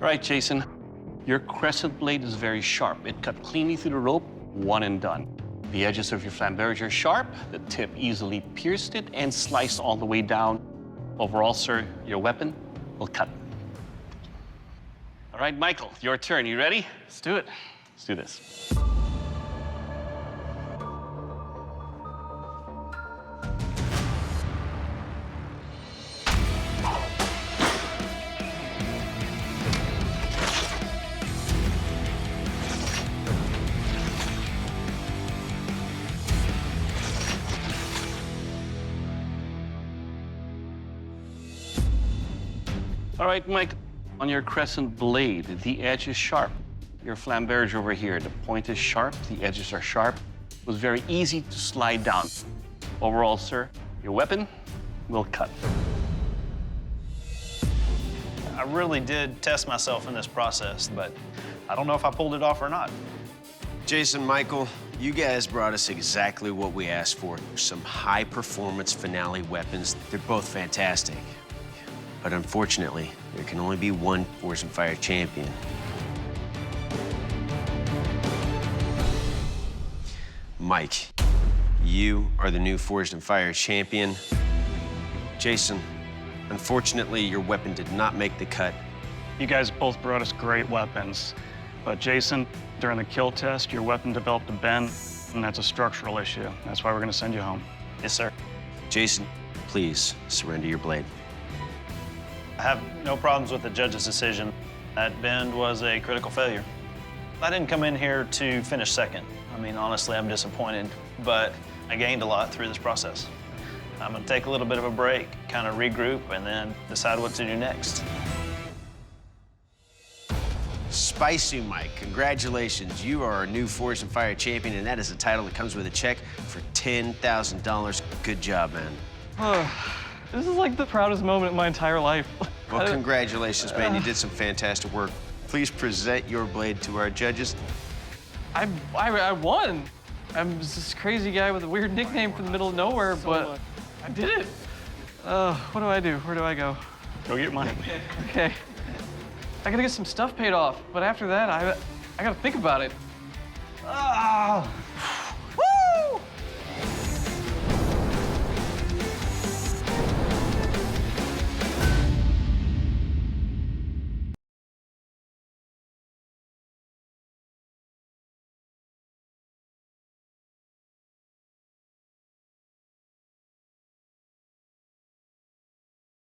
S7: All right, Jason, your crescent blade is very sharp. It cut cleanly through the rope, one and done. The edges of your flamberge are sharp, the tip easily pierced it and sliced all the way down. Overall, sir, your weapon will cut. All right, Michael, your turn. You ready?
S21: Let's do it.
S7: Let's do this. All right, Mike, on your crescent blade, the edge is sharp. Your flamberge over here, the point is sharp, the edges are sharp. It was very easy to slide down. Overall, sir, your weapon will cut.
S20: I really did test myself in this process, but I don't know if I pulled it off or not.
S5: Jason, Michael, you guys brought us exactly what we asked for. Some high-performance finale weapons. They're both fantastic. But unfortunately, there can only be one Forged in Fire champion. Mike, you are the new Forged in Fire champion. Jason, unfortunately, your weapon did not make the cut.
S17: You guys both brought us great weapons. But Jason, during the kill test, your weapon developed a bend, and that's a structural issue. That's why we're gonna send you home.
S20: Yes, sir.
S5: Jason, please surrender your blade.
S20: I have no problems with the judge's decision. That bend was a critical failure. I didn't come in here to finish second. I mean, honestly, I'm disappointed, but I gained a lot through this process. I'm gonna take a little bit of a break, kind of regroup, and then decide what to do next.
S5: Spicy Mike, congratulations. You are our new Forged in Fire champion, and that is a title that comes with a check for $10,000. Good job, man.
S21: This is like the proudest moment of my entire life.
S5: Well, congratulations, man. You did some fantastic work. Please present your blade to our judges.
S21: I won. I'm just this crazy guy with a weird nickname from the middle of nowhere, but I did it. What do I do? Where do I go?
S17: Go get money.
S21: Okay. I gotta get some stuff paid off, but after that, I gotta think about it.